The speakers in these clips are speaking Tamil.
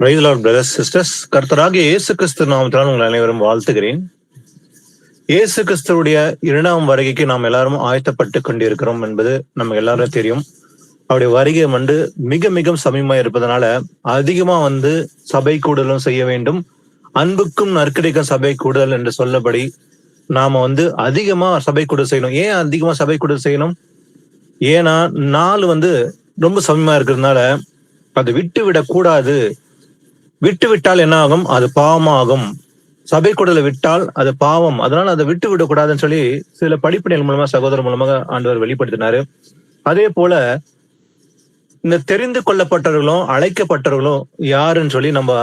Price the lord brothers sisters. கர்த்தராகிய இயேசு கிறிஸ்து நாமத்தினால் உங்கள் அனைவரும் வாழ்த்துகிறேன். இயேசு கிறிஸ்துவுடைய 2ஆம் வருகைக்கு நாம் எல்லாரும் ஆயத்தப்பட்டு கொண்டிருக்கிறோம் என்பது நம்ம எல்லாரும் தெரியும். அவருடைய வருகை மிக மிக சமீபமா இருப்பதனால அதிகமா சபை கூடுதலும் செய்ய வேண்டும். அன்புக்கும் நற்கடிக்கும் சபை கூடுதல் என்று சொல்லபடி நாம அதிகமா சபை கூடுதல் செய்யணும். ஏன் அதிகமா சபை கூடுதல் செய்யணும்? ஏன்னா நாள் ரொம்ப சமீபமா இருக்கிறதுனால அதை விட்டு விடக்கூடாது. விட்டு விட்டால் என்ன ஆகும்? அது பாவமாகும். சபை கூடலை விட்டால் அது பாவம். அதனால அதை விட்டு விடக்கூடாதுன்னு சொல்லி சில படிப்பினைகள் மூலமா சகோதரர் மூலமாக ஆண்டவர் வெளிப்படுத்தினாரு. அதே போல இந்த தெரிந்து கொள்ளப்பட்டவர்களும் அழைக்கப்பட்டவர்களும் யாருன்னு சொல்லி நம்ம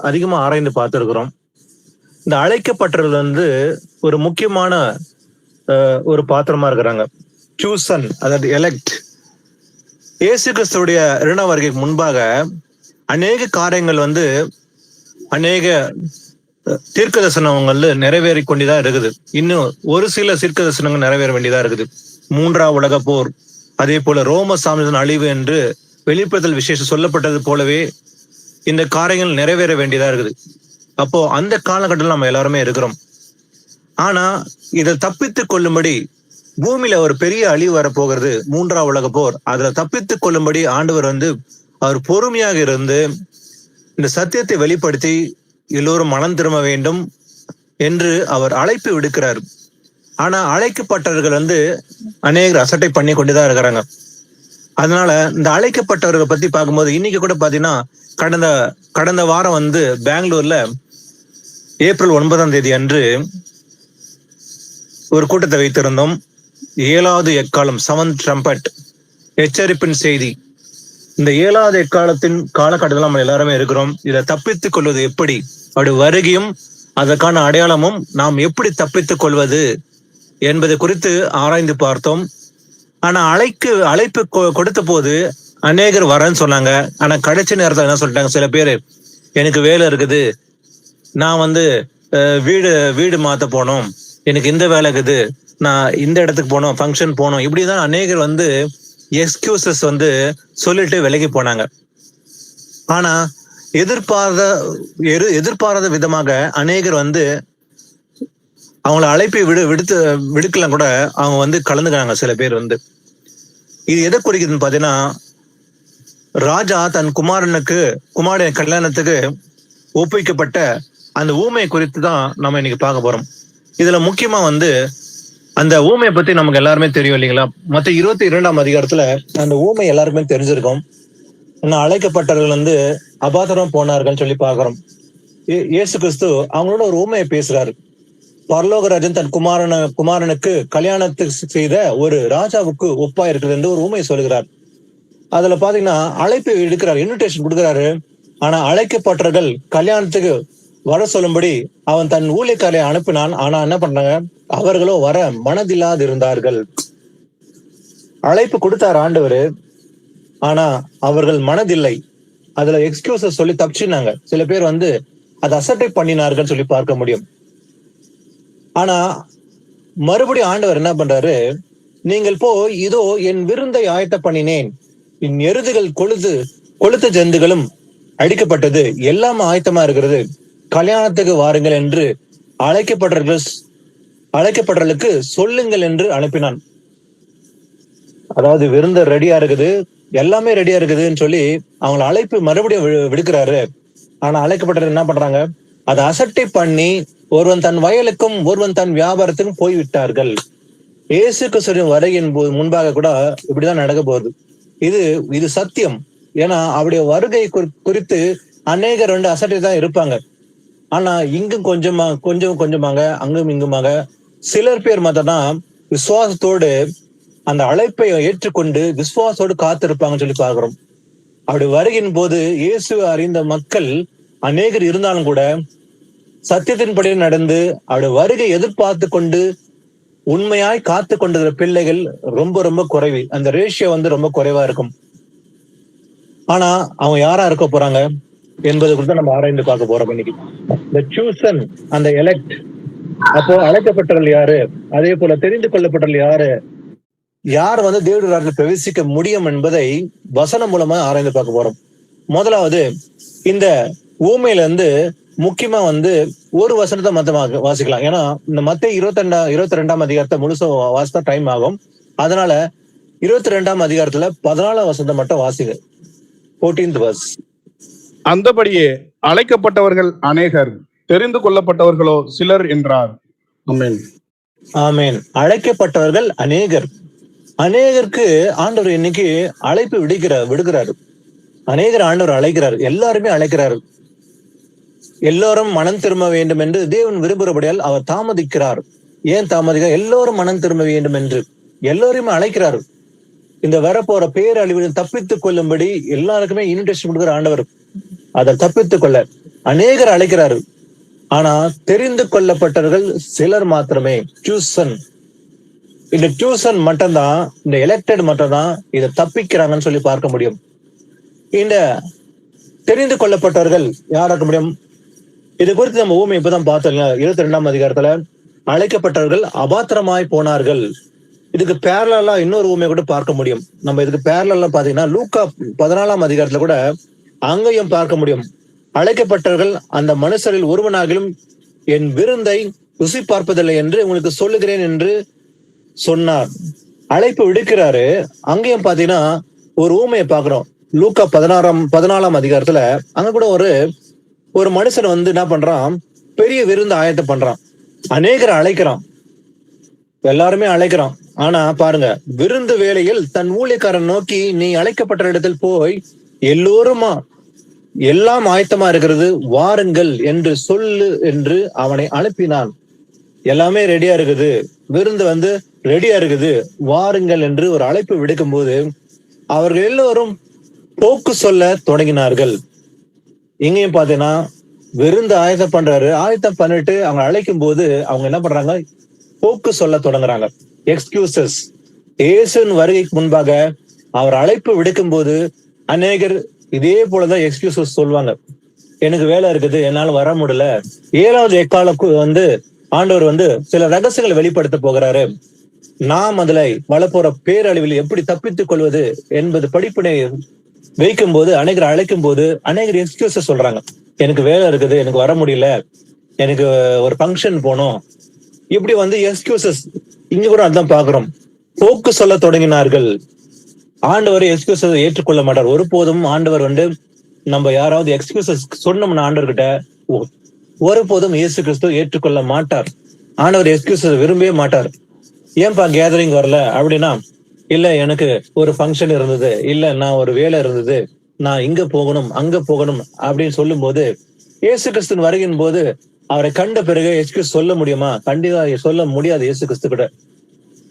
அதிகமா ஆராய்ந்து பார்த்திருக்கிறோம். இந்த அழைக்கப்பட்டவர்கள் ஒரு முக்கியமான ஒரு பாத்திரமா இருக்கிறாங்க. சூசன், அதாவது எலெக்ட். இயேசு கிறிஸ்துவுடைய 2ஆம் வருகைக்கு முன்பாக அநேக காரியங்கள் அநேக தீர்க்க தரிசனங்கள் நிறைவேறி கொண்டுதான் இருக்குது. இன்னும் ஒரு சில தீர்க்க தரிசனங்கள் நிறைவேற வேண்டியதா இருக்குது. 3ஆம் உலக போர், அதே போல ரோம சாம்ராஜ்யத்தின் அழிவு என்று வெளிப்படுத்தல் விசேஷம் சொல்லப்பட்டது போலவே இந்த காரியங்கள் நிறைவேற வேண்டியதா இருக்குது. அப்போ அந்த காலகட்டத்தில் நம்ம எல்லாருமே இருக்கிறோம். ஆனா இதை தப்பித்து கொள்ளும்படி பூமியில ஒரு பெரிய அழிவு வரப்போகிறது, 3ஆம் உலக போர். அதுல தப்பித்து கொள்ளும்படி ஆண்டவர் அவர் பொறுமையாக இருந்து இந்த சத்தியத்தை வெளிப்படுத்தி எல்லோரும் மனம் திரும்ப வேண்டும் என்று அவர் அழைப்பு விடுக்கிறார். ஆனா அழைக்கப்பட்டவர்கள் அநேகர் அசட்டை பண்ணி கொண்டுதான் இருக்கிறாங்க. அதனால இந்த அழைக்கப்பட்டவர்களை பத்தி பார்க்கும்போது இன்னைக்கு கூட பாத்தீங்கன்னா கடந்த வாரம் பெங்களூர்ல ஏப்ரல் 9ஆம் தேதி அன்று ஒரு கூட்டத்தை வைத்திருந்தோம். 7வது எக்காலம், 7th trumpet, எச்சரிப்பின் செய்தி. இந்த 7வது எக்காலத்தின் காலகட்டத்தில் நம்ம எல்லாருமே இருக்கிறோம். இதை தப்பித்துக் கொள்வது எப்படி? அவருடைய வருகையும் அதற்கான அடையாளமும் நாம் எப்படி தப்பித்துக் கொள்வது என்பது குறித்து ஆராய்ந்து பார்த்தோம். ஆனா அழைப்பு கொடுத்த போது அநேகர் வரேன்னு சொன்னாங்க. ஆனா கடைசி நேரத்தில் என்ன சொல்லிட்டாங்க? சில பேர் எனக்கு வேலை இருக்குது, நான் வீடு மாத்த போனோம், எனக்கு இந்த வேலை இருக்குது, நான் இந்த இடத்துக்கு போனோம், ஃபங்க்ஷன் போனோம், இப்படிதான் அநேகர் எக்ஸ்கியூசஸ் சொல்லிட்டு விலகி போனாங்க. ஆனா எதிர்பாராத விதமாக அநேகர் அவங்கள அழைப்பை விடுக்கலாம் கூட அவங்க கலந்துக்கிறாங்க. சில பேர் இது எதை குறிக்குதுன்னு பாத்தீங்கன்னா, ராஜா தன் குமாரனுடைய கல்யாணத்துக்கு ஒப்புவிக்கப்பட்ட அந்த ஊமையை குறித்து தான் நம்ம இன்னைக்கு பார்க்க போறோம். இதுல முக்கியமா அந்த ஊமையை பத்தி நமக்கு எல்லாருமே தெரியும் இல்லைங்களா? மத்த 22ஆம் அதிகாரத்துல அந்த ஊமை எல்லாருக்குமே தெரிஞ்சிருக்கும். அழைக்கப்பட்டவர்கள் அபாத்திரம் போனார்கள் சொல்லி பாக்குறோம். இயேசு கிறிஸ்து அவங்களோட ஒரு ஊமையை பேசுறாரு. பரலோகராஜன் தன் குமாரனுக்கு கல்யாணத்துக்கு செய்த ஒரு ராஜாவுக்கு ஒப்பா இருக்குது என்று ஒரு ஊமையை சொல்கிறார். அதுல பாத்தீங்கன்னா அழைப்பு எடுக்கிறார், இன்விடேஷன் கொடுக்கிறாரு. ஆனா அழைக்கப்பட்டவர்கள் கல்யாணத்துக்கு வர சொல்லும்படி அவன் தன் ஊழியக்காரை அனுப்பினான். ஆனா என்ன பண்றாங்க? அவர்களோ வர மனதில்லாது இருந்தார்கள். அழைப்பு கொடுத்தார் ஆண்டவர், ஆனா அவர்கள் மனதில்லை. அதுல எக்ஸ்கியூசஸ் சொல்லி தப்பிச்சுனாங்க. சில பேர் அதை அசட்டை பண்ணினார்கள் சொல்லி பார்க்க முடியும். ஆனா மறுபடியும் ஆண்டவர் என்ன பண்றாரு? நீங்கள் போய் இதோ என் விருந்தை ஆயத்த பண்ணினேன், என் எருதுகள் கொளுத்த ஜந்துகளும் அடிக்கப்பட்டது, எல்லாம் ஆயத்தமா இருக்கிறது, கல்யாணத்துக்கு வாருங்கள் என்று அழைக்கப்பட்டவர்களுக்கு சொல்லுங்கள் என்று அனுப்பினான். அதாவது விருந்த ரெடியா இருக்குது, எல்லாமே ரெடியா இருக்குதுன்னு சொல்லி அவங்களை அழைப்பு மறுபடியும் விடுக்கிறாரு. ஆனா அழைக்கப்பட்டவர்கள் என்ன பண்றாங்க? அதை அசட்டை பண்ணி ஒருவன் தன் வயலுக்கும் ஒருவன் தன் வியாபாரத்துக்கும் போய்விட்டார்கள். இயேசு கிறிஸ்துவின் வருகையின் முன்பாக கூட இப்படிதான் நடக்க போகுது. இது சத்தியம். ஏன்னா அவருடைய வருகை குறித்து அநேகர் அசட்டை தான் இருப்பாங்க. ஆனா இங்கும் கொஞ்சமாங்க அங்கும் இங்குமாக சிலர் பேர் மட்டும்தான் விசுவாசத்தோடு அந்த அழைப்பை ஏற்றுக்கொண்டு விசுவாசத்தோடு காத்திருப்பாங்கன்னு சொல்லி பார்க்கிறோம். அப்படி வருகின் போது இயேசு அறிந்த மக்கள் அநேகர் இருந்தாலும் கூட சத்தியத்தின்படி நடந்து அவருடைய வருகை எதிர்பார்த்து கொண்டு உண்மையாய் காத்து கொண்டிருக்கிற பிள்ளைகள் ரொம்ப ரொம்ப குறைவு. அந்த ரேஷியோ ரொம்ப குறைவா இருக்கும். ஆனா அவங்க யாரா இருக்க போறாங்க என்பது குறித்து நம்ம ஆராய்ந்து பார்க்க போறோம் இன்னைக்கு. இந்த சூசன், அந்த எலெக்ட், அப்போ அழைக்கப்பட்டவர்கள் யாரு, அதே போல தெரிந்து கொள்ளப்பட்டவர்கள் யார் தேவனுடைய ராஜ்யத்தில் பிரவேசிக்க முடியும் என்பதை வசனம் மூலமா ஆராய்ந்து பார்க்க போறோம். முதலாவது இந்த ஊமையில இருந்து முக்கியமா ஒரு வசனத்தை மொத்தமாக வாசிக்கலாம். ஏன்னா இந்த மத்திய 22ஆம் அதிகாரத்தை முழுசா வாசித்தா டைம் ஆகும். அதனால 22ஆம் அதிகாரத்துல 14ஆம் வசனத்தை மட்டும் வாசிங்க. 14th verse. அந்தபடியே அழைக்கப்பட்டவர்கள் அநேகர், தெரிந்து கொள்ளப்பட்டவர்களோ சிலர் என்றார். ஆமென். ஆமென். அழைக்கப்பட்டவர்கள் அநேகர். அநேகருக்கு ஆண்டவர் இன்னைக்கு அழைப்பு விடுக்கிறாரு. அநேகர் ஆண்டவர் அழைக்கிறார். எல்லாருமே அழைக்கிறாரு. எல்லோரும் மனம் திரும்ப வேண்டும் என்று தேவன் விரும்புகிறபடியால் அவர் தாமதிக்கிறார். ஏன் தாமதிக்கிறார்? எல்லோரும் மனம் திரும்ப வேண்டும் என்று எல்லோருமே அழைக்கிறார். இந்த வரப்போற பேரழிவில் தப்பித்துக் கொள்ளும்படி எல்லாருக்குமே இன்விடேஷன் கொடுக்கிற ஆண்டவர். அதை தப்பித்துக் கொள்ள அநேகர் அழைக்கிறாரு. ஆனா தெரிந்து கொள்ளப்பட்டவர்கள் சிலர் மாத்திரமே. சூசன். இந்த சூசன் மட்டும்தான், இந்த எலெக்டட் மட்டும்தான் இதை தப்பிக்கிறாங்கன்னு சொல்லி பார்க்க முடியும். இந்த தெரிந்து கொள்ளப்பட்டவர்கள் யாராக்க முடியும்? இது குறித்து நம்ம ஊமை இப்பதான் பார்த்தோம். 22ஆம் அதிகாரத்துல அழைக்கப்பட்டவர்கள் அபாத்திரமாய் போனார்கள். இதுக்கு பேரலா இன்னொரு ஊமையை கூட பார்க்க முடியும். நம்ம இதுக்கு பேரலா பாத்தீங்கன்னா லூக்கா 14ஆம் அதிகாரத்துல கூட அங்கேயும் பார்க்க முடியும். அழைக்கப்பட்டவர்கள் அந்த மனுஷரில் ஒருவனாகிலும் என் விருந்தை ருசி பார்ப்பதில்லை என்று உங்களுக்கு சொல்லுகிறேன் என்று சொன்னார். அழைப்பு விடுக்கிறாரு. அங்கேயும் பாத்தீங்கன்னா ஒரு ஊமையை பாக்குறோம். லூக்கா 14ஆம் அதிகாரத்துல அங்க கூட ஒரு மனுஷன் என்ன பண்றான்? பெரிய விருந்து ஆயத்தம் பண்றான். அநேகரை அழைக்கிறான். எல்லாருமே அழைக்கிறான். ஆனா பாருங்க, விருந்து வேளையில் தன் ஊழியக்காரன் நோக்கி, நீ அழைக்கப்பட்ட இடத்தில் போய் எல்லாம் ஆயத்தமா இருக்கிறது, வாருங்கள் என்று சொல்லு என்று அவனை அனுப்பினான். எல்லாமே ரெடியா இருக்குது, விருந்து ரெடியா இருக்குது, வாருங்கள் என்று ஒரு அழைப்பு விடுக்கும் போது அவர்கள் எல்லோரும் போக்கு சொல்ல தொடங்கினார்கள். இங்கேயும் பாத்தீங்கன்னா விருந்து ஆயத்தம் பண்றாரு. ஆயத்தம் பண்ணிட்டு அவங்க அழைக்கும் போது அவங்க என்ன பண்றாங்க? போக்கு சொல்ல தொடங்குறாங்க. எக்ஸ்கியூசஸ். இயேசுவின் வருகைக்கு முன்பாக அவர் அழைப்பு விடுக்கும் போது அநேகர் இதே போலதான் எக்ஸ்கியூசஸ் சொல்லுவாங்க. எனக்கு வேலை இருக்குது, என்னால வர முடியல. 7வது எக்காலுக்கு ஆண்டவர் சில ரகசியங்களை வெளிப்படுத்த போகிறாரு. நாம் அதுல வளப்போற பேரழிவில் எப்படி தப்பித்துக் கொள்வது என்பது படிப்பினை வைக்கும் போது அநேகர் அழைக்கும் போது அநேகர் எக்ஸ்கியூசஸ் சொல்றாங்க. எனக்கு வேலை இருக்குது, எனக்கு வர முடியல, எனக்கு ஒரு ஃபங்க்ஷன் போகணும், இப்படி எக்ஸ்கியூசஸ். இங்க கூட அதான் பாக்குறோம். போக்கு சொல்ல தொடங்கினார்கள். ஆண்டவர் எக்ஸ்கியூசஸ் ஏற்றுக்கொள்ள மாட்டார் ஒருபோதும். ஆண்டவர் நம்ம யாராவது எக்ஸ்கியூசஸ் சொன்னோம்னா ஆண்டவர்கிட்ட ஒருபோதும் இயேசு கிறிஸ்து ஏற்றுக்கொள்ள மாட்டார். ஆண்டவர் எக்ஸ்கியூசஸ் விரும்பவே மாட்டார். ஏன்பா கேதரிங் வரல அப்படின்னா, இல்ல எனக்கு ஒரு ஃபங்க்ஷன் இருந்தது, இல்ல நான் ஒரு வேலை இருந்தது, நான் இங்க போகணும் அங்க போகணும் அப்படின்னு சொல்லும் போது, இயேசு கிறிஸ்துவின் வருகின் போது அவரை கண்ட பிறகு எக்ஸ்கியூஸ் சொல்ல முடியுமா? கண்டிப்பா சொல்ல முடியாது. இயேசு கிறிஸ்து கிட்ட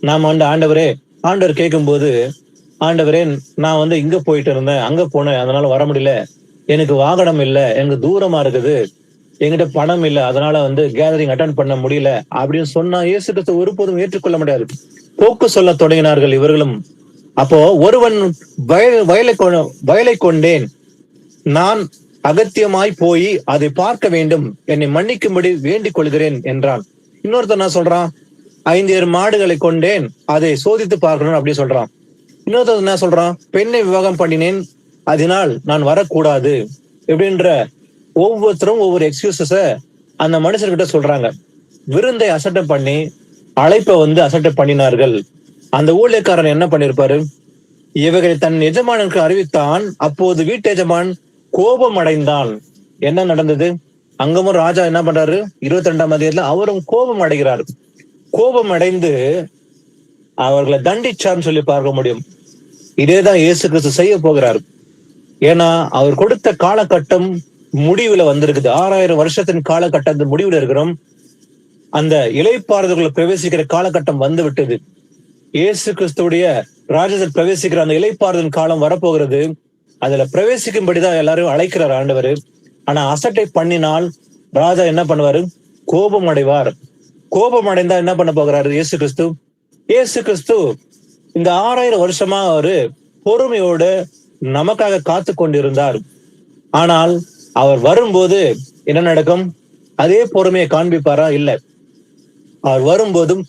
நாம ஆண்டவர் கேட்கும் போது, ஆண்டவரே நான் இங்க போயிட்டு இருந்தேன், அங்க போனேன், அதனால வர முடியல, எனக்கு வாகனம் இல்ல, எனக்கு தூரமா இருக்குது, என்கிட்ட பணம் இல்ல, அதனால கேதரிங் அட்டென்ட் பண்ண முடியல அப்படின்னு சொன்னா இயேசு கிறிஸ்து ஒருபோதும் ஏற்றுக்கொள்ள முடியாது. போக்கு சொல்ல தொடங்கினார்கள் இவர்களும். அப்போ ஒருவன் வயலை கொண்டேன், நான் அகத்தியமாய் போய் அதை பார்க்க வேண்டும், என்னை மன்னிக்கும்படி வேண்டிக் கொள்கிறேன் என்றான். இன்னொருத்தர் என்ன சொல்றான்? 5 மாடுகளை கொண்டேன், அதை சோதித்து பார்க்கணும் அப்படி சொல்றான். இன்னொருத்தர் என்ன சொல்றான்? பெண்ணை விவாகம் பண்ணினேன், அதனால் நான் வரக்கூடாது. எப்படின்ற ஒவ்வொருத்தரும் ஒவ்வொரு எக்ஸ்கியூசஸ அந்த மனுஷர்கிட்ட சொல்றாங்க. விருந்தை அசட்டை பண்ணி அழைப்பை அசட்டை பண்ணினார்கள். அந்த ஊழியக்காரன் என்ன பண்ணிருப்பாரு? இவைகளை தன் எஜமானுக்கு அறிவித்தான். அப்போது வீட்டு எஜமான் கோபம் அடைந்தான். என்ன நடந்தது? அங்கமும் ராஜா என்ன பண்றாரு? 22ஆம் அதிகாரத்துல அவரும் கோபம் அடைகிறார். கோபம் அடைந்து அவர்களை தண்டிச்சார்னு சொல்லி பார்க்க முடியும். இதேதான் இயேசு கிறிஸ்து செய்ய போகிறார். ஏன்னா அவர் கொடுத்த காலகட்டம் முடிவுல வந்திருக்குது. 6000 வருஷத்தின் காலகட்டத்தின் முடிவுல இருக்கிறோம். அந்த இளைப்பாறுதல்களை பிரவேசிக்கிற காலகட்டம் வந்து விட்டது. இயேசு கிறிஸ்துடைய ராஜ்யத்தில் பிரவேசிக்கிற அந்த இளைப்பாறுதல் காலம் வரப்போகிறது. அதுல பிரவேசிக்கும்படிதான் எல்லாரும் அழைக்கிறார் ஆண்டவர். ஆனா அசட்டை பண்ணினால் ராஜா என்ன பண்ணுவாரு? கோபம் அடைவார். கோபம் அடைந்தா என்ன பண்ண போகிறாரு இயேசு கிறிஸ்து? இயேசு கிறிஸ்து இந்த 6000 வருஷமா அவரு பொறுமையோடு நமக்காக காத்து கொண்டிருந்தார். ஆனால் அவர் வரும்போது என்ன நடக்கும்? அதே பொறுமையை காண்பிப்பாரா? இல்ல. அவர் வரும்போதும்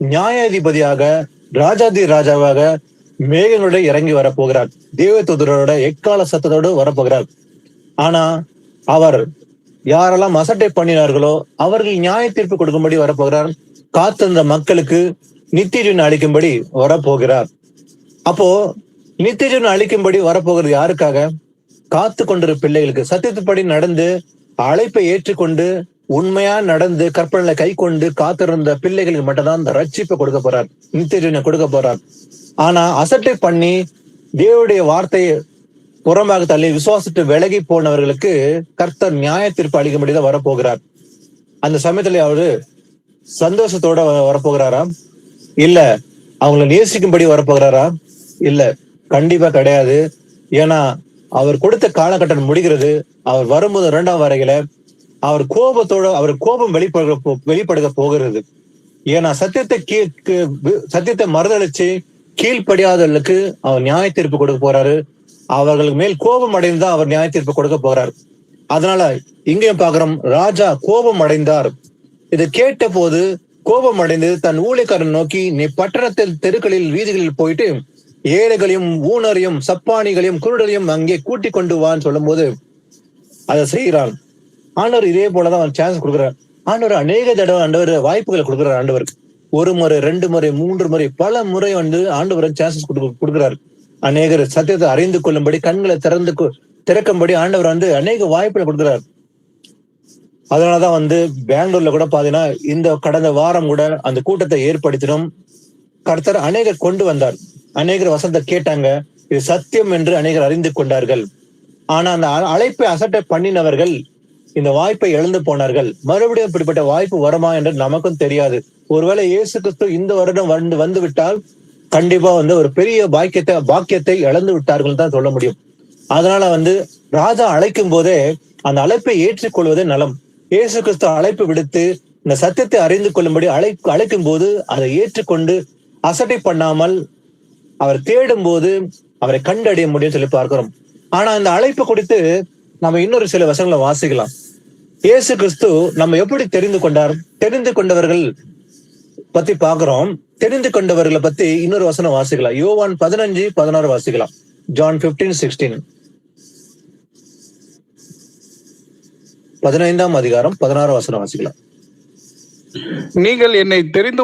நியாயாதிபதியாக, ராஜாதி ராஜாவாக, மேகங்களோட இறங்கி வரப்போகிறார். தேவதூதரோட எக்கால சத்தத்தோடு வரப்போகிறார். ஆனா அவர் யாரெல்லாம் அசட்டை பண்ணினார்களோ அவர்கள் நியாய தீர்ப்பு கொடுக்கும்படி வரப்போகிறார். காத்திருந்த மக்களுக்கு நித்திய ஜீவன் அளிக்கும்படி வரப்போகிறார். அப்போ நித்திய ஜீவன் அளிக்கும்படி வரப்போகிறது யாருக்காக? காத்து கொண்டிருக்கிற பிள்ளைகளுக்கு, சத்தியத்துப்படி நடந்து அழைப்பை ஏற்றுக்கொண்டு உண்மையா நடந்து கற்பனை கை கொண்டு காத்திருந்த பிள்ளைகளுக்கு மட்டும்தான் இந்த ரட்சிப்பை கொடுக்க போறார், நித்திய ஜீவனை கொடுக்க போறார். ஆனா அசட்டை பண்ணி தேவனுடைய வார்த்தையை புறமாக தள்ளி விசுவாசத்தை விலகி போனவர்களுக்கு கர்த்தர் நியாய தீர்ப்பு அளிக்கும்படிதான் வரப்போகிறார். அந்த சமயத்துல அவரு சந்தோஷத்தோட வரப்போகிறாரா? இல்ல அவங்களை நேசிக்கும்படி வரப்போகிறாரா? இல்ல, கண்டிப்பா கிடையாது. ஏன்னா அவர் கொடுத்த காலகட்டம் முடிகிறது. அவர் வரும்போது 2ஆம் வரையில அவர் கோபத்தோட, அவர் கோபம் வெளிப்படுக போகிறது. ஏன்னா சத்தியத்தை மறுதளிச்சு கீழ்ப்படியாதவர்களுக்கு அவர் நியாய தீர்ப்பு கொடுக்க போறாரு. அவர்களுக்கு மேல் கோபம் அடைந்தா அவர் நியாய தீர்ப்பு கொடுக்க போறார். அதனால இங்கேயும் பாக்குறோம், ராஜா கோபம் அடைந்தார். இதை கேட்ட போது கோபம் அடைந்து தன் ஊழியக்காரன் நோக்கி, நீ பட்டணத்தில் தெருக்களில் வீதிகளில் போயிட்டு ஏழைகளையும் ஊனரையும் சப்பானிகளையும் குருடரையும் அங்கே கூட்டிக் கொண்டு வான்னு சொல்லும் போது அதை செய்கிறான். ஆண்டவர் இதே போலதான் அவன் சான்ஸ் கொடுக்குறார். ஆண்டவர் அநேக தடவை ஆண்டவர் வாய்ப்புகளை கொடுக்குறார். ஆண்டவர் 1 முறை 2 முறை 3 முறை பல முறை ஆண்டவர் சான்சஸ் கொடுக்குறாரு. அநேகர் சத்தியத்தை அறிந்து கொள்ளும்படி, கண்களை திறக்கும்படி ஆண்டவர் அநேக வாய்ப்புகளை கொடுக்குறாரு. அதனாலதான் பெங்களூர்ல கூட பாத்தீங்கன்னா இந்த கடந்த வாரம் கூட அந்த கூட்டத்தை ஏற்படுத்தினோம். கர்த்தர் அநேகர் கொண்டு வந்தார். அநேகர் வசனத்தை கேட்டாங்க. இது சத்தியம் என்று அநேகர் அறிந்து கொண்டார்கள். ஆனா அந்த அழைப்பை அசட்டை பண்ணினவர்கள் இந்த வாய்ப்பை இழந்து போனார்கள். மறுபடியும் இப்படிப்பட்ட வாய்ப்பு வருமா என்று நமக்கும் தெரியாது. ஒருவேளை இயேசு கிறிஸ்து இந்த வருடம் வந்து விட்டால் கண்டிப்பா ஒரு பெரிய பாக்கியத்தை இழந்து விட்டார்கள் தான் சொல்ல முடியும். அதனால ராஜா அழைக்கும் போதே அந்த அழைப்பை ஏற்றுக்கொள்வதே நலம். இயேசு கிறிஸ்து அழைப்பு விடுத்து இந்த சத்தியத்தை அறிந்து கொள்ளும்படி அழைக்கும் போது அதை ஏற்றுக்கொண்டு அசட்டை பண்ணாமல் அவர் தேடும் போது அவரை கண்டடைய முடியும் சொல்லி பார்க்கிறோம். ஆனா இந்த அழைப்பு குறித்து நம்ம இன்னொரு சில வசனங்களை வாசிக்கலாம். இயேசு கிறிஸ்து நம்ம எப்படி தெரிந்து கொண்டார்? தெரிந்து கொண்டவர்கள் பத்தி பாக்குறோம். தெரிந்து கொண்டவர்களை பத்தி இன்னொரு வசனம் வாசிக்கலாம். யோவான் 15:16 வாசிக்கலாம். ஜான் 15:16. 15ஆம் அதிகாரம் 16 வசனம் வாசிக்கலாம். நீங்கள் என்னை தெரிந்து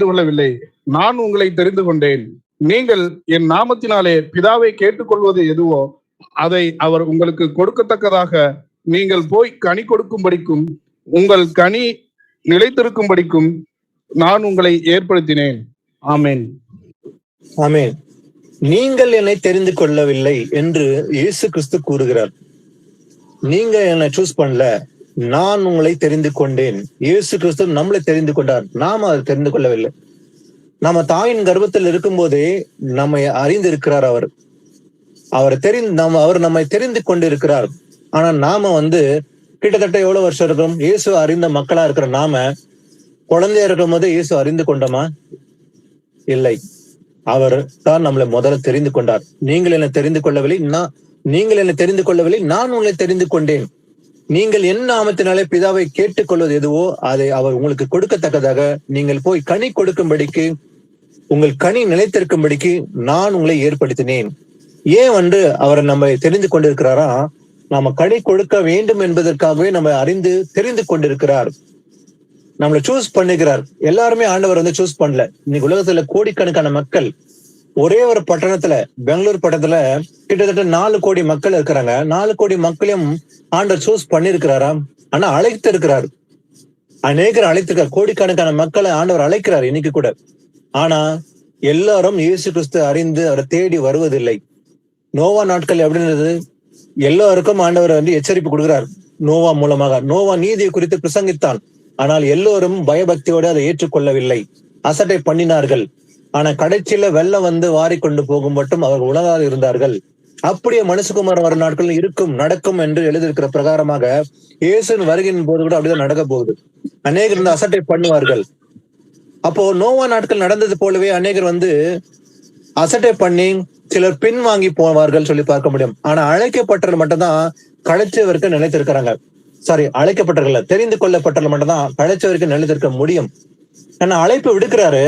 கொள்ளவில்லை, நான் உங்களை தெரிந்து கொண்டேன். நீங்கள் என் நாமத்தினாலே பிதாவை கேட்டுக்கொள்வது எதுவோ அதை அவர் உங்களுக்கு கொடுக்கத்தக்கதாக நீங்கள் போய் கனி கொடுக்கும்படிக்கும் உங்கள் கனி நிலைத்திருக்கும்படிக்கும் நான் உங்களை ஏற்படுத்தினேன். ஆமென். ஆமென். நீங்கள் என்னை தெரிந்து கொள்ளவில்லை என்று இயேசு கிறிஸ்து கூறுகிறார். நீங்க என்னை சூஸ் பண்ணல, நான் உங்களை தெரிந்து கொண்டேன். இயேசு கிறிஸ்து நம்மளை தெரிந்து கொண்டார். நாம அதை தெரிந்து கொள்ளவில்லை. நம்ம தாயின் கர்ப்பத்தில் இருக்கும் போதே நம்மை அறிந்து இருக்கிறார். அவர் நம்மை தெரிந்து கொண்டு இருக்கிறார். ஆனா நாம கிட்டத்தட்ட எவ்வளவு வருஷம் இருக்கிறோம்? இயேசு அறிந்த மக்களா இருக்கிற நாம குழந்தையா இருக்கும் போதே இயேசு அறிந்து கொண்டோமா? இல்லை. அவர் தான் நம்மளை முதல்ல தெரிந்து கொண்டார். நீங்கள் என்னை தெரிந்து கொள்ளவில்லை, நான் உங்களை தெரிந்து கொண்டேன். நீங்கள் என் நாமத்தினாலே பிதாவை கேட்டுக்கொள்வது எதுவோ அதை அவர் உங்களுக்கு கொடுக்கத்தக்கதாக நீங்கள் போய் கனி கொடுக்கும்படிக்கு, உங்கள் கனி நிலைத்திருக்கும்படிக்கு நான் உங்களை ஏற்படுத்தினேன். ஏன் அவரை நம்ம தெரிந்து கொண்டிருக்கிறாரா? நாம கனி கொடுக்க வேண்டும் என்பதற்காகவே நம்ம அறிந்து தெரிந்து கொண்டிருக்கிறார். நம்மளை சூஸ் பண்ணுகிறார். எல்லாருமே ஆண்டவர் சூஸ் பண்ணல. இன்னைக்கு உலகத்துல கோடிக்கணக்கான மக்கள் ஒரே ஒரு பட்டணத்துல, பெங்களூர் பட்டணத்துல கிட்டத்தட்ட 4 கோடி மக்கள் இருக்கிறாங்க. 4 கோடி மக்களையும் ஆண்டவர் சூஸ் பண்ணிருக்கிறாரா? ஆனா அழைத்து இருக்கிறார். அநேகர் அழைத்திருக்கார். கோடிக்கணக்கான மக்களை ஆண்டவர் அழைக்கிறார் இன்னைக்கு கூட. ஆனா எல்லாரும் இயேசு கிறிஸ்து அறிந்து அவரை தேடி வருவதில்லை. நோவா நாட்கள் எப்படின்றது எல்லாருக்கும் ஆண்டவர் எச்சரிப்பு கொடுக்கிறார். நோவா மூலமாக நோவா நீதியை குறித்து பிரசங்கித்தான். ஆனால் எல்லோரும் பயபக்தியோடு அதை ஏற்றுக்கொள்ளவில்லை, அசட்டை பண்ணினார்கள். ஆனா கடைசியில வெள்ளம் வாரிக்கொண்டு போகும் மட்டும் அவர்கள் உணராது இருந்தார்கள். அப்படியே மனுஷகுமார் வரும் நாட்கள் நடக்கும் என்று எழுதியிருக்கிற பிரகாரமாக இயேசுவின் வருகையின் போது கூட அப்படிதான் நடக்க போகுது. அநேகர் அசட்டை பண்ணுவார்கள். அப்போ நோவா நாட்கள் நடந்தது போலவே அநேகர் அசட்டை பண்ணி சிலர் பின் வாங்கி போவார்கள் சொல்லி பார்க்க முடியும். ஆனா அழைக்கப்பட்டவர்கள் மட்டும்தான் கடைச்சவருக்கு நிலைத்திருக்கிறாங்க. அழைக்கப்பட்டவர்கள் தெரிந்து கொள்ளப்பட்டவர்கள் மட்டும்தான் கடைச்சவருக்கு நிலைத்திருக்க முடியும். ஆனா அழைப்பு விடுக்கிறாரு.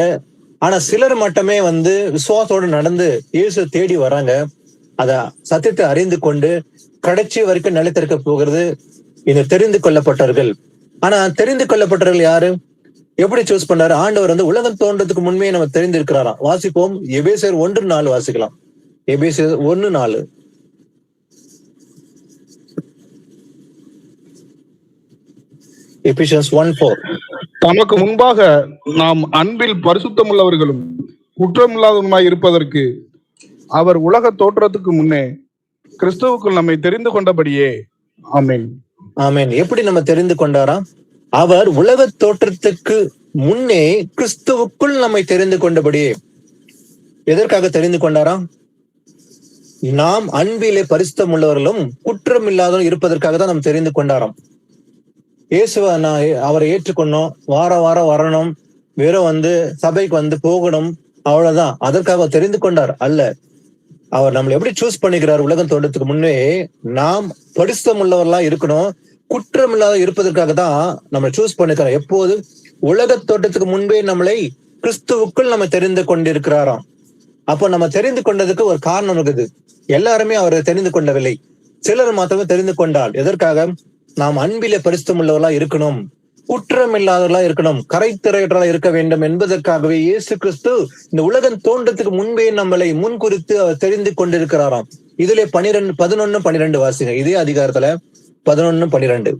ஆனா சிலர் மட்டுமே விசுவாசத்தோடு நடந்து இயேசு தேடி வராங்க. அத சத்தியத்தை அறிந்து கொண்டு கடைசி வரைக்கும் நிலைத்திருக்க போகிறது இந்த தெரிந்து கொள்ளப்பட்டவர்கள். ஆனா தெரிந்து கொள்ளப்பட்டவர்கள் யாரு? எப்படி சூஸ் பண்ணாரு? ஆண்டவர் உலகம் தோன்றதுக்கு முன்பே நம்ம தெரிந்திருக்கிறாராம். வாசிப்போம். எபேசியர் 1:4 வாசிக்கலாம். எபேசியர் 1:4. எபிசியன்ஸ் 1:4. தமக்கு முன்பாக நாம் அன்பில் பரிசுத்தமுள்ளவர்களும் குற்றமில்லாதவருமாய் இருப்பதற்கு அவர் உலக தோற்றத்துக்கு முன்னே கிறிஸ்துவுக்குள் நம்மை தெரிந்து கொண்டபடியே. ஆமென். ஆமென். எப்படி நம்ம தெரிந்து கொண்டாராம்? அவர் உலக தோற்றத்துக்கு முன்னே கிறிஸ்துவுக்குள் நம்மை தெரிந்து கொண்டபடியே. எதற்காக தெரிந்து கொண்டாராம்? நாம் அன்பிலே பரிசுத்தம் உள்ளவர்களும் குற்றம் இல்லாதவரும் இருப்பதற்காக தான் நம்ம தெரிந்து கொண்டாராம். இயேசுவை அவரை ஏற்றுக்கொண்டோம், வாரம் வரணும், வெறும் சபைக்கு போகணும், அவ்வளவுதான். அதற்காக தெரிந்து கொண்டார் அல்ல. அவர் நம்மளை எப்படி சூஸ் பண்ணிக்கிறார்? உலகம் தோன்றதுக்கு முன்னே நாம் பரிசுத்தம் உள்ளவர்களா இருக்கணும், குற்றம் இல்லாத இருப்பதற்காக தான் நம்மளை சூஸ் பண்ணிக்கிறார். எப்போது? உலக தோற்றத்துக்கு முன்பே நம்மளை கிறிஸ்துவுக்குள் நம்ம தெரிந்து கொண்டிருக்கிறாராம். அப்போ நம்ம தெரிந்து கொண்டதுக்கு ஒரு காரணம் இருக்குது. எல்லாருமே அவரை தெரிந்து கொள்ளவில்லை, சிலர் மாத்திரமே தெரிந்து கொண்டால். எதற்காக? நாம் அன்பிலே பரிசுத்தம் உள்ளவர்களா இருக்கணும், குற்றம் இல்லாதவர்களா இருக்கணும், கரைத்திரையற்றவர்களா இருக்க வேண்டும் என்பதற்காகவே இயேசு கிறிஸ்து இந்த உலகம் தோன்றத்துக்கு முன்பே நம்மளை முன்குறித்து அவர் தெரிந்து கொண்டிருக்கிறாராம். இதுல 11-12 வாசிங்க. இதே அதிகாரத்துல 11-12.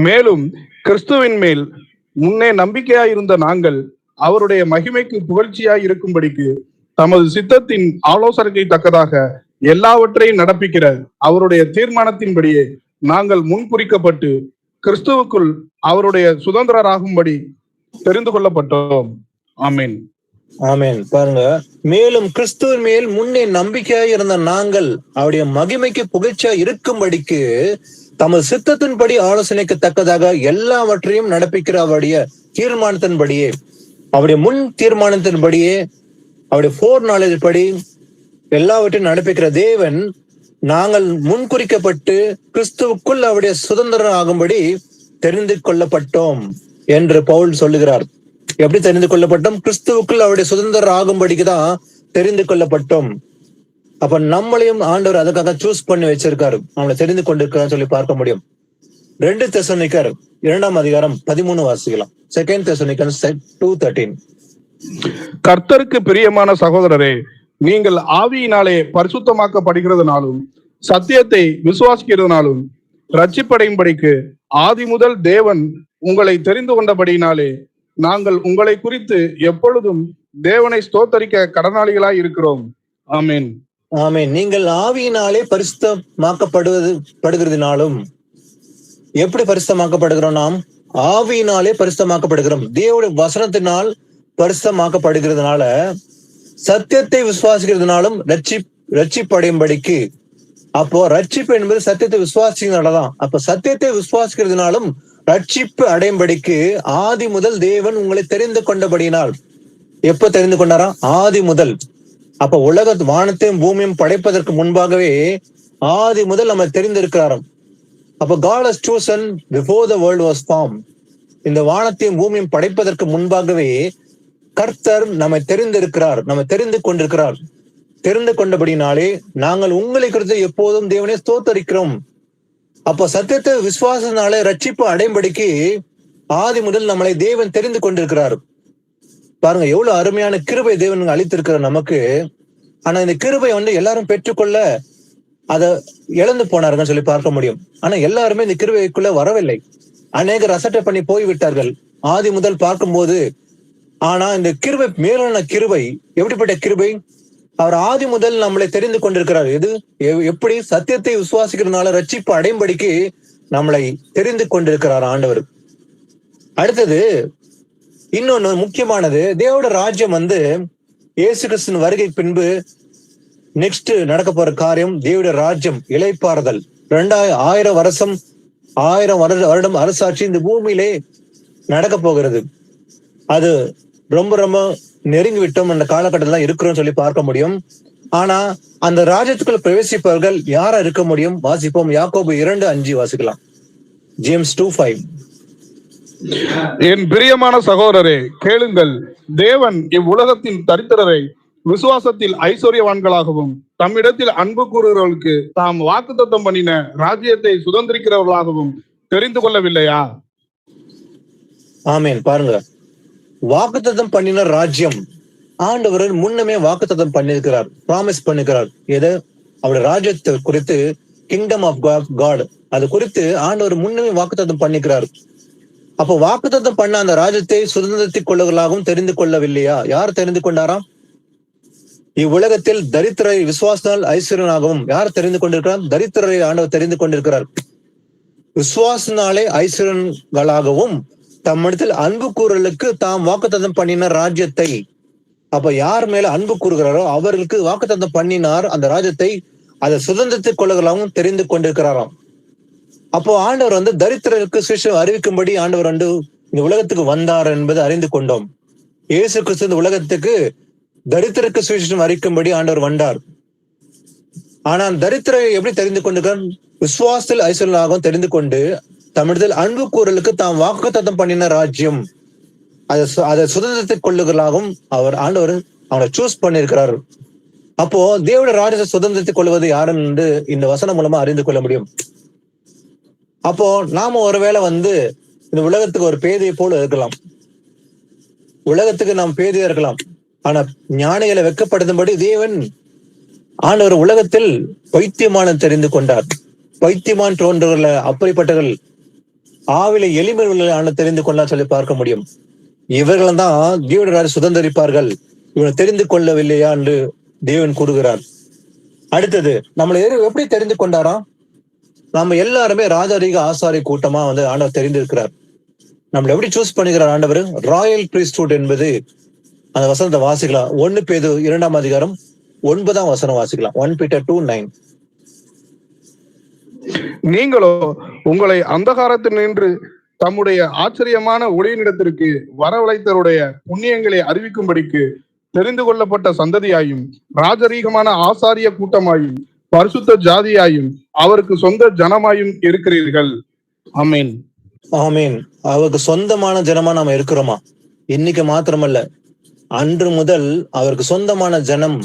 மேலும் கிறிஸ்துவின் மேல் முன்னே நம்பிக்கையாயிருந்த நாங்கள் அவருடைய மகிமைக்கு புகழ்ச்சியாய் இருக்கும்படிக்கு தமது சித்தத்தின் ஆலோசனைக்கு தக்கதாக எல்லாவற்றையும் நடப்பிக்கிற அவருடைய தீர்மானத்தின்படியே நாங்கள் முன்குறிக்கப்பட்டு கிறிஸ்துவுக்குள் அவருடைய சுதந்திரராகும்படி தெரிந்து கொள்ளப்பட்டோம். ஆமென். ஆமென். பாருங்க, மேலும் கிறிஸ்துவின் மேல் முன்னே நம்பிக்கையாய் இருந்த நாங்கள் அவருடைய மகிமைக்கு புகழ்ச்சியா இருக்கும்படிக்கு தமது சித்தத்தின்படி ஆலோசனைக்கு தக்கதாக எல்லாவற்றையும் நடப்பிக்கிற அவருடைய தீர்மானத்தின்படியே, அவருடைய முன் தீர்மானத்தின்படியே, அவருடைய ஃபோர் நாலேஜ் படி எல்லாவற்றையும் நடப்பிக்கிற தேவன் நாங்கள் முன்குறிக்கப்பட்டு கிறிஸ்துவுக்குள் அவருடைய சுதந்திரம் ஆகும்படி தெரிந்து கொள்ளப்பட்டோம் என்று பவுல் சொல்லுகிறார். எப்படி தெரிந்து கொள்ளப்பட்டோம்? கிறிஸ்துவுக்குள் அவருடைய சுதந்திரம் ஆகும்படிக்குதான் தெரிந்து கொள்ளப்பட்டோம். அப்ப நம்மளையும் ஆண்டவர் அதுக்காக சூஸ் பண்ணி வச்சிருக்காரு, நம்மளை தெரிந்து கொண்டிருக்கிறார் சொல்லி பார்க்க முடியும். 2 தெசலோனிக்கர் 2ஆம் அதிகாரம் 13 வாசிக்கலாம். 2 தெசலோனிக்கர் 2:13. கர்த்தருக்கு பிரியமான சகோதரரே, நீங்கள் ஆவியினாலே பரிசுத்தமாக்கப்படுகிறதுனாலும் சத்தியத்தை விசுவாசிக்கிறதுனாலும் ரட்சிப்படையும்படிக்கு ஆதி முதல் தேவன் உங்களை தெரிந்து கொண்டபடியினாலே நாங்கள் உங்களை குறித்து எப்பொழுதும் தேவனை ஸ்தோத்தரிக்க கடனாளிகளாய் இருக்கிறோம். ஆமென். ஆமென். நீங்கள் ஆவியினாலே பரிசுத்தமாக்கப்படுகிறதுனாலும். எப்படி பரிசுத்தமாக்கப்படுகிறோம்? நாம் ஆவியினாலே பரிசுத்தமாக்கப்படுகிறோம். தேவனுடைய வசனத்தினால் பரிசுத்தமாக்கப்படுகிறதுனால, சத்தியத்தை விசுவாசிக்கிறதுனாலும் ரட்சிப்படையும்படிக்கு. அப்போ ரட்சிப்பு என்பது சத்தியத்தை விசுவாசிக்கிறதுனாலதான். அப்ப சத்தியத்தை விசுவாசிக்கிறதுனாலும் ரட்சிப்பு அடையும்படிக்கு ஆதி முதல் தேவன் உங்களை தெரிந்து கொண்டபடியினால். எப்ப தெரிந்து கொண்டாரா? ஆதி முதல். அப்ப உலக வானத்தையும் பூமியும் படைப்பதற்கு முன்பாகவே ஆதி முதல் நம்ம தெரிந்திருக்கிறாராம். அப்ப God has chosen before the world was formed. இந்த வானத்தையும் பூமியும் படைப்பதற்கு முன்பாகவே கர்த்தர் நம்மை தெரிந்திருக்கிறார், நம்மை தெரிந்து கொண்டிருக்கிறார். தெரிந்து கொண்டபடினாலே நாங்கள் உங்களை குறித்து எப்போதும் தேவனை ஸ்தோத்தரிக்கிறோம். அப்போ சத்தியத்தை விசுவாசனாலே ரட்சிப்பு அடையும்படிக்கு ஆதி முதல் நம்மளை தேவன் தெரிந்து கொண்டிருக்கிறார். பாருங்க, எவ்வளவு அருமையான கிருபை தேவன் அளித்திருக்கிறார் நமக்கு. ஆனா இந்த கிருபை எல்லாரும் பெற்றுக்கொள்ள அதை இழந்து போனாருன்னு சொல்லி பார்க்க முடியும். ஆனா எல்லாருமே இந்த கிருபைக்குள்ள வரவில்லை. அநேகர் அசட்டை பண்ணி போய்விட்டார்கள் ஆதி முதல் பார்க்கும்போது. ஆனா இந்த கிருபை, மேலான கிருபை, எப்படிப்பட்ட கிருபை? அவர் ஆதி முதல் நம்மளை தெரிந்து கொண்டிருக்கிறார். எது? எப்படி? சத்தியத்தை விசுவாசிக்கிறதுனால ரட்சிப்பு அடையும்படிக்கு நம்மளை தெரிந்து கொண்டிருக்கிறார் ஆண்டவர். அடுத்தது இன்னொன்னு முக்கியமானது, தேவோட ராஜ்யம் இயேசு கிறிஸ்துவின் வருகை பின்பு நெக்ஸ்ட் நடக்க போற காரியம் தேவோட ராஜ்யம் இளைப்பாறுதல். 1000 வருடம் அரசாட்சி இந்த பூமியிலே நடக்க போகிறது. அது ரொம்ப ரொம்ப நெருங்கி விட்டோம், அந்த காலகட்டத்தில் தான் இருக்கிறோம் சொல்லி பார்க்க முடியும். ஆனா அந்த ராஜ்யத்துக்குள்ள பிரவேசிப்பவர்கள் யாரா இருக்க முடியும்? வாசிப்போம். யாக்கோபு 2:5 வாசிக்கலாம். ஜேம்ஸ் 2:5. என் பிரியமான சகோதரரே, கேளுங்கள். தேவன் இவ்வுலகத்தின் தரித்திரரை விசுவாசத்தில் ஐஸ்வர்யவான்களாகவும் தம்மிடத்தில் அன்பு கூறுகிறவர்களுக்கு தாம் வாக்குத்தத்தம் பண்ணின ராஜ்யத்தை சுதந்திரிக்கிறவர்களாகவும் தெரிந்து கொள்ளவில்லையா? ஆமேன். பாருங்க, வாக்குத்தத்தம் பண்ணின ராஜ்யம் ஆண்டவர் முன்னமே வாக்குத்தத்தம் பண்ணிருக்கிறார், ப்ராமிஸ் பண்ணிருக்கிறார். எது? அவருடைய ராஜ்யத்தை குறித்து, கிங்டம் ஆஃப் காட், அது குறித்து ஆண்டவர் முன்னமே வாக்குத்தத்தம் பண்ணிக்கிறார். அப்போ வாக்குத்தத்தம் பண்ண அந்த ராஜ்யத்தை சுதந்திரத்திக் கொள்ளுகளாகவும் தெரிந்து கொள்ளவில்லையா? யார் தெரிந்து கொண்டாராம்? இவ்வுலகத்தில் தரித்திரை விசுவாசனால் ஐஸ்வர்யனாகவும் யார் தெரிந்து கொண்டிருக்கிறார்? தரித்திரரை ஆண்டவர் தெரிந்து கொண்டிருக்கிறார். விசுவாசனாலே ஐஸ்வர்யன்களாகவும் தம்மிடத்தில் அன்பு கூறலுக்கு தாம் வாக்குத்தத்தம் பண்ணின ராஜ்யத்தை. அப்ப யார் மேல அன்பு கூறுகிறாரோ அவர்களுக்கு வாக்குத்தத்தம் பண்ணினார் அந்த ராஜ்யத்தை, அதை சுதந்திரத்திக் கொள்ளுகளாகவும் தெரிந்து கொண்டிருக்கிறாராம். அப்போ ஆண்டவர் தரித்திரருக்கு சுவிசேஷம் அறிவிக்கும்படி ஆண்டவர் இந்த உலகத்துக்கு வந்தார் என்பதை அறிந்து கொண்டோம். இயேசு கிறிஸ்து இந்த உலகத்துக்கு தரித்திரருக்கு சுவிசேஷம் அறிவிக்கும்படி ஆண்டவர் வந்தார். ஆனா தரித்திரை எப்படி தெரிந்து கொண்டிருக்கிறார்? விசுவாசத்தில் ஐஸ்வர்யனாகவும் தெரிந்து கொண்டு தமிழத்தில் அன்பு கூறலுக்கு தாம் வாக்குத்தத்தம் பண்ணின ராஜ்யம், அதை சுதந்திரத்திக் கொள்ளுகளாகவும் ஆண்டவர் அவனை சூஸ் பண்ணிருக்கிறார். அப்போ தேவனுடைய ராஜ்யத்தை சுதந்திரத்திக் கொள்வது யாருன்னு இந்த வசனம் மூலமா அறிந்து கொள்ள முடியும். அப்போ நாம ஒருவேளை இந்த உலகத்துக்கு ஒரு பேதையை போல இருக்கலாம், உலகத்துக்கு நாம் பேதையா இருக்கலாம். ஆனா ஞானிகளை வெட்கப்படுத்தும்படி தேவன் ஆண்டவர் உலகத்தில் பைத்தியமான தெரிந்து கொண்டார். பைத்தியமான் தோன்றவர்கள அப்படிப்பட்டவர்கள் ஆவில எளிமையான தெரிந்து கொண்டார் சொல்லி பார்க்க முடியும். இவர்கள் தான் தேவனுடைய சுதந்திரிப்பார்கள், இவனை தெரிந்து கொள்ளவில்லையா என்று தேவன் கூறுகிறார். அடுத்தது நம்மளை எப்படி தெரிந்து கொண்டாராம்? நம்ம எல்லாருமே ராஜரீக ஆசாரி கூட்டமா ஆண்டவர் தெரிந்திருக்கிறார். நம்மளை எப்படி சூஸ் பண்ணுகிறார் ஆண்டவர்? ராயல் பிரீஸ்ட்ஹுட் என்பது அந்த வசனத்தை வாசிக்கலாம். 1 பேதுரு 2ஆம் அதிகாரம் 9ஆம் வசனம் வாசிக்கலாம். 1 Peter 2:9. நீங்களோ உங்களை அந்தகாரத்தில் நின்று தம்முடைய ஆச்சரியமான ஒளியினிடத்திற்கு வரவழைத்தருடைய புண்ணியங்களை அறிவிக்கும்படிக்கு தெரிந்து கொள்ளப்பட்ட சந்ததியாயும் ராஜரீகமான ஆசாரிய கூட்டமாயும் பரிசுத்த ஜாதியாயும் அவருக்கு சொந்த ஜனமாயும் இருக்கிறீர்கள். ஆமீன். ஆமீன். அவருக்கு சொந்தமான ஜனமா நாம இருக்கிறோமா? இன்னைக்கு மாத்திரமல்ல, அன்று முதல் அவருக்கு சொந்தமான ஜனம்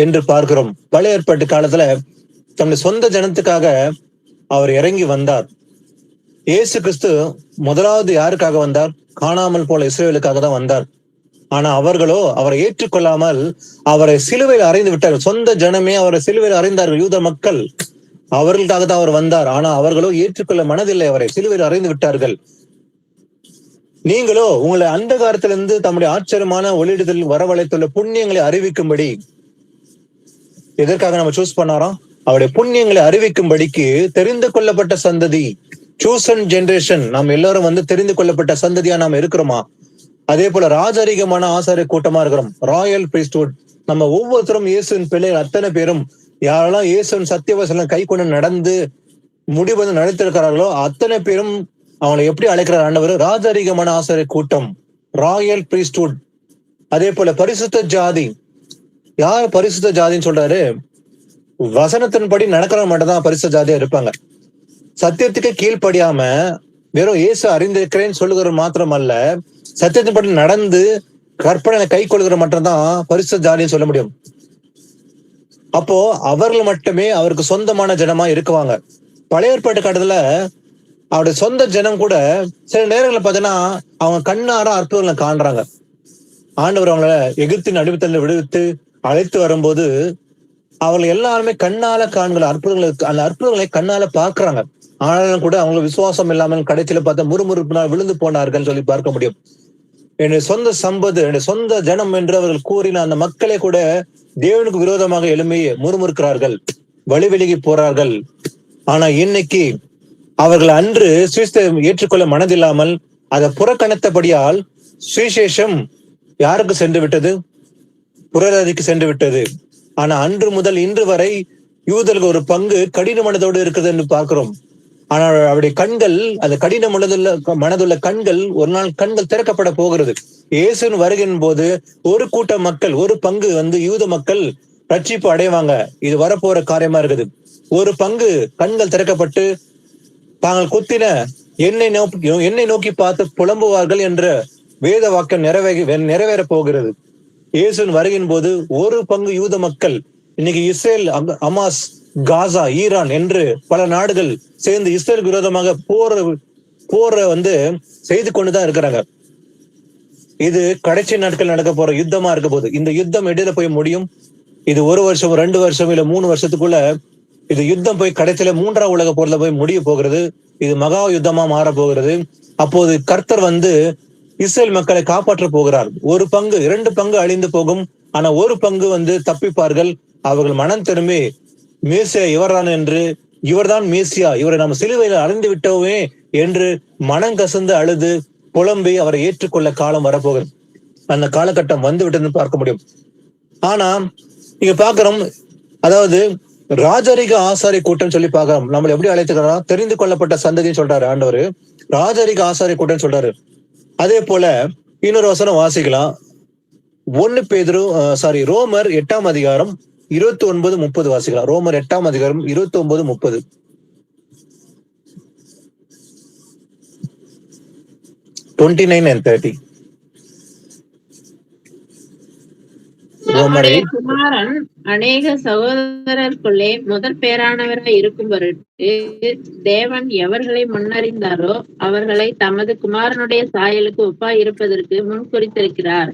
என்று பார்க்கிறோம். பழைய ஏற்பாட்டு காலத்துல தம்முடைய சொந்த ஜனத்துக்காக அவர் இறங்கி வந்தார். இயேசு கிறிஸ்து முதலாவது யாருக்காக வந்தார்? காணாமல் போல இஸ்ரவேலுக்காக தான் வந்தார். ஆனா அவர்களோ அவரை ஏற்றுக்கொள்ளாமல் அவரை சிலுவையில் அறைந்து விட்டார்கள். சொந்த ஜனமே அவரை சிலுவையில் அறைந்தார்கள், யூத மக்கள். அவர்களுக்காக தான் அவர் வந்தார். ஆனா அவர்களோ ஏற்றுக்கொள்ள மனதில்லை, அவரை சிலுவையில் அறைந்து விட்டார்கள். நீங்களோ உங்களை அந்த காலத்திலிருந்து தம்முடைய ஆச்சரியமான ஒளியிடத்தில் வரவழைத்துள்ள புண்ணியங்களை அறிவிக்கும்படி, எதற்காக நம்ம சூஸ் பண்ணாரோம்? அவருடைய புண்ணியங்களை அறிவிக்கும்படிக்கு தெரிந்து கொள்ளப்பட்ட சந்ததி, சூசன் ஜெனரேஷன். நாம் எல்லாரும் தெரிந்து கொள்ளப்பட்ட சந்ததியா நாம் இருக்கிறோமா? அதே போல ராஜரீகமான ஆசாரிய கூட்டமா இருக்கிறோம், ராயல் பிரீஸ்ட்ஹுட். நம்ம ஒவ்வொருத்தரும் இயேசுவின் பிள்ளைகள் அத்தனை பேரும், யாரெல்லாம் இயேசுவின் சத்தியவசனம் கை கொண்டு நடந்து முடிவு நடத்திருக்கிறார்களோ அத்தனை பேரும் அவங்களை எப்படி அழைக்கிறார் ஆண்டவர்? ராஜரீகமான ஆசாரிய கூட்டம், ராயல் பிரீஸ்ட்ஹுட். அதே போல பரிசுத்த ஜாதி. யார் பரிசுத்த ஜாதின்னு சொல்றாரு? வசனத்தின்படி நடக்கிறவங்க மட்டும் தான் பரிசுத்த ஜாதியா இருப்பாங்க. சத்தியத்துக்கு கீழ்ப்படியாம வெறும் இயேசு அறிந்திருக்கிறேன்னு சொல்லுகிற மாத்திரம் அல்ல, சத்தியத்தின்படி நடந்து கற்பனை கை கொள்கிற மட்டும்தான் பரிசுத்த ஜாதின்னு சொல்ல முடியும். அப்போ அவர்கள் மட்டுமே அவருக்கு சொந்தமான ஜனமா இருக்குவாங்க. பழைய ஏற்பாட்டு காலத்துல அவருடைய சொந்த ஜனம் கூட சில நேரங்களில் பார்த்தீங்கன்னா அவங்க கண்ணார அற்புதங்களை காண்றாங்க. ஆண்டவர் அவங்கள எகிப்தின் அடிமைத்தலில் விடுவித்து அழைத்து வரும்போது அவர்கள் எல்லாருமே கண்ணால காண்கிற அற்புதங்களுக்கு, அந்த அற்புதங்களை கண்ணால பாக்குறாங்க. ஆனாலும் கூட அவங்க விசுவாசம் இல்லாமல் கடைசியில பார்த்தா முறுமுறுப்பினால் விழுந்து போனார்கள் சொல்லி பார்க்க முடியும். என்னுடைய சொந்த சம்பது, என்னுடைய சொந்த ஜனம் என்று அவர்கள் கூறின அந்த மக்களே கூட தேவனுக்கு விரோதமாக எழுமையை முறுமுறுக்கிறார்கள், வழி விலகி போறார்கள். ஆனா இன்னைக்கு அவர்கள் அன்று சுவிசேஷத்தை ஏற்றுக்கொள்ள மனதில்லாமல் அதை புறக்கணித்தபடியால் சுவிசேஷம் யாருக்கு சென்று விட்டது? புறஜாதிக்கு சென்று விட்டது. ஆனா அன்று முதல் இன்று வரை யூதர்களுக்கு ஒரு பங்கு கடின மனதோடு இருக்குது என்று பார்க்கிறோம். ஆனால் அவருடைய கண்கள், அந்த கடின மனதுள்ள கண்கள் ஒரு நாள் கண்கள் திறக்கப்பட போகிறது. இயேசுவின் வருகின் போது ஒரு கூட்ட மக்கள், ஒரு பங்கு யூத மக்கள் ரட்சிப்பு அடைவாங்க. இது வரப்போற காரியமா இருக்குது. ஒரு பங்கு கண்கள் திறக்கப்பட்டு தாங்கள் குத்தின என்னை நோக்கி பார்த்து புலம்புவார்கள் என்ற வேத வாக்கியம் நிறைவேற போகிறது. இயேசுவின் வருகையின் போது ஒரு பங்கு யூத மக்கள் இன்னைக்கு இஸ்ரேல், அமாஸ், காசா, ஈரான் என்று பல நாடுகள் சேர்ந்து இஸ்ரேலுக்கு விரோதமாக போற செய்து கொண்டுதான் இருக்கிறாங்க. இது கடைசி நாட்கள் நடக்க போற யுத்தமா இருக்க போது. இந்த யுத்தம் இடையில போய் முடியும். இது 1 வருஷம், 2 வருஷம், இல்ல 3 வருஷத்துக்குள்ள இது யுத்தம் போய் கடைசியில 3ஆம் உலக போர்ல போய் முடிய போகிறது. இது மகா யுத்தமா மாற போகிறது. அப்போது கர்த்தர் இஸ்ரேல் மக்களை காப்பாற்ற போகிறார். 1 பங்கு 2 பங்கு அழிந்து போகும். ஆனா 1 பங்கு தப்பிப்பார்கள். அவர்கள் மனம் திரும்பி மேசியா இவர்தான் என்று, இவர்தான் மேசியா, இவரை நம்ம சிலுவையில் அழிந்து விட்டோமே என்று மனம் கசந்து அழுது புலம்பி அவரை ஏற்றுக்கொள்ள காலம் வரப்போகிறது. அந்த காலகட்டம் வந்து விட்டதுன்னு பார்க்க முடியும். ஆனா இங்க பாக்குறோம், அதாவது ராஜரிக ஆசாரிய கூட்டம் சொல்லி பாக்குறோம். நம்மள எப்படி அழைத்துக்கிறோம்? தெரிந்து கொள்ளப்பட்ட சந்ததின்னு சொல்றாரு ஆண்டவர். ராஜரிக ஆசாரிய கூட்டம் சொல்றாரு. அதே போல இன்னொரு வசனம் வாசிக்கலாம். ரோமர் 8ஆம் அதிகாரம் 29-30 வாசிக்கலாம். ரோமர் 8ஆம் அதிகாரம் 29-30. குமாரன் அநேக சகோதரருக்குள்ளே முதற் பேரானவராய் இருக்கும் பொருட்டு தேவன் எவர்களை முன்னறிந்தாரோ அவர்களை தமது குமாரனுடைய சாயலுக்கு ஒப்பாய் இருப்பதற்கு முன்குறித்திருக்கிறார்.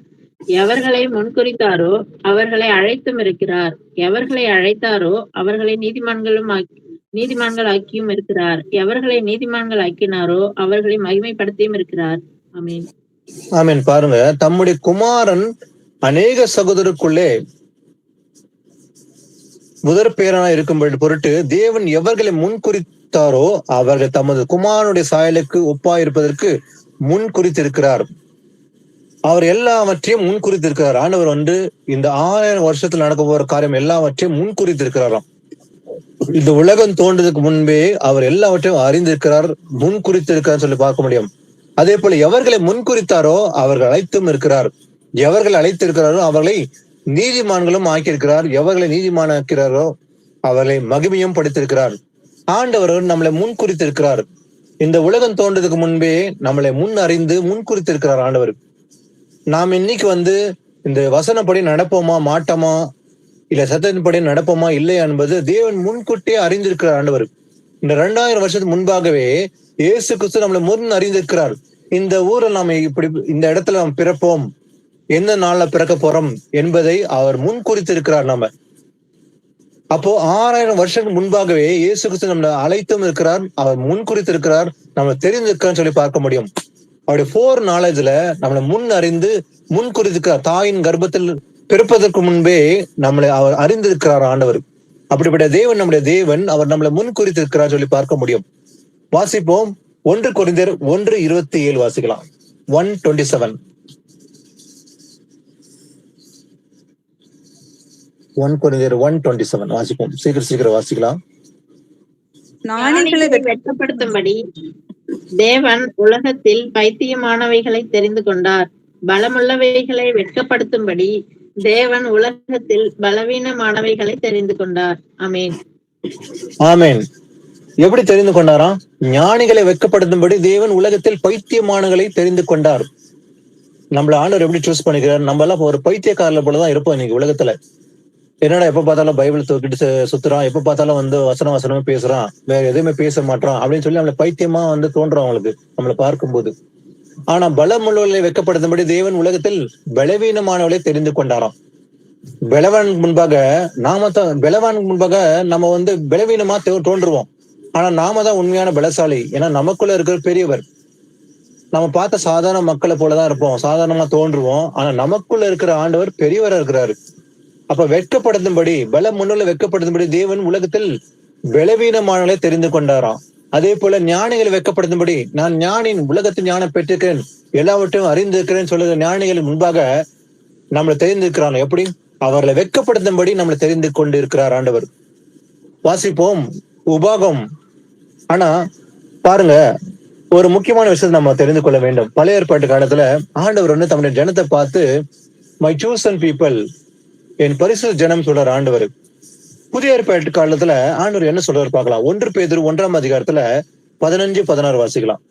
எவர்களை முன்குறித்தாரோ அவர்களை அழைத்தும் இருக்கிறார். எவர்களை அழைத்தாரோ அவர்களை நீதிமான்கள் ஆக்கியும் இருக்கிறார். எவர்களை நீதிமான்கள் ஆக்கினாரோ அவர்களை மகிமைப்படுத்தியும் இருக்கிறார். ஆமென். ஆமென். பாருங்க, தம்முடைய குமாரன் அநேக சகோதரருக்குள்ளே முதற் பேரான இருக்கும் பொருட்டு தேவன் எவர்களை முன்குறித்தாரோ அவர்கள் தமது குமாரனுடைய சாயலுக்கு ஒப்பாயிருப்பதற்கு முன்குறித்திருக்கிறார். அவர் எல்லாவற்றையும் முன்குறித்திருக்கிறார். ஆண்டவர் இந்த 1000 வருஷத்துல நடக்க போற காரியம் எல்லாவற்றையும் முன்குறித்திருக்கிறாராம். இந்த உலகம் தோன்றதுக்கு முன்பே அவர் எல்லாவற்றையும் அறிந்திருக்கிறார், முன்குறித்திருக்கிறார் சொல்லி பார்க்க முடியும். அதே போல எவர்களை முன்குறித்தாரோ அவர்கள் அழைத்தும் இருக்கிறார். எவர்கள் அழைத்திருக்கிறாரோ அவர்களை நீதிமான்களும் ஆக்கியிருக்கிறார். எவர்களை நீதிமானாக்கிறாரோ அவர்களை மகிமையும் படுத்திருக்கிறார். ஆண்டவர் நம்மளை முன்குறித்திருக்கிறார். இந்த உலகம் தோன்றதுக்கு முன்பே நம்மளை முன் அறிந்து முன்குறித்திருக்கிறார் ஆண்டவர். நாம் இன்னைக்கு இந்த வசனப்படி நடப்போமா மாட்டோமா, இல்ல சத்தத்தின்படி நடப்போமா இல்லையா என்பது தேவன் முன்கூட்டியே அறிந்திருக்கிறார் ஆண்டவர். இந்த 2000 வருஷத்துக்கு முன்பாகவே இயேசு கிறிஸ்து நம்மளை முன் அறிந்திருக்கிறார். இந்த ஊரில் நாம இப்படி இந்த இடத்துல நாம் பிறப்போம், எந்த நாள்ல பிறக்க போறோம் என்பதை அவர் முன்குறித்திருக்கிறார். நம்ம அப்போ 6000 வருஷத்துக்கு முன்பாகவே இயேசு கிறிஸ்து நம்மளை அழைத்தும் இருக்கிறார், அவர் முன்குறித்திருக்கிறார், நம்ம தெரிந்திருக்கிறான்னு சொல்லி பார்க்க முடியும். அவருடைய 4 நாலேஜ்ல நம்மளை முன் அறிந்து முன்குறித்திருக்கிறார். தாயின் கர்ப்பத்தில் பிறப்பதற்கு முன்பே நம்மளை அவர் அறிந்திருக்கிறார் ஆண்டவர். அப்படிப்பட்ட தேவன் நம்முடைய தேவன், அவர் நம்மளை முன்குறித்திருக்கிறார் சொல்லி பார்க்க முடியும். வாசிப்போம். 1 கொரிந்தியர் 1:27 வாசிக்கலாம். 1:27. 1 கொரிந்தியர் 1:27 வாசிப்போம். சீக்கிரம் வாசிக்கலாம். ஞானிகளை வெட்கப்படுத்தும்படி தேவன் உலகத்தில் பைத்தியமானவைகளை தெரிந்து கொண்டார். பலமுள்ளவைகளை வெட்கப்படுத்தும்படி தேவன் உலகத்தில் பலவீனமானவைகளை தெரிந்து கொண்டார். ஆமென். ஆமென். எப்படி தெரிந்து கொண்டாராம்? ஞானிகளை வெட்கப்படுத்தும்படி தேவன் உலகத்தில் பைத்தியமானங்களை தெரிந்து கொண்டார். நம்மள ஆண்டவர் எப்படி சூஸ் பண்ணிக்கிறார்? நம்ம எல்லாம் ஒரு பைத்தியக்காரல போலதான் இருப்போம் இன்னைக்கு உலகத்துல. என்னடா எப்ப பார்த்தாலும் பைபிள் தூக்கிட்டு சுத்துறான், எப்ப பார்த்தாலும் வசனமே பேசுறான், வேற எதுவுமே பேச மாட்டான் அப்படின்னு சொல்லி நம்மள பைத்தியமா தோன்றும் அவங்களுக்கு நம்மளை பார்க்கும்போது. ஆனா பலமுள்ளவர்களை வெட்கப்படுத்தும்படி தேவன் உலகத்தில் பலவீனமானவர்களை தெரிந்து கொண்டாராம். பலவானுக்கு முன்பாக நம்ம பலவீனமா தோன்றுவோம். ஆனா நாம தான் உண்மையான பலசாலி. ஏன்னா நமக்குள்ள இருக்கிற பெரியவர். நம்ம பார்த்த சாதாரண மக்களை போலதான் இருப்போம், சாதாரணமா தோன்றுவோம். ஆனா நமக்குள்ள இருக்கிற ஆண்டவர் பெரியவரா இருக்கிறாரு. அப்ப வெட்கப்படுத்தும்படி பலமுள்ள வெட்கப்படுத்தும்படி தேவன் உலகத்தில் பலவீனமானவர்களை தெரிந்து கொண்டாராம். அதே போல ஞானிகளை வெட்கப்படுத்தும்படி நான் ஞானின் உலகத்தில் ஞானம் பெற்றிருக்கிறேன், எல்லாவற்றையும் அறிந்திருக்கிறேன் சொல்லுற ஞானிகள் முன்பாக நம்மளை தெரிந்திருக்கிறான். எப்படி? அவர்களை வெட்கப்படுத்தும்படி நம்மளை தெரிந்து கொண்டு இருக்கிறார் ஆண்டவர். வாசிப்போம். உபாகம். ஆனா பாருங்க, ஒரு முக்கியமான விஷயத்தை நம்ம தெரிந்து கொள்ள வேண்டும். பழைய ஏற்பாட்டு காலத்துல ஆண்டவர் தம்முடைய ஜனத்தை பார்த்து மை சூசன் பீப்புள், என் பரிசுத்த ஜனம் சொல்றார் ஆண்டவர். புதிய ஏற்பாட்டு காலத்துல ஆண்டவர் என்ன சொல்றாரு பார்க்கலாம். 1 பேதுரு 1ஆம் அதிகாரத்துல 15-16 வாசிக்கலாம்.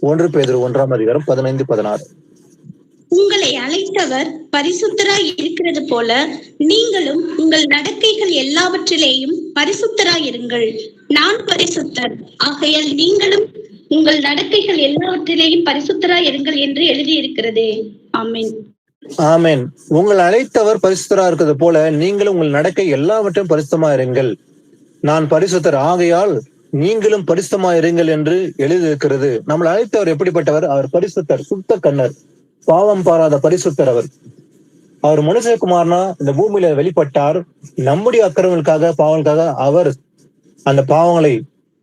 1 பேதுரு 1:15-16. உங்களை அழைத்தவர் பரிசுத்தராய் இருக்கிறது போல நீங்களும் உங்கள் நடக்கைகள் எல்லாவற்றிலேயும் பரிசுத்தராய் இருங்கள். நான் பரிசுத்தர், ஆகையால் நீங்களும் உங்கள் நடக்கைகள் எல்லாவற்றிலேயும் பரிசுத்தராய் இருங்கள் என்று எழுதியிருக்கிறதே. ஆமென். ஆமென். உங்கள் அழைத்தவர் பரிசுத்தரா இருக்கிறது போல நீங்களும் உங்கள் நடக்கை எல்லாவற்றையும் பரிசுத்தமா இருங்கள். நான் பரிசுத்தர், ஆகையால் நீங்களும் பரிசுத்தமா இருங்கள் என்று எழுதியிருக்கிறது. நம்மளை அழைத்தவர் எப்படிப்பட்டவர்? அவர் பரிசுத்தர், சுத்த கண்ணர், பாவம் பாராத பரிசுத்தர். அவர் மனுஷகுமாரனா இந்த பூமியில வெளிப்பட்டார். நம்முடைய அக்கிரமங்களுக்காக, பாவங்களுக்காக அவர் அந்த பாவங்களை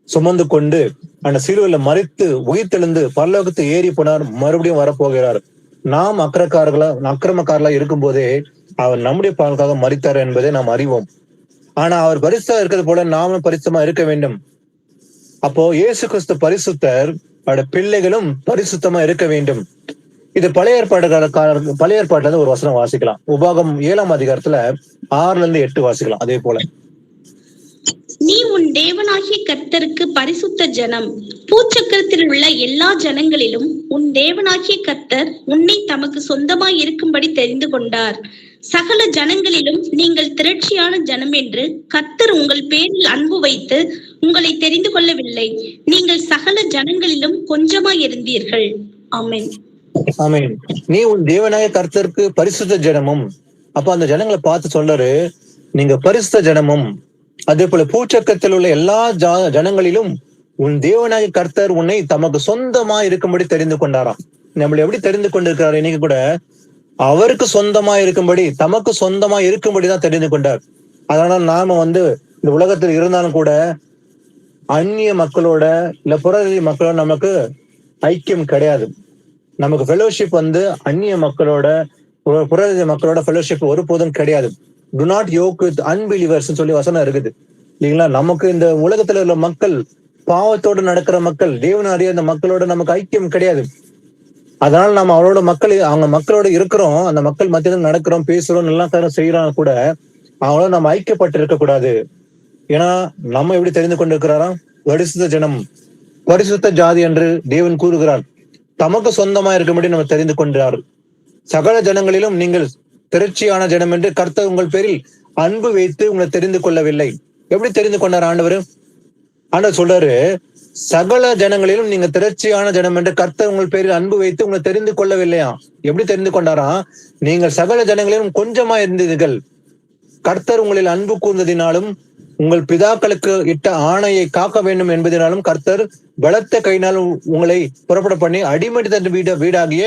சுமந்து கொண்டு அந்த சிலுவையில மரித்து உயிர்த்தெழுந்து பரலோகத்தை ஏறி போனார். மறுபடியும் வரப்போகிறார். நாம் அக்கிரமக்காரலா இருக்கும் போதே அவர் நம்முடைய பாவங்களுக்காக மரித்தார் என்பதை நாம் அறிவோம். ஆனா அவர் பரிசுத்தா இருக்கிறது போல நாமும் பரிசுத்தமா இருக்க வேண்டும். அப்போ இயேசு கிறிஸ்து பரிசுத்தர், அவருடைய பிள்ளைகளும் பரிசுத்தமா இருக்க வேண்டும். இது பழைய ஏற்பாட்டுல ஒரு வசனம் வாசிக்கலாம். உபாகம் 7ஆம் அதிகாரத்துல 6-8 வாசிக்கலாம். அதே போல, நீ உன் தேவனாகிய கர்த்தருக்கு பரிசுத்த ஜனம், பூச்சக்கரத்தில் உள்ள எல்லா ஜனங்களிலும் உன் தேவனாகிய கர்த்தர் உன்னை தமக்கு சொந்தமாய் இருக்கும்படி தெரிந்து கொண்டார். சகல ஜனங்களிலும் நீங்கள் திரட்சியான ஜனம் என்று கர்த்தர் உங்கள் பேரில் அன்பு வைத்து உங்களை தெரிந்து கொள்ளவில்லை. நீங்கள் சகல ஜனங்களிலும் கொஞ்சமாய் இருந்தீர்கள். ஆமென். ஆமென். நீ உன் தேவனாகிய கர்த்தருக்கு பரிசுத்த ஜனமும். அப்ப அந்த ஜனங்களை பார்த்து சொல்றாரு, நீங்க பரிசுத்த ஜனமும். அதே போல பூச்சக்கத்தில் உள்ள எல்லா ஜனங்களிலும் உன் தேவனாகிய கர்த்தர் உன்னை தமக்கு சொந்தமா இருக்கும்படி தெரிந்து கொண்டாராம். நம்மளை எப்படி தெரிந்து கொண்டிருக்கிறார்? இன்னைக்கு கூட அவருக்கு சொந்தமா இருக்கும்படி, தமக்கு சொந்தமா இருக்கும்படிதான் தெரிந்து கொண்டார். அதனால நாம இந்த உலகத்தில் இருந்தாலும் கூட அந்நிய மக்களோட இல்ல புறஜாதி மக்களோட நமக்கு ஐக்கியம் கிடையாது. நமக்கு ஃபெலோஷிப் அந்நிய மக்களோட, புறஜாதி மக்களோட ஃபெலோஷிப் ஒருபோதும் கிடையாது. Do not yoke with unbelievers சொல்லி வசனம் இருக்குது இல்லைங்களா? நமக்கு இந்த உலகத்துல உள்ள மக்கள், பாவத்தோடு நடக்கிற மக்கள், தேவன் அறியாத மக்களோட நமக்கு ஐக்கியம் கிடையாது. அதனால நம்ம அவங்க மக்களோட இருக்கிறோம், அந்த மக்கள் மத்தியில நடக்கிறோம், பேசுறோம், எல்லா காரம் செய்யறோம் கூட அவங்களோட நம்ம ஐக்கியப்பட்டு இருக்க கூடாது. ஏன்னா நம்ம எப்படி தெரிந்து கொண்டிருக்கிறாராம்? பரிசுத்த ஜனம், பரிசுத்த ஜாதி என்று தேவன் கூறுகிறார். தமக்கு சொந்தமா இருக்கும்படி நம்ம தெரிந்து கொண்டார். சகல ஜனங்களிலும் நீங்கள் திரட்சியான ஜனம் என்று கர்த்தர் உங்கள் பேரில் அன்பு வைத்து உங்களை தெரிந்து கொள்ளவில்லை. எப்படி தெரிந்து கொண்டார் ஆண்டவர்? ஆண்டவர் சொல்றாரு, சகல ஜனங்களிலும் நீங்க திரட்சியான ஜனம் என்று கர்த்தர் உங்கள் பேரில் அன்பு வைத்து உங்களை தெரிந்து கொள்ளவில்லையா? எப்படி தெரிந்து கொண்டாரா? நீங்கள் சகல ஜனங்களிலும் கொஞ்சமா இருந்தீர்கள். கர்த்தர் உங்களில் அன்பு கூர்ந்ததினாலும் உங்கள் பிதாக்களுக்கு இட்ட ஆணையை காக்க வேண்டும் என்பதனாலும் கர்த்தர் பலத்த கையினால் உங்களை புறப்பட பண்ணி அடிமைத்த வீடாகிய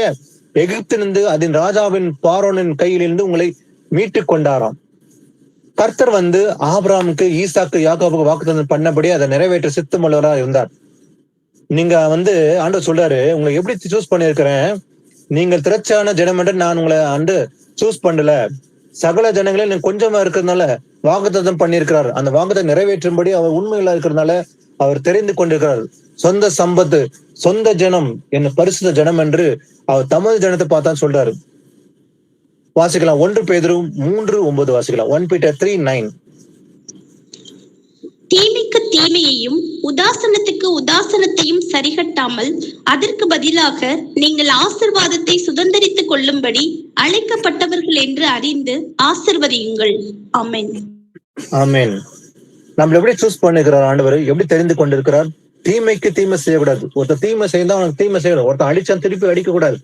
எகிப்திலிருந்து அதன் ராஜாவின் பார்வோனின் கையிலிருந்து உங்களை மீட்டு கொண்டாராம். கர்த்தர் ஆபிரகாமுக்கு, ஈசாக்கு, யாக்கோபுக்கு வாக்குத்தத்தம் பண்ணபடி அதை நிறைவேற்ற சித்தமுள்ளவரா இருந்தார். நீங்க ஆண்டவர் சொல்றாரு, உங்களை எப்படி சூஸ் பண்ணிருக்கிறேன்? நீங்கள் திரட்சியான ஜனம் என்று நான் உங்களை சூஸ் பண்ணல. சகல ஜனங்களே நீங்க கொஞ்சமா இருக்கிறதுனால வாக்குத்தத்தம் பண்ணியிருக்கிறார். அந்த வாக்குத்தத்தை நிறைவேற்றும்படி அவர் உண்மையில இருக்கிறதுனால அவர் தெரிந்து கொண்டிருக்கிறார். சொந்த சம்பத்து, சொந்த ஜனம், என்ன பரிசுத்த ஜனம் என்று அவர் தமது ஜனத்தை பார்த்தான் சொல்றாரு. வாசிக்கலாம். 1 பேதுரு 3:9 வாசிக்கலாம். 1 Peter 3:9. தீமைக்கு தீமையையும் உதாசனத்துக்கு உதாசனத்தையும் சரிகட்டாமல் அதற்கு பதிலாக நீங்கள் ஆசீர்வாதத்தை சுதந்தரித்துக் கொள்ளும்படி அழைக்கப்பட்டவர்கள் என்று அறிந்து ஆசீர்வதியுங்கள். ஆமென். ஆமென். நம்மள எப்படி சூஸ் பண்ணிருக்கிறார் ஆண்டவர்? எப்படி தெரிந்து கொண்டிருக்கிறார்? தீமைக்கு தீமை செய்யக்கூடாது. ஒருத்தர் தீமை செய்தா அவனுக்கு தீமை செய்யணும். ஒருத்தர் அடிச்சான் திருப்பி அடிக்க கூடாது.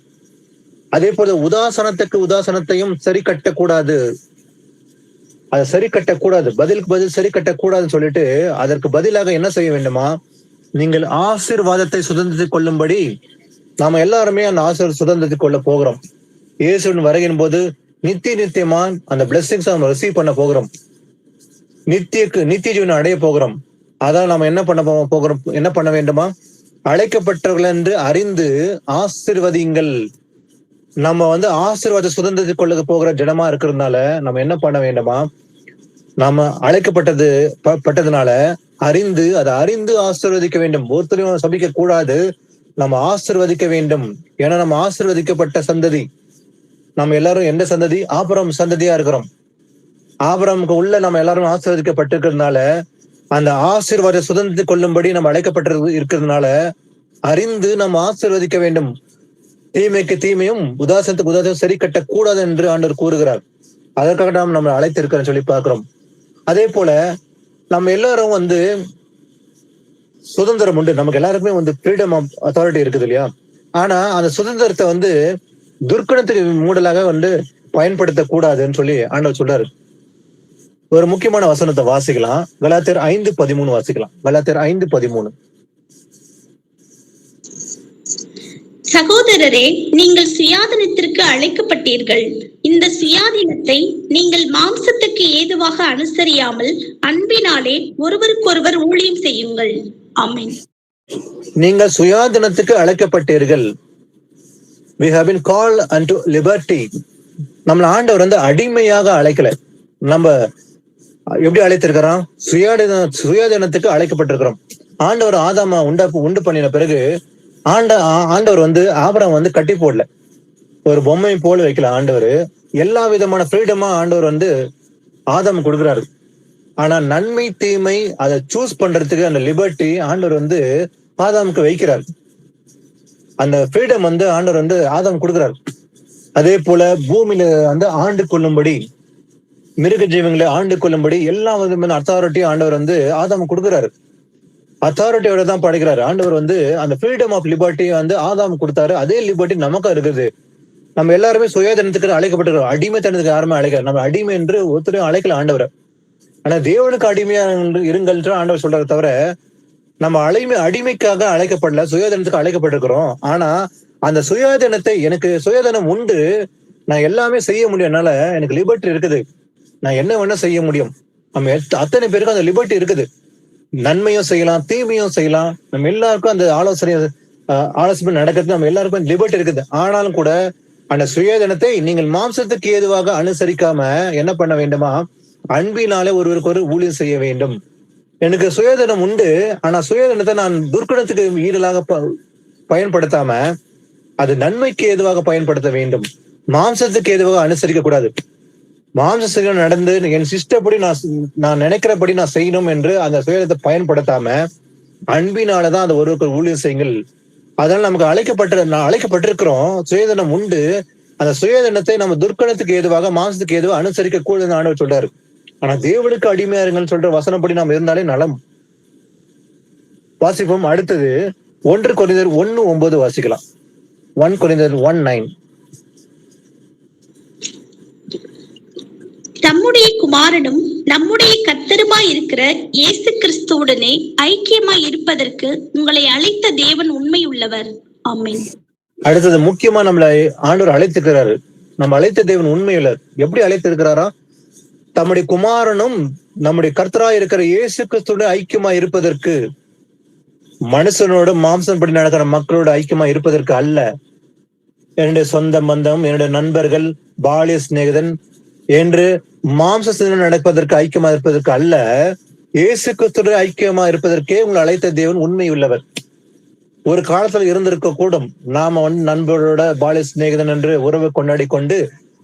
அதே போல உதாசனத்துக்கு உதாசனத்தையும் சரி கட்டக்கூடாது. அதை சரி கட்டக்கூடாது, பதிலுக்கு பதில் சரி கட்டக்கூடாதுன்னு சொல்லிட்டு அதற்கு பதிலாக என்ன செய்ய வேண்டுமா? நீங்கள் ஆசீர்வாதத்தை சுதந்திரித்துக் கொள்ளும்படி நாம எல்லாருமே அந்த சுதந்திரத்தை கொள்ள போகிறோம். இயேசுவின் வருகையின் போது நித்தியமா அந்த பிளெஸிங்ஸ் நம்ம ரிசீவ் பண்ண போகிறோம். நித்திய ஜீவனை அடைய போகிறோம். அதான் நம்ம என்ன பண்ண வேண்டுமா? அழைக்கப்பட்டவர்கள் என்று அறிந்து ஆசீர்வதிங்கள். நம்ம ஆசீர்வாத சுதந்திரத்தை கொள்ள போகிற ஜனமா இருக்கிறதுனால நம்ம என்ன பண்ண வேண்டுமா? நாம அழைக்கப்பட்டதுனால அதை அறிந்து ஆசீர்வதிக்க வேண்டும். ஒருத்தரையும் சபிக்க கூடாது, நம்ம ஆசீர்வதிக்க வேண்டும். ஏன்னா நம்ம ஆசீர்வதிக்கப்பட்ட சந்ததி. நம்ம எல்லாரும் எந்த சந்ததி? ஆபிரகாம் சந்ததியா இருக்கிறோம். ஆபிரகாமுக்கு உள்ள நம்ம எல்லாரும் ஆசீர்வதிக்கப்பட்டிருக்கிறதுனால அந்த ஆசீர்வாத சுதந்திரத்தை கொள்ளும்படி நம்ம அழைக்கப்பட்டு இருக்கிறதுனால அறிந்து நாம் ஆசீர்வதிக்க வேண்டும். தீமைக்கு தீமையும் உதாசனத்துக்கு உதாசனம் சரி கட்டக்கூடாது என்று ஆண்டவர் கூறுகிறார். அதற்காக நாம் நம்மளை அழைத்திருக்கிறோம் சொல்லி பார்க்கிறோம். அதே போல நம்ம எல்லாரும் வந்து சுதந்திரம் உண்டு, நமக்கு எல்லாருக்குமே வந்து ஃப்ரீடம் ஆஃப் அத்தாரிட்டி இருக்குது இல்லையா? ஆனா அந்த சுதந்திரத்தை வந்து துர்க்கணத்துக்கு மூடலாக வந்து பயன்படுத்த கூடாதுன்னு சொல்லி ஆண்டவர் சொல்றாரு. ஒரு முக்கியமான வசனத்தை வாசிக்கலாம். கலாத்தியர் 5:13 வாசிக்கலாம். கலாத்தியர் 5:13. சகோதரரே, நீங்கள் சுயாதீனத்திற்கு அழைக்கப்பட்டீர்கள். இந்த சுயாதீனத்தை நீங்கள் மாம்சத்துக்கு ஏதுவாக அனுசரியாமல் அன்பினாலே ஒருவருக்கொருவர் ஊழியம் செய்யுங்கள். ஆமென். நீங்கள் சுயாதீனத்துக்கு அழைக்கப்பட்டீர்கள். We have been called unto liberty. நம்மள ஆண்டவர் வந்து அடிமையாக அழைக்கல. நம்ம எப்படி அழைத்திருக்கிறோம்? சுயாதீனத்துக்கு அழைக்கப்பட்டிருக்கிறோம். ஆண்டவர் ஆதாம உண்டு பண்ணின பிறகு ஆண்டவர் வந்து ஆபிரகாம் வந்து கட்டி போடல, ஒரு பொம்மை போல வைக்கல. ஆண்டவர் எல்லா விதமான ஃப்ரீடமா ஆண்டவர் வந்து ஆதாம் கொடுக்குறாரு. ஆனா நன்மை தீமை அதை சூஸ் பண்றதுக்கு அந்த லிபர்ட்டி ஆண்டவர் வந்து ஆதாமுக்கு வைக்கிறார். அந்த ஃப்ரீடம் வந்து ஆண்டவர் வந்து ஆதாம் கொடுக்குறாரு. அதே போல பூமியில வந்து ஆண்டு கொள்ளும்படி, மிருக ஜீவங்களை ஆண்டு கொள்ளும்படி எல்லா விதமான அத்தாரிட்டி ஆண்டவர் வந்து ஆதாம் கொடுக்குறாரு. அத்தாரிட்டியோட தான் படைக்கிறாரு. ஆண்டவர் வந்து அந்த ஃப்ரீடம் ஆஃப் லிபர்ட்டி வந்து ஆதாம் கொடுத்தாரு. அதே லிபர்ட்டி நமக்கும் இருக்குது. நம்ம எல்லாருமே சுயாதீனத்துக்கு அழைக்கப்பட்டிருக்கிறோம். அடிமைத்தனத்துக்கு யாருமே அழைக்கல. நம்ம அடிமை என்று ஒருத்தரையும் அழைக்கல ஆண்டவர். ஆனா தேவனுக்கு அடிமையா இருங்கள் ஆண்டவர் சொல்றாரு தவிர நம்ம அடிமைக்காக அழைக்கப்படல, சுயாதீனத்துக்கு அழைக்கப்பட்டிருக்கிறோம். ஆனா அந்த சுயாதீனத்தை, எனக்கு சுயாதீனம் உண்டு, நான் எல்லாமே செய்ய முடியும், என்னால எனக்கு லிபர்ட்டி இருக்குது, நான் என்ன வேணா செய்ய முடியும். நம்ம அத்தனை பேருக்கும் அந்த லிபர்ட்டி இருக்குது. நன்மையும் செய்யலாம், தீமையும் செய்யலாம். நம்ம எல்லாருக்கும் அந்த ஆலோசனை நடக்கிறது, நம்ம எல்லாருக்கும் லிபர்ட்டி இருக்குது. ஆனாலும் கூட அந்த சுயாதீனத்தை நீங்கள் மாம்சத்துக்கு ஏதுவாக அனுசரிக்காம என்ன பண்ண வேண்டுமா? அன்பினாலே ஒருவருக்கு ஒரு ஊழியம் செய்ய வேண்டும். எனக்கு சுயாதீனம் உண்டு, ஆனா சுயாதீனத்தை நான் துர்க்குணத்துக்கு ஈடலாக பயன்படுத்தாம அது நன்மைக்கு ஏதுவாக பயன்படுத்த வேண்டும். மாம்சத்துக்கு ஏதுவாக அனுசரிக்க கூடாது. மாம்சத்துக்கு நடந்து என் சிஸ்டப்படி நான் நினைக்கிறபடி நான் செய்யணும் என்று அந்த சுயாதீனத்தை பயன்படுத்தாம அன்பினாலதான் அந்த ஒருவருக்கு ஊழியம் செய்யுங்கள். அதனால நமக்கு அழைக்கப்பட்டிருக்கிறோம். சுயாதீனம் உண்டு. அந்த சுயாதீனத்தை நம்ம துர்க்கணத்துக்கு ஏதுவாக மாம்சத்துக்கு ஏதுவாக அனுசரிக்க கூடாதுன்னு ஆண்டவர் சொல்றாரு. ஆனா தேவனுக்கு அடிமையா இருங்கன்னு சொல்ற வசனப்படி நாம் இருந்தாலே நலம். வாசிப்போம். அடுத்தது 1 கொரிந்தியர் 1:9 வாசிக்கலாம். 1 கொரிந்தியர் 1:9. தம்முடைய குமாரனும் நம்முடைய கர்த்தருமாய் இருக்கிற இயேசு கிறிஸ்துவுடனே ஐக்கியமாய் இருப்பதற்கு உங்களை அழைத்த தேவன் உண்மை உள்ளவர். ஆமென். அடுத்தது முக்கியமா நம்மளை ஆண்டவர் அழைத்திருக்கிறாரு. நம்ம அழைத்த தேவன் உண்மையுள்ளவர். எப்படி அழைத்திருக்கிறாரா? தம்முடைய குமாரனும் நம்முடைய கர்த்தராய் இருக்கிற இயேசு கிறிஸ்துவோட ஐக்கியமா இருப்பதற்கு, மனுஷனோட மாம்சம் படி நடக்கிற மக்களோட ஐக்கியமா இருப்பதற்கு அல்ல. என்னுடைய சொந்த பந்தம், என்னுடைய நண்பர்கள், பாலிய சிநேகிதன் என்று மாம்ச சிந்தனை நடப்பதற்கு ஐக்கியமா இருப்பதற்கு அல்ல, இயேசு கிறிஸ்துவோட ஐக்கியமா இருப்பதற்கே உங்களை அழைத்த தேவன் உண்மை உள்ளவர். ஒரு காலத்துல இருந்திருக்க கூடும், நாம வந்து நண்பர்களோட பாலிய சிநேகிதன் என்று உறவை கொண்டாடி கொண்டு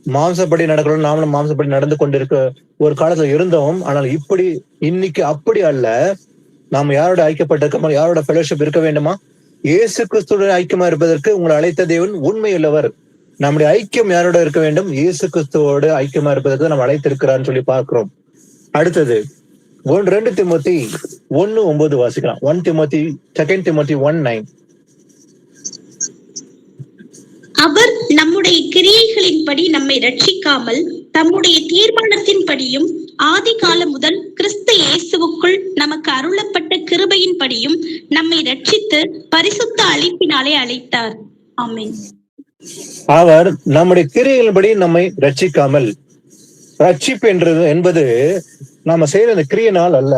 மாம்சப்படி நடக்கிறோம், நாமளும் மாம்சப்படி நடந்து கொண்டிருக்க ஒரு காலத்துல இருந்தோம். ஆனால் இன்னைக்கு அப்படி அல்ல. நாம யாரோட ஐக்கியப்பட்டிருக்கோமோ, யாரோட ஃபெலோஷிப் இருக்க வேண்டுமா? இயேசு கிறிஸ்துவோட ஐக்கியமா இருப்பதற்கு உங்களை அழைத்த தேவன் உண்மை உள்ளவர். நம்முடைய ஐக்கியம் யாரோட இருக்க வேண்டும்? இயேசு கிறிஸ்துவோட ஐக்கியமா இருப்பதற்கு நம்ம அழைத்திருக்கிறான்னு சொல்லி பார்க்கிறோம். அடுத்தது 2 திமோத்தி 1:9 வாசிக்கலாம். 2 திமோத்தி 1:9. அவர் நம்முடைய கிரியைகளின்படி நம்மை ரட்சிக்காமல் தம்முடைய தீர்மானத்தின்படியும் ஆதி காலம் முதல் கிறிஸ்து இயேசுவுக்குள் நமக்கு அருளப்பட்ட கிருபையின்படியும் நம்மை ரட்சித்து பரிசுத்த அழைப்பினாலே அழைத்தார். ஆமென். அவர் நம்முடைய கிரியைகளின்படி நம்மை ரட்சிக்காமல், ரட்சிப்பு என்பது நாம செய்யற அந்த கிரியையினால் அல்ல.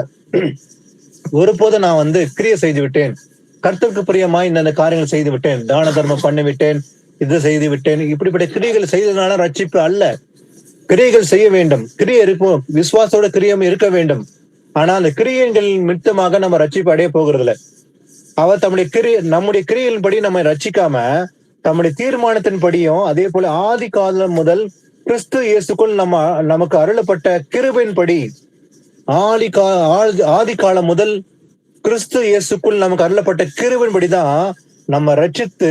ஒருபோது நான் வந்து கிரியை செய்து விட்டேன், கர்த்தருக்கு பிரியமாய் இந்த காரியங்கள் செய்து விட்டேன், தான தர்மம் பண்ணி விட்டேன், இது செய்து விட்டேன், இப்படிப்பட்ட கிரியைகள் செய்ததுனால ரட்சிப்பு அல்ல. கிரியைகள் செய்ய வேண்டும், கிரியை இருக்கும், விசுவாசோட கிரியம் இருக்க வேண்டும். ஆனா அந்த கிரியைகள் மித்தமாக நம்ம ரட்சிப்பு அடைய போகிறது இல்லை. அவர் நம்முடைய கிரியைகளின்படி நம்ம ரட்சிக்காம தம்முடைய தீர்மானத்தின்படியும் அதே போல ஆதி காலம் முதல் கிறிஸ்து இயேசுக்குள் நமக்கு அருளப்பட்ட கிருபையின்படி, ஆதி காலம் முதல் கிறிஸ்து இயேசுக்குள் நமக்கு அருளப்பட்ட கிருபையின்படிதான் நம்ம ரட்சித்து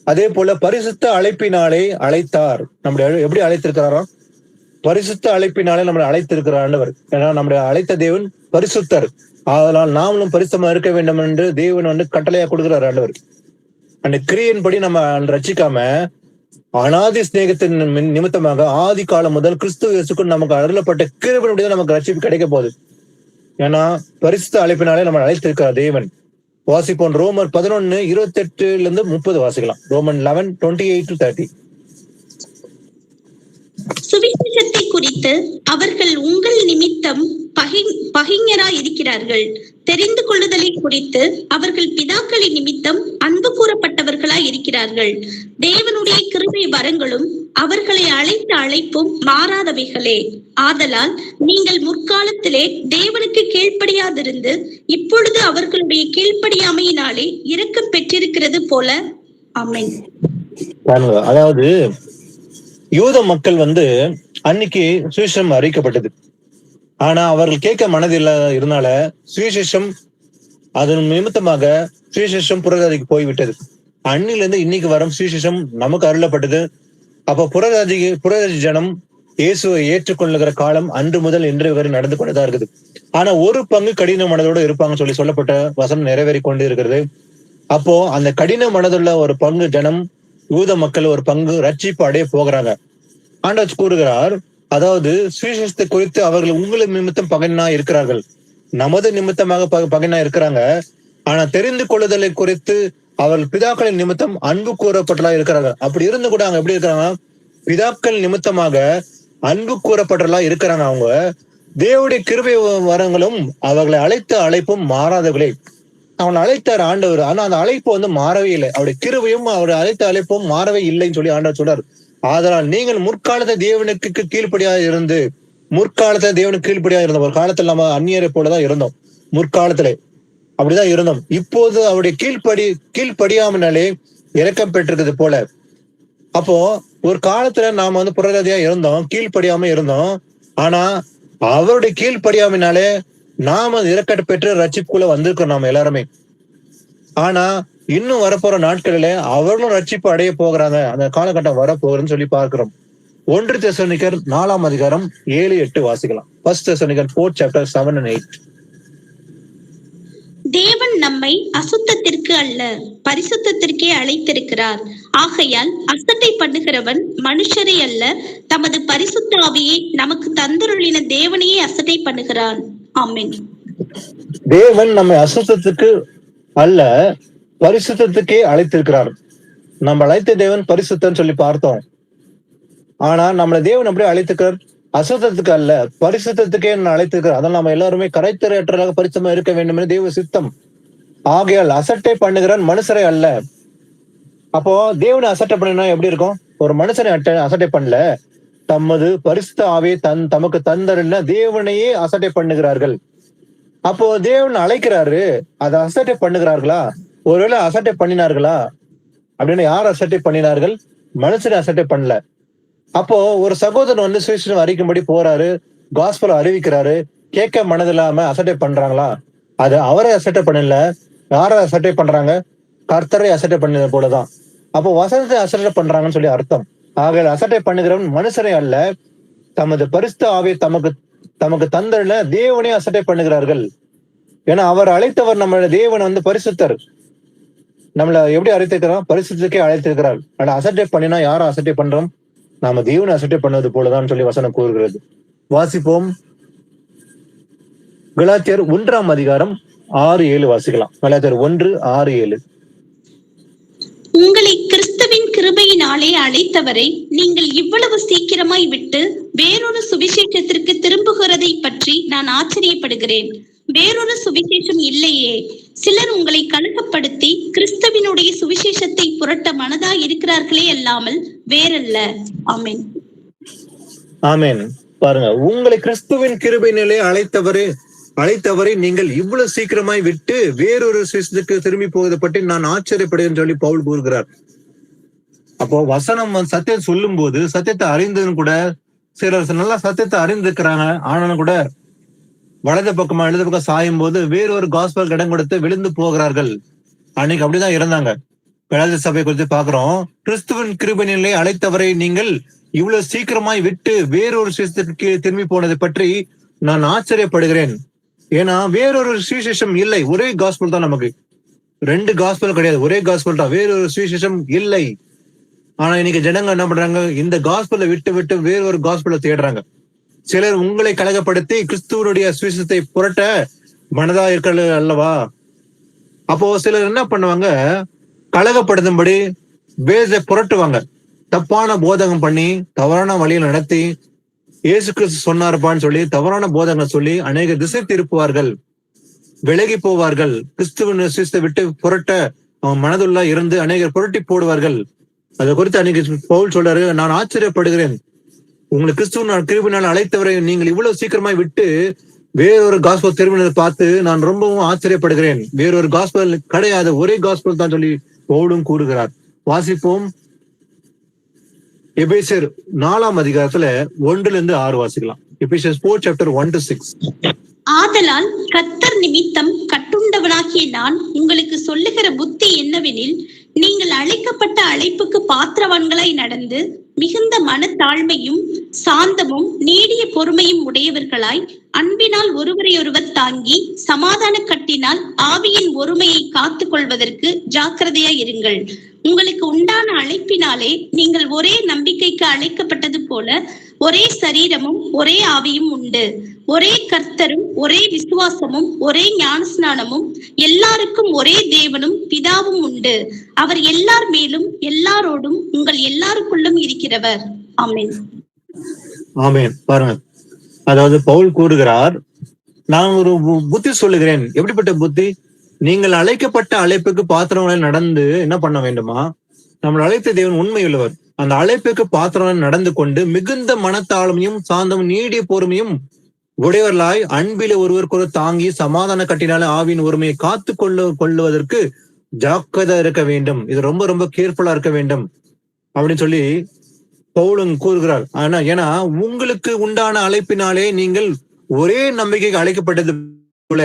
அதே போல பரிசுத்த அழைப்பினாலே அழைத்தார். நம்முடைய எப்படி அழைத்திருக்கிறாரோ, பரிசுத்த அழைப்பினாலே நம்மளை அழைத்திருக்கிறார் ஆண்டவர். ஏன்னா நம்முடைய அழைத்த தேவன் பரிசுத்தர். அதனால் நாமளும் பரிசுத்தமா இருக்க வேண்டும் என்று தேவன் கட்டளையா கொடுக்கிறார் ஆண்டவர். அந்த கிரியையின்படி நம்ம ரட்சிக்காம அனாதி சிநேகத்தின் நிமித்தமாக ஆதி காலம் முதல் கிறிஸ்துவ இயேசுக்கு நமக்கு அருளப்பட்ட கிருபையின்படி தான் நமக்கு ரட்சிப்பு கிடைக்க போகுது. ஏன்னா பரிசுத்த அழைப்பினாலே நம்ம அழைத்திருக்கிறார் தேவன். வாசிப்போம் ரோமர் 11:28-30 வாசிக்கலாம். ரோமன் 11:28-30. சுவிசேஷத்தை குறித்து அவர்கள் உங்கள் நிமித்தம் பகைஞராய் இருக்கிறார்கள். தெரிந்து கொள்ளுதலை குறித்து அவர்கள் பிதாக்களின் நிமித்தம் அன்பு கூறப்பட்டவர்களாய் இருக்கிறார்கள். தேவனுடைய கிருபை வரங்களும் அவர்களை அழைத்த அழைப்பும் மாறாதவைகளே. ஆதலால் நீங்கள் முற்காலத்திலே தேவனுக்கு கீழ்ப்படியாதிருந்து இப்பொழுது அவர்களுடைய கீழ்ப்படியாமையினாலே இரக்கம் பெற்றிருக்கிறது போல. ஆமென். அதாவது யூத மக்கள் அன்னைக்கு சுவிசேஷம் அறிவிக்கப்பட்டது. ஆனா அவர்கள் கேட்க மனதில் இருந்தனால சுவிசேஷம் அதன் நிமித்தமாக சுவிசேஷம் புறஜாதிக்கு போய்விட்டது. அன்னிலிருந்து இன்னைக்கு வரும் சுவிசேஷம் நமக்கு அருளப்பட்டது. அப்ப புறஜாதி ஜனம் இயேசுவை ஏற்றுக்கொள்ளுகிற காலம் அன்று முதல் இன்று வரை நடந்து கொண்டுதான் இருக்குது. ஆனா ஒரு பங்கு கடின மனதோடு இருப்பாங்க சொல்லப்பட்ட வசனம் நிறைவேறி கொண்டு இருக்கிறது. அப்போ அந்த கடின மனதுள்ள ஒரு பங்கு ஜனம், யூத மக்கள் ஒரு பங்கு ரட்சிப்பு அடைய போகிறாங்க. ஆண்டவர் கூறுகிறார், அதாவது சுவிசேஷத்தை குறித்து அவர்கள் உங்கள் நிமித்தம் பகைனா இருக்கிறார்கள், நமது நிமித்தமாக பகைனா இருக்கிறாங்க. ஆனா தெரிந்து கொள்ளுதலை குறித்து அவர்கள் பிதாக்களின் நிமித்தம் அன்பு கூறப்பட்டலா இருக்கிறாங்க. அப்படி இருந்து கூட அவங்க எப்படி இருக்கிறாங்க? பிதாக்கள் நிமித்தமாக அன்பு கூறப்பட்டலா இருக்கிறாங்க. அவங்க தேவனுடைய கிருபை வரங்களும் அவர்களை அழைத்த அழைப்பும் மாறாதவர்களே. அவனை அழைத்தார் ஆண்டவர். ஆனா அந்த அழைப்பு மாறவே இல்லை. அவருடைய கிருபையும் அவருடைய அழைத்த அழைப்பும் மாறவே இல்லைன்னு சொல்லி ஆண்டவர் சொல்றார். ஆதலால் நீங்கள் முற்காலத்தை தேவனுக்கு கீழ்ப்படியா இருந்து, முற்காலத்தை தேவனுக்கு கீழ்ப்படியா இருந்தோம். ஒரு காலத்துல நம்ம அந்நியரை போலதான் இருந்தோம். முற்காலத்துல அப்படிதான் இருந்தோம். இப்போது அவருடைய கீழ்ப்படியாமனாலே இரக்கம் பெற்றிருக்கிறது போல. அப்போ ஒரு காலத்துல நாம புறஜாதியா இருந்தோம், கீழ்ப்படியாம இருந்தோம். ஆனா அவருடைய கீழ்ப்படியாமனாலே நாம இரக்கம் பெற்று ரட்சிப்புக்குள்ள வந்திருக்கோம் நாம எல்லாருமே. ஆனா இன்னும் வரப்போற நாட்களில அவர்களும் ரட்சிப்பு அடைய போகிறாங்க. அந்த காலகட்டம் வரப்போகுதுன்னு சொல்லி பார்க்கிறோம். 1 தெசலோனிக்கர் 4:7-8 வாசிக்கலாம். 1 தெசலோனிக்கர் 4:7-8. தேவன் நம்மை அசுத்தத்திற்கு அல்ல பரிசுத்தத்திற்கே அழைத்திருக்கிறார். ஆகையால் அசட்டை பண்ணுகிறவன் மனுஷரை அல்ல, தமது பரிசுத்த ஆவியை நமக்கு தந்தருளின தேவனையே அசட்டை பண்ணுகிறான். ஆமென். தேவன் நம்மை அசுத்தத்துக்கு அல்ல பரிசுத்தத்துக்கே அழைத்திருக்கிறார். நம்ம அழைத்த தேவன் பரிசுத்தன்னு சொல்லி பார்த்தோம். ஆனா நம்மள தேவன் அப்படியே அழைத்திருக்கிறார், அசுத்தத்துக்கு அல்ல பரிசுத்தத்துக்கே அழைத்திருக்கிறார். அதனால நம்ம எல்லாருமே கரைத்திரையற்றதாக பரிசுத்தமா இருக்க வேண்டும் என்று தேவ சித்தம். ஆகையால் அசட்டை பண்ணுகிறான் மனுஷரை அல்ல. அப்போ தேவனை அசட்டை பண்ணினா எப்படி இருக்கும்? ஒரு மனுஷனை அசட்டை பண்ணல, தமது பரிசுத்த ஆவியை தமக்கு தந்தருன்னா தேவனையே அசட்டை பண்ணுகிறார்கள். அப்போ தேவன் அழைக்கிறாரு, அதை அசட்டை பண்ணுகிறார்களா? ஒருவேளை அசட்டை பண்ணினார்களா அப்படின்னு யார் அசட்டை பண்ணினார்கள்? மனுஷனை அசட்டை பண்ணல. அப்போ ஒரு சகோதரன் சுவிசேஷம் அறிக்கும்படி போறாரு, காஸ்பல் அறிவிக்கிறாரு, கேட்க மனதில்லாம அசட்டை பண்றாங்களா? அது அவரை அசட்டை பண்ணல. யாரை அசட்டை பண்றாங்க? கர்த்தரை அசட்டை பண்ணது போலதான். அப்போ வசனத்தை அசட்டை பண்றாங்கன்னு சொல்லி அர்த்தம். ஆக அசட்டை பண்ணுகிறவன் மனுஷரை அல்ல, தமது பரிசுத்த ஆவியை தமக்கு தந்தருள தேவனே அசட்டை பண்ணுகிறார்கள். ஏன்னா அவர் அழைத்தவர் நம்மள தேவன் பரிசுத்தர். நம்மள எப்படி அழைத்திருக்கிறோம்? பரிசுத்தத்துக்கே அழைத்திருக்கிறார். ஆனா அசட்டை பண்ணினா யாரும் அசட்டை பண்றோம்? நாம தேவனை அசட்டை பண்ணது போலதான் சொல்லி வசனம் கூறுகிறது. வாசிப்போம். கலாத்தியர் 1:6-7 வாசிக்கலாம். கலாத்தியர் 1:6-7. உங்களை கிறிஸ்துவின் கிருபையினாலே அழைத்தவரை நீங்கள் இவ்வளவு சீக்கிரமாய் விட்டு வேறொரு சுவிசேஷத்திற்கு திரும்புகிறதை பற்றி நான் ஆச்சரியப்படுகிறேன். வேறொரு சுவிசேஷம் இல்லையே. சிலர் உங்களை கலக்கப்படுத்தி கிறிஸ்துவினுடைய சுவிசேஷத்தை புரட்ட மனதா இருக்கிறார்களே அல்லாமல் வேறல்ல. ஆமென். ஆமென். பாருங்க, உங்களை கிறிஸ்துவின் கிருபையினாலே அழைத்தவரை நீங்கள் இவ்வளவு சீக்கிரமாய் விட்டு வேறொரு சுவிசேஷத்துக்கு திரும்பி போவதை பற்றி நான் ஆச்சரியப்படுகிறேன் சொல்லி பவுல் கூறுகிறார். அப்போ வசனம் சத்தியத்தை சொல்லும் போது சத்தியத்தை அறிந்ததுன்னு கூட சிலர் நல்லா சத்தியத்தை அறிந்திருக்கிறாங்க. ஆனாலும் கூட வலது பக்கமா இடது பக்கம் சாயும் போது வேறொரு காஸ்பல் இடம் கொடுத்து விழுந்து போகிறார்கள். அன்னைக்கு அப்படிதான் இருந்தாங்க. வேதாந்த சபை குறித்து பாக்குறோம். கிறிஸ்துவின் கிருபையிலே அழைத்தவரை நீங்கள் இவ்வளவு சீக்கிரமாய் விட்டு வேறொரு சுவிசேஷத்திற்கு திரும்பி போனதை பற்றி நான் ஆச்சரியப்படுகிறேன். ஏன்னா வேறொரு சுவிசேஷம் இல்லை, ஒரே காஸ்பல் தான் நமக்கு. 2 காஸ்பல் கிடையாது, ஒரே காஸ்பல் தான், வேறொரு சுவிசேஷம் இல்லை. ஆனா இன்னைக்கு ஜனங்க என்ன பண்றாங்க, இந்த காஸ்பலை விட்டு விட்டு வேறொரு காஸ்பலை தேடுறாங்க. சிலர் உங்களை கலகப்படுத்தி கிறிஸ்துவனுடைய சுவிசேஷத்தை புரட்ட மனதா இருக்கிறது அல்லவா. அப்போ சிலர் என்ன பண்ணுவாங்க, கலகப்படுத்தும்படி பேச புரட்டுவாங்க, தப்பான போதகம் பண்ணி தவறான வழியில் நடத்தி இயேசு கிறிஸ்து சொன்னார்பான்னு சொல்லி தவறான போதகம் சொல்லி அநேக திசை திருப்புவார்கள், விலகி போவார்கள். கிறிஸ்துவின் சுவிசேஷத்தை விட்டு புரட்ட அவன் மனதுள்ள இருந்து அநேகர் புரட்டி போடுவார்கள். அதை குறித்து அன்னைக்கு பவுல் சொல்றாரு, நான் ஆச்சரியப்படுகிறேன், உங்களுக்கு கிறிஸ்துவின் கிருபையினால் அழைத்தவரை நீங்கள் இவ்வளவு சீக்கிரமாய் விட்டு வேறொரு காஸ்பல் திரும்பினதை பார்த்து நான் ரொம்பவும் ஆச்சரியப்படுகிறேன். வேறொரு காஸ்பல் கிடையாது, ஒரே காஸ்பல் தான் சொல்லி பவுலும் கூறுகிறார். வாசிப்போம். எபேசியர் 4ஆம் அதிகாரத்துல 1-6 வாசிக்கலாம். எபேசியர் 4:1-6. ஆதலால் கர்த்தர் நிமித்தம் கட்டுண்டவனாகிய நான் உங்களுக்கு சொல்லுகிற புத்தி என்னவெனில், நீங்கள் அழைக்கப்பட்ட அழைப்புக்கு பாத்திரவான்களாய் நடந்து மிகுந்த மனத்தாழ்மையும் சாந்தமும் நீடிய பொறுமையும் உடையவர்களாய் அன்பினால் ஒருவரையொருவர் தாங்கி சமாதான கட்டினால் ஆவியின் ஒருமையை காத்து கொள்வதற்கு ஜாக்கிரதையாய் இருங்கள். உங்களுக்கு உண்டான அழைப்பினாலே நீங்கள் ஒரே நம்பிக்கைக்கு அழைக்கப்பட்டது போல ஒரே சரீரமும் ஒரே ஆவியும் உண்டு. ஒரே கர்த்தரும் ஒரே விசுவாசமும் ஒரே ஞானஸ்நானமும் எல்லாருக்கும் ஒரே தேவனும் பிதாவும் உண்டு. அவர் எல்லார் மேலும் எல்லாரோடும் உங்கள் எல்லாருக்குள்ளும் இருக்கிறவர். ஆமென். ஆமென். பாருங்க, அதாவது பவுல் கூறுகிறார், நான் ஒரு புத்தி சொல்லுகிறேன். எப்படிப்பட்ட புத்தி? நீங்கள் அழைக்கப்பட்ட அழைப்புக்கு பாத்திரங்கள் நடந்து என்ன பண்ண வேண்டுமா, நம்மளை அழைத்த தேவன் உண்மை உள்ளவர். அந்த அழைப்புக்கு பாத்திரம் நடந்து கொண்டு மிகுந்த மனத்தாழ்மையும் சாந்தமும் நீடிய பொறுமையும் உடையவர்களாய் அன்பில ஒருவருக்கு தாங்கி சமாதான கட்டினால ஆவியின் ஒருமையை காத்து கொள்ளுவதற்கு ஜாக்கிரதை இருக்க வேண்டும். இது ரொம்ப ரொம்ப கேர்ஃபுல்லா இருக்க வேண்டும் அப்படின்னு சொல்லி பவுலும் கூறுகிறார். ஆனா ஏன்னா உங்களுக்கு உண்டான அழைப்பினாலே நீங்கள் ஒரே நம்பிக்கைக்கு அழைக்கப்பட்டது போல,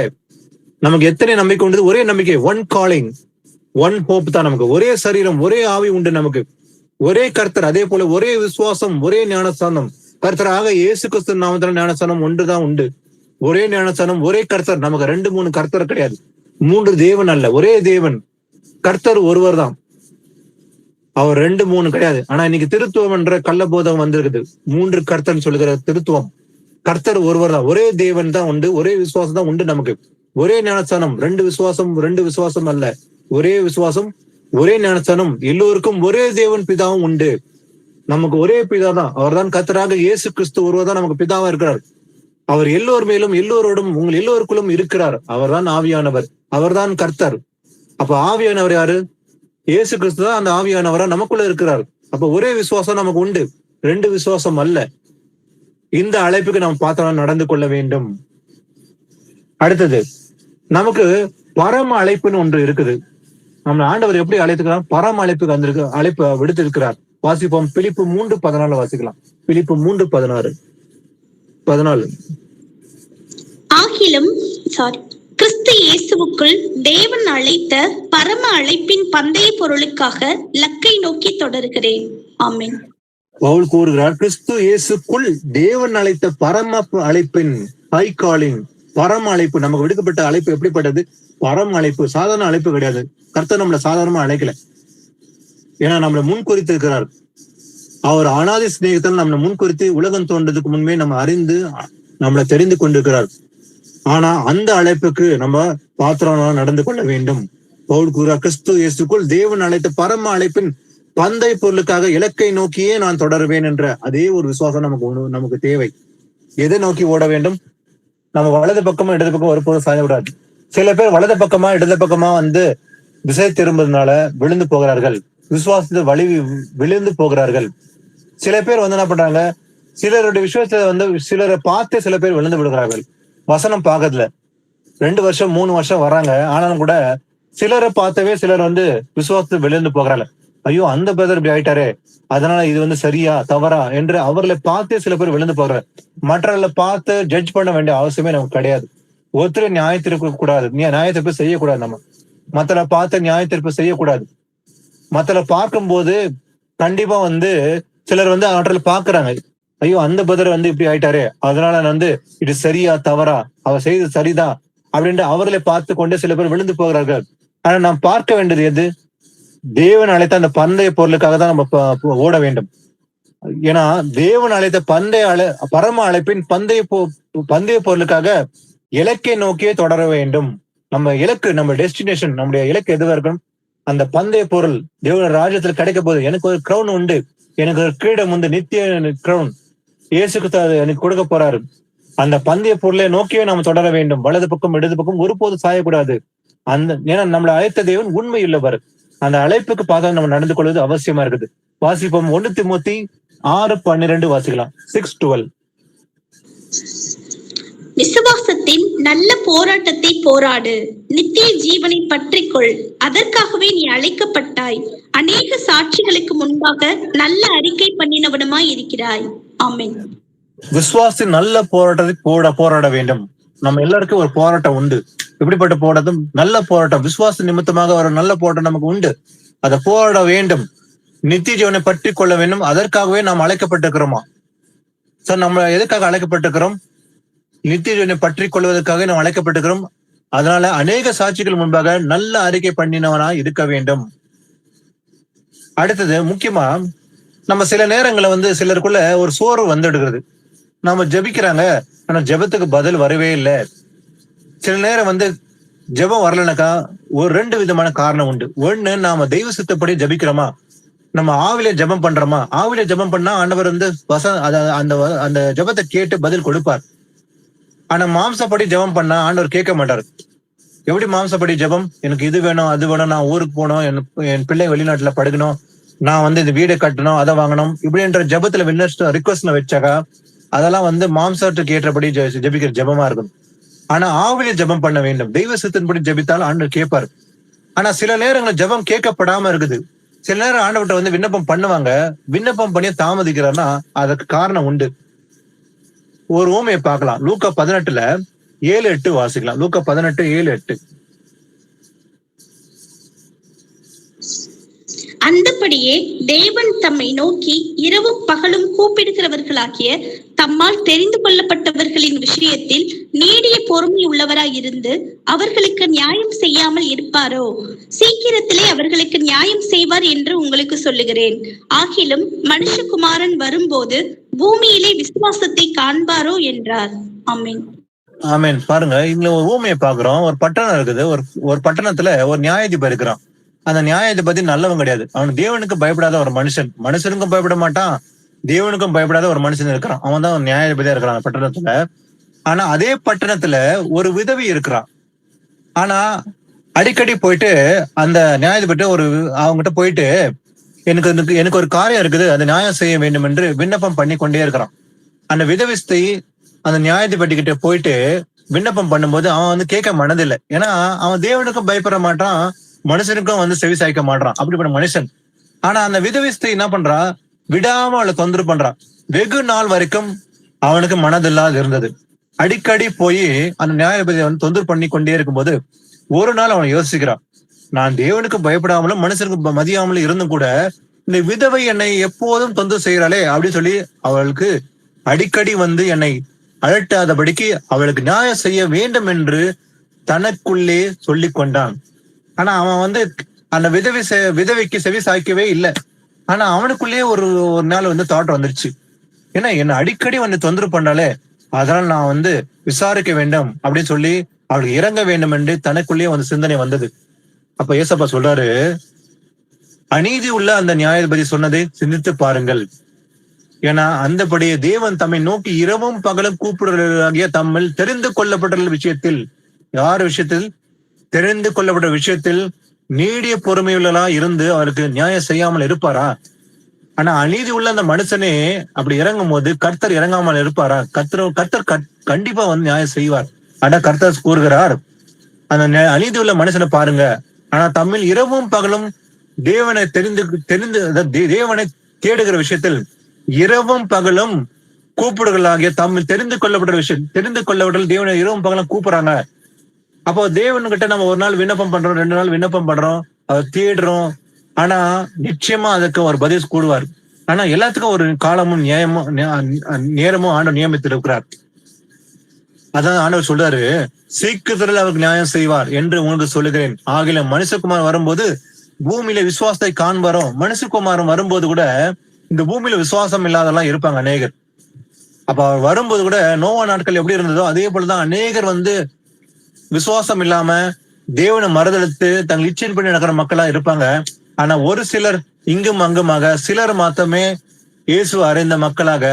நமக்கு எத்தனை நம்பிக்கை உண்டு? ஒரே நம்பிக்கை, ஒன் காலிங், ஒன் ஹோப் தான் நமக்கு. ஒரே சரீரம், ஒரே ஆவி உண்டு நமக்கு, ஒரே கர்த்தர், அதே போல ஒரே விசுவாசம், ஒரே ஞானஸ்தானம். கர்த்தராக இயேசு கிறிஸ்து நாமத்தினால ஞானஸ்தானம் ஒன்றுதான் உண்டு. ஒரே ஞானஸ்தானம், ஒரே கர்த்தர். நமக்கு 2-3 கர்த்தர் கிடையாது, 3 தேவன் அல்ல, ஒரே தேவன். கர்த்தர் ஒருவர் தான், அவர் 2-3 கிடையாது. ஆனா இன்னைக்கு திருத்துவம் என்ற கள்ள போதகம் வந்திருக்குது. 3 கர்த்தர் சொல்லுகிற திருத்துவம். கர்த்தர் ஒருவர் தான், ஒரே தேவன் தான் உண்டு, ஒரே விசுவாசம் தான் உண்டு நமக்கு. ஒரே ஞானஸ்தானம், 2 விசுவாசம் அல்ல, ஒரே விசுவாசம், ஒரே ஞானஸ்தானம். எல்லோருக்கும் ஒரே தேவன் பிதாவும் உண்டு. நமக்கு ஒரே பிதா தான், அவர் தான் கர்த்தராக இயேசு கிறிஸ்து ஒருவர் தான் நமக்கு பிதாவா இருக்கிறார். அவர் எல்லோர் மேலும் எல்லோரோடும் உங்கள் எல்லோருக்குள்ளும் இருக்கிறார். அவர் தான் ஆவியானவர், அவர் தான் கர்த்தர். அப்ப ஆவியானவர் யாரு? இயேசு கிறிஸ்து தான் அந்த ஆவியானவரா நமக்குள்ள இருக்கிறார். அப்ப ஒரே விசுவாசம் நமக்கு உண்டு, 2 விசுவாசம் அல்ல. இந்த அழைப்புக்கு நாம் பாத்திரம் நடந்து கொள்ள வேண்டும். அடுத்தது, நமக்கு பரம அழைப்புன்னு ஒன்று இருக்குது. நம்ம ஆண்டவர் எப்படி அழைத்துக்கிறார்? பரம அழைப்புக்கு வந்திருக்கு, அழைப்பு விடுத்திருக்கிறார். வாசிப்போம். பிலிப்பு 3:14 வாசிக்கலாம். பிலிப்பு 3:14. ஆகிலும் கிறிஸ்து இயேசுவுக்குள் தேவன் அழைத்த பரம அழைப்பின் பந்தய பொருளுக்காக லக்கை நோக்கி தொடர்கிறேன். ஆமென். பவுல் கூறுகிறார், கிறிஸ்து இயேசுக்குள் தேவன் அழைத்த பரம அழைப்பின் ஹை காலிங், பரம அழைப்பு. நமக்கு விடுக்கப்பட்ட அழைப்பு எப்படிப்பட்டது? பரம அழைப்பு, சாதாரண அழைப்பு கிடையாது. கர்த்தர் நம்மளை சாதாரணமா அழைக்கல. ஏன்னா நம்மளை முன்குறித்து இருக்கிறார். அவர் அனாதி சிநேகத்தில் நம்மளை முன்குறித்து உலகம் தோன்றதுக்கு முன்பே நம்ம அறிந்து நம்மளை தெரிந்து கொண்டிருக்கிறார். ஆனா அந்த அழைப்புக்கு நம்ம பாத்திரம் நடந்து கொள்ள வேண்டும். பவுல் கூறுகிறார், கிறிஸ்து இயேசுக்குள் தேவன் அழைத்த பரம அழைப்பின் பந்தய பொருளுக்காக இலக்கை நோக்கியே நான் தொடருவேன் என்ற அதே ஒரு விசுவாசம் நமக்கு தேவை. எதை நோக்கி ஓட வேண்டும்? நம்ம வலது பக்கமா இடது பக்கம் ஒருபோதும் சாயக்கூடாது. சில பேர் வலது பக்கமா இடது பக்கமா திசை திரும்புறதுனால விழுந்து போகிறார்கள், விசுவாசத்தை விழுந்து போகிறார்கள். சில பேர் என்ன பண்றாங்க, சிலருடைய விசுவாசத்தை சிலரை பார்த்து சில பேர் விழுந்து விடுகிறார்கள். வசனம் பார்க்கறதுல 2 வருஷம் 3 வருஷம் வர்றாங்க, ஆனாலும் கூட சிலரை பார்த்தவே சிலர் விசுவாசத்தை விழுந்து போகிறாங்க. ஐயோ அந்த பிரதர் இப்படி ஆயிட்டாரே, அதனால இது சரியா தவறா என்று அவர்களை பார்த்தே சில பேர் விழுந்து போகிறார். மற்றவர்களை பார்த்து ஜட்ஜ் பண்ண வேண்டிய அவசியமே நமக்கு கிடையாது. ஒருத்தர் நியாயத்திற்கு கூடாது, நியாயத்திற்கு செய்யக்கூடாது. நம்ம மற்றவர்களை பார்த்து நியாயத்திற்கு செய்யக்கூடாது. மத்தல பார்க்கும்போது கண்டிப்பா வந்து சிலர் வந்து அவற்றில் பாக்குறாங்க, ஐயோ அந்த பதர் வந்து இப்படி ஆயிட்டாரு, அதனால வந்து இது சரியா தவறா, அவர் செய்தது சரிதான் அப்படின்ட்டு அவர்களை பார்த்து கொண்டு சில பேர் விழுந்து போகிறார்கள். ஆனா நாம் பார்க்க வேண்டியது எது? தேவன் அழைத்த அந்த பந்தய பொருளுக்காக தான் நம்ம ஓட வேண்டும். ஏன்னா தேவன் அழைத்த பரம அழைப்பின் பந்தய பொருளுக்காக இலக்கை நோக்கியே தொடர வேண்டும். நம்ம இலக்கு, நம்ம டெஸ்டினேஷன், நம்முடைய இலக்கு எதுவா இருக்கணும்? அந்த பந்தய பொருள் தேவன ராஜ்யத்தில் கிடைக்க போகுது. எனக்கு ஒரு கிரவுன் உண்டு, எனக்கு ஒரு கிரீடம் உண்டு, நித்திய கிரவுன் இயேசுக்கு எனக்கு கொடுக்க போறாரு. அந்த பந்தய பொருளை நோக்கியே நாம தொடர வேண்டும். வலது பக்கம் இடது பக்கம் ஒருபோது சாயக்கூடாது. ஏன்னா நம்மளை அழைத்த தேவன் உண்மை உள்ளவர். அந்த அழைப்புக்கு பார்க்க நம்ம நடந்து கொள்வது அவசியமா இருக்குது. வாசிப்போம். 1 தீமோத்தி 6:12 வாசிக்கலாம். 6:12. விசுவாசத்தின் நல்ல போராட்டத்தை போராடு, நித்திய ஜீவனை பற்றிக்கொள், அதற்காகவே நீ அழைக்கப்பட்டாய், அநேக சாட்சிகளுக்கு முன்பாக நல்ல அறிக்கை பண்ணினவனுமாய் இருக்கிறாய். ஆமென். விசுவாசத்தின் நல்ல போராட்டத்தை போராட வேண்டும். நம்ம எல்லாருக்கும் ஒரு போராட்டம் உண்டு. எப்படிப்பட்ட போராட்டம்? நல்ல போராட்டம். விசுவாச நிமித்தமாக ஒரு நல்ல போராட்டம் நமக்கு உண்டு. அதை போராட வேண்டும். நித்திய ஜீவனை பற்றி கொள்ள வேண்டும். அதற்காகவே நாம் அழைக்கப்பட்டிருக்கிறோமா? சார், நம்ம எதுக்காக அழைக்கப்பட்டிருக்கிறோம்? நித்திய ஜீவனை பற்றி கொள்வதற்காக நாம் அழைக்கப்பட்டிருக்கிறோம். அதனால அநேக சாட்சிகள் முன்பாக நல்ல அறிக்கை பண்ணினவனா இருக்க வேண்டும். அடுத்தது முக்கியமா, நம்ம சில நேரங்களை வந்து சிலருக்குள்ள ஒரு சோர்வு வந்துடுகிறது. நாம ஜெபிக்கிறாங்க, ஆனா ஜெபத்துக்கு பதில் வரவே இல்லை. சில நேரம் வந்து ஜெபம் வரலனாக்கா ஒரு 2 விதமான காரணம் உண்டு. ஒண்ணு, நாம தெய்வ சித்தப்படி ஜெபிக்கிறோமா, நம்ம ஆவில ஜெபம் பண்றோமா. ஆவில ஜெபம் பண்ணா ஆண்டவர் வந்து அந்த ஜெபத்தை கேட்டு பதில் கொடுப்பார். ஆனா மாம்சப்படி ஜெபம் பண்ணா ஆண்டவர் கேட்க மாட்டார். எப்படி மாம்சப்படி ஜெபம்? எனக்கு இது வேணும், அது வேணும், நான் ஊருக்கு போகணும், என் பிள்ளை வெளிநாட்டுல படுக்கணும், நான் வந்து இந்த வீடை கட்டணும், அதை வாங்கணும், இப்படின்ற ஜெபத்துல ரிக்வஸ்ட்ல வச்சாக்கா அதெல்லாம் வந்து மாம்சத்துக்கு ஏற்றபடி ஜெபிக்கிற ஜெபமா இருக்கும். ஆனா ஆவில ஜெபம் பண்ண வேண்டும். தெய்வ சித்தன்படி ஜெபித்தாலும் ஆண்டவர் கேட்பார். ஆனா சில நேரங்கள் ஜெபம் கேட்கப்படாம இருக்குது. சில நேரம் ஆண்டவர்கிட்ட வந்து விண்ணப்பம் பண்ணுவாங்க, விண்ணப்பம் பண்ணி தாமதிக்கிறார்னா அதுக்கு காரணம் உண்டு. ஒரு ஊமையை பார்க்கலாம். லூக்கா 18:7-8 வாசிக்கலாம். லூக்கா 18:7-8. அந்தபடியே தேவன் தம்மை நோக்கி இரவும் பகலும் கூப்பிடுகிறவர்களாகிய தம்மால் தெரிந்து கொள்ளப்பட்டவர்களின் விஷயத்தில் நீடிய பொறுமை உள்ளவராயிருந்து அவர்களுக்கு நியாயம் செய்யாமல் இருப்பாரோ? சீக்கிரத்திலே அவர்களுக்கு நியாயம் செய்வார் என்று உங்களுக்கு சொல்லுகிறேன். ஆகிலும் மனுஷகுமாரன் வரும்போது பூமியிலே விசுவாசத்தை காண்பாரோ என்றார். ஆமென். ஆமென். பாருங்க, இதுல ஒரு ஊமையை பாக்குறோம். ஒரு பட்டணம் இருக்குது. ஒரு பட்டணத்துல ஒரு நியாயாதிபதி இருக்கிறான். அந்த நியாயாதிபதி நல்லவன் கிடையாது. அவன் தேவனுக்கு பயப்படாத ஒரு மனுஷன். மனுஷனுக்கும் பயப்பட மாட்டான், தேவனுக்கும் பயப்படாத ஒரு மனுஷன் இருக்கிறான். அவன் தான் ஒரு நியாயாதிபதியா இருக்கிறான் பட்டணத்துல. ஆனா அதே பட்டணத்துல ஒரு விதவி இருக்கிறான். ஆனா அடிக்கடி போயிட்டு அந்த நியாயாதிபதி அவங்ககிட்ட போயிட்டு எனக்கு ஒரு காரியம் இருக்குது, அந்த நியாயம் செய்ய வேண்டும் என்று விண்ணப்பம் பண்ணி கொண்டே இருக்கிறான். அந்த விதவிஸ்தை அந்த நியாயாதிபதி கிட்ட போயிட்டு விண்ணப்பம் பண்ணும்போது அவன் வந்து கேட்க மனதில்லை. ஏன்னா அவன் தேவனுக்கும் பயப்பட மாட்டான், மனுஷனுக்கும் வந்து செவி சாய்க்க மாட்டான், அப்படிப்பட்ட மனுஷன். ஆனா அந்த விதவிஸ்தை என்ன பண்றா, விடாம அவளை தொந்தரவு பண்றான். வெகு நாள் வரைக்கும் அவனுக்கு மனதில்லாது இருந்தது. அடிக்கடி போய் அந்த நியாயாதிபதியை வந்து தொந்தரவு பண்ணி கொண்டே இருக்கும்போது ஒரு நாள் அவன் யோசிக்கிறான், நான் தேவனுக்கு பயப்படாமலும் மனுஷனுக்கு மதியாமலும் இருந்தும் கூட இந்த விதவை என்னை எப்போதும் தொந்தரவு செய்யறாளே அப்படின்னு சொல்லி அவளுக்கு அடிக்கடி வந்து என்னை அழட்டாதபடிக்கு அவளுக்கு நியாயம் செய்ய வேண்டும் என்று தனக்குள்ளே சொல்லி கொண்டான். ஆனா அவன் வந்து அந்த விதவைக்கு செவி சாய்க்கவே இல்லை. ஆனா அவனுக்குள்ளேயே ஒரு நாள் வந்து தாட் வந்துருச்சு, ஏன்னா என்ன அடிக்கடி வந்து தொந்தரவு பண்ணாலே, அதனால நான் வந்து விசாரிக்க வேண்டும் அப்படின்னு சொல்லி அவளுக்கு இறங்க வேண்டும் என்று தனக்குள்ளேயே வந்து சிந்தனை வந்தது. அப்ப ஏசப்பா சொல்றாரு, அநீதி உள்ள அந்த நியாயாதிபதி சொன்னதை சிந்தித்து பாருங்கள். ஏன்னா அந்தபடியே தேவன் தம்மை நோக்கி இரவும் பகலும் கூப்பிடுறவர்களாகிய தம்மில் தெரிந்து கொள்ளப்பட்ட விஷயத்தில், யார் விஷயத்தில்? தெரிந்து கொள்ளப்பட்ட விஷயத்தில் நீடிய பொறுமையுள்ளா இருந்து அவருக்கு நியாயம் செய்யாமல் இருப்பாரா? ஆனா அநீதி உள்ள அந்த மனுஷனே அப்படி இறங்கும் போது கர்த்தர் இறங்காமல் இருப்பாரா? கர்த்தர் கண்டிப்பா வந்து நியாயம் செய்வார். ஆனா கர்த்தர் கூறுகிறார், அந்த அநீதி உள்ள மனுஷனை பாருங்க, ஆனா தமிழ் இரவும் பகலும் தேவனை தேவனை தேடுகிற விஷயத்தில் இரவும் பகலும் கூப்பிடுகளாகிய தமிழ் தெரிந்து கொள்ளப்பட்ட தேவனை இரவும் பகலும் கூப்பிடுறாங்க. அப்போ தேவன்கிட்ட நம்ம ஒரு நாள் விண்ணப்பம் பண்றோம், 2 நாள் விண்ணப்பம் பண்றோம், அவர் தேடுறோம், ஆனா நிச்சயமா அதுக்கு ஒரு பதில் கூடுவார். ஆனா எல்லாத்துக்கும் ஒரு காலமும் நேரமும் ஆண்டவர் நியமித்து இருக்கிறார். அதான் ஆண்டவர் சொல்றாரு, சீக்கிரத்தில் அவருக்கு நியாயம் செய்வார் என்று உங்களுக்கு சொல்லுகிறேன். ஆகில மனுஷகுமார் வரும்போது பூமியில விசுவாசத்தை காண்பாரும். மனுஷகுமாரன் வரும்போது கூட இந்த பூமியில விசுவாசம் இல்லாதெல்லாம் இருப்பாங்க அநேகர். அப்ப அவர் வரும்போது கூட நோவா நாட்கள் எப்படி இருந்ததோ அதே போலதான் அநேகர் விசுவாசம் இல்லாம தேவனை மறுதலித்து தங்கள் இச்சையின்படி நடக்கிற மக்களா இருப்பாங்க. ஆனா ஒரு சிலர் இங்கும் அங்குமாக சிலர் மாத்தமே இயேசு அறிந்த மக்களாக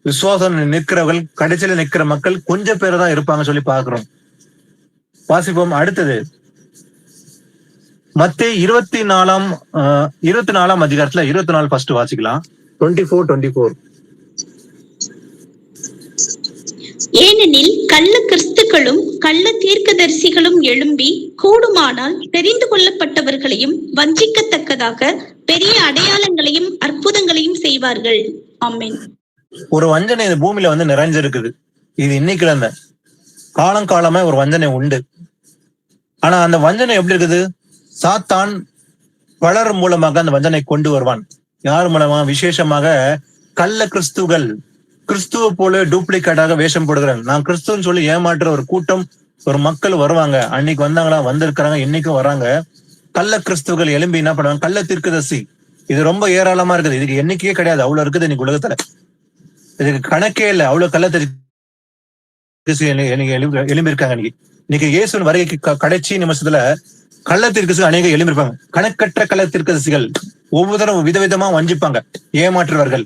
விசுவாசம் நிற்கிறவர்கள், கடைசியில நிற்கிற மக்கள் கொஞ்சம் பேர் தான் இருப்பாங்க சொல்லி பாக்குறோம். வாசிப்போம். அடுத்தது மத்தேயு 24ஆம் அதிகாரத்துல 24 ஃபர்ஸ்ட் வாசிக்கலாம். 24. ஏனெனில் கள்ள கிறிஸ்துக்களும் கள்ள தீர்க்கதரிசிகளும் எழும்பி கூடுமானால் தெரிந்து கொள்ளப்பட்டவர்களையும் வஞ்சிக்கத்தக்கதாக பெரிய அடையாளங்களையும் அற்புதங்களையும் செய்வார்கள். ஆமென். ஒரு வஞ்சனை இந்த பூமியில நிறைஞ்சிருக்குது. இது இன்னைக்கு இல்ல, காலங்காலமா ஒரு வஞ்சனை உண்டு. ஆனா அந்த வஞ்சனை எப்படி இருக்குது? சாத்தான் பலர் மூலமாக அந்த வஞ்சனை கொண்டு வருவான். யார் மூலமா? விசேஷமாக கள்ள கிறிஸ்துகள், கிறிஸ்துவ போல டூப்ளிகேட்டாக வேஷம் போடுகிறாங்க. நான் கிறிஸ்துவன்னு சொல்லி ஏமாற்றுற ஒரு கூட்டம், ஒரு மக்கள் வருவாங்க. அன்னைக்கு வந்தாங்களா, வந்திருக்கிறாங்க, இன்னைக்கும் வராங்க. கள்ள கிறிஸ்துவர்கள் எழும்பி என்ன பண்ணுவாங்க? கள்ள தீர்க்கதரிசி. இது ரொம்ப ஏராளமா இருக்குது. இதுக்கு எண்ணிக்கையே கிடையாது, அவ்வளவு இருக்குது இன்னைக்கு உலகத்துல. இதுக்கு கணக்கே இல்லை, அவ்வளவு கள்ள தீர்க்கதரிசி எழும்பியிருக்காங்க. இன்னைக்கு இயேசுவின் வருகைக்கு கடைசி நிமிஷத்துல கள்ள தீர்க்கதரிசி அநேக எழும்பியிருப்பாங்க. கணக்கற்ற கள்ள தீர்க்கதரிசிகள் ஒவ்வொருத்தரும் விதவிதமா வஞ்சிப்பாங்க, ஏமாற்றுவார்கள்.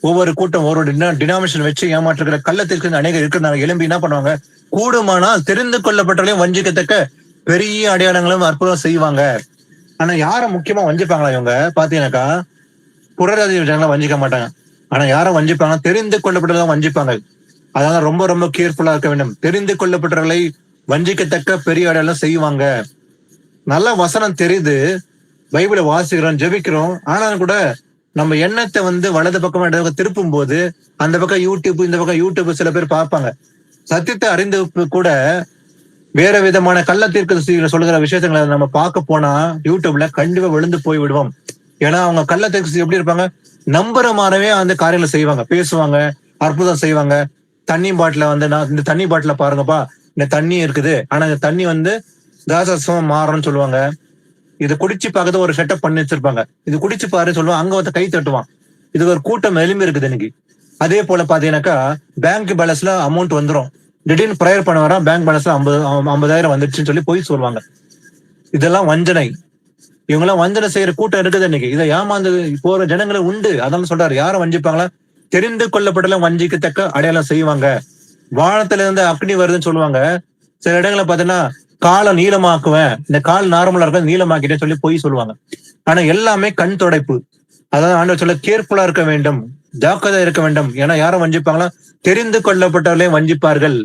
ஒவ்வொரு கூட்டம் ஒவ்வொரு டினாமினேஷன் வச்சு ஏமாற்றுகிற கள்ள தீர்க்கதரிசி அநேக இருக்கிறாங்க. எழும்பி என்ன பண்ணுவாங்க? கூடுமானால் தெரிந்து கொள்ளப்பட்டவர்களையும் வஞ்சிக்கத்தக்க பெரிய அடையாளங்களும் அற்புதம் செய்வாங்க. ஆனா யார முக்கியமா வஞ்சிப்பாங்களா இவங்க பாத்தீங்கன்னாக்கா? புறராஜ ஜனங்களை வஞ்சிக்க மாட்டாங்க. ஆனா யாரும் வஞ்சிப்பாங்க? தெரிந்து கொள்ளப்பட்டதான் வஞ்சிப்பாங்க. அதனால ரொம்ப ரொம்ப கேர்ஃபுல்லா இருக்க வேண்டும். தெரிந்து கொள்ளப்பட்டவர்களை வஞ்சிக்கத்தக்க பெரிய அடையாளம் செய்வாங்க. நல்ல வசனம் தெரியுது, பைபிளை வாசிக்கிறோம், ஜெபிக்கிறோம். ஆனாலும் கூட நம்ம எண்ணத்தை வலது பக்கமா இடது திருப்பும் போது அந்த பக்கம் யூடியூப், இந்த பக்கம் யூடியூப் சில பேர் பார்ப்பாங்க. சத்தியத்தை அறிந்து கூட வேற விதமான கள்ள தீர்க்கதரிசிகளை சொல்லுகிற விஷயங்களை நம்ம பார்க்க போனா யூடியூப்ல கண்டிப்பா விழுந்து போய் விடுவோம். ஏன்னா அவங்க கள்ள தீர்க்கதரிசி எப்படி இருப்பாங்க? நம்புற மாதிரிவே அந்த காரியங்களை செய்வாங்க, பேசுவாங்க, அற்புதம் செய்வாங்க. தண்ணி பாட்டில இந்த தண்ணி பாட்டில பாருங்கப்பா, இந்த தண்ணி இருக்குது, ஆனா இந்த தண்ணி தாசமா மாறணும்னு சொல்லுவாங்க. இதை குடிச்சு பார்க்கறது ஒரு செட்டப் பண்ணி வச்சிருப்பாங்க. இது குடிச்சு பாரு சொல்லுவாங்க, அங்க கை தட்டுவான். இது ஒரு கூட்டம் எலும்பி இருக்குது இன்னைக்கு. அதே போல பாத்தீங்கன்னாக்கா பேங்க் பேலன்ஸ்ல அமௌண்ட் வந்துடும், திடீர்னு ப்ரேயர் பண்ண வர பேங்க் பேலன்ஸ்ல 50,000 வந்துடுச்சுன்னு சொல்லி போய் சொல்லுவாங்க. இதெல்லாம் வஞ்சனை. இவங்கெல்லாம் வஞ்சனை செய்யற கூட்டம் இருக்குது இன்னைக்கு. இதை ஏமாந்து போற ஜனங்களும் உண்டு. அதான் சொல்றாரு, யாரும் வஞ்சிப்பாங்களா? தெரிந்து கொள்ளப்பட்டெல்லாம் வஞ்சிக்கத்தக்க அடையாளம் செய்வாங்க. வானத்துல இருந்து அக்னி வருதுன்னு சொல்லுவாங்க. சில இடங்களை பாத்தீங்கன்னா காலை நீளமாக்குவேன், இந்த கால் நார்மலா இருக்க நீளமாக்கிட்டேன்னு சொல்லி போய் சொல்லுவாங்க. ஆனா எல்லாமே கண் துடைப்பு. அதாவது ஆண்டவர் சொல்ல கேர்ஃபுல்லா இருக்க வேண்டும், ஜாக்கிரதையா இருக்க வேண்டும். ஏன்னா யாரும் வஞ்சிப்பாங்களா? தெரிந்து கொள்ளப்பட்டவர்களையும் வஞ்சிப்பார்கள்.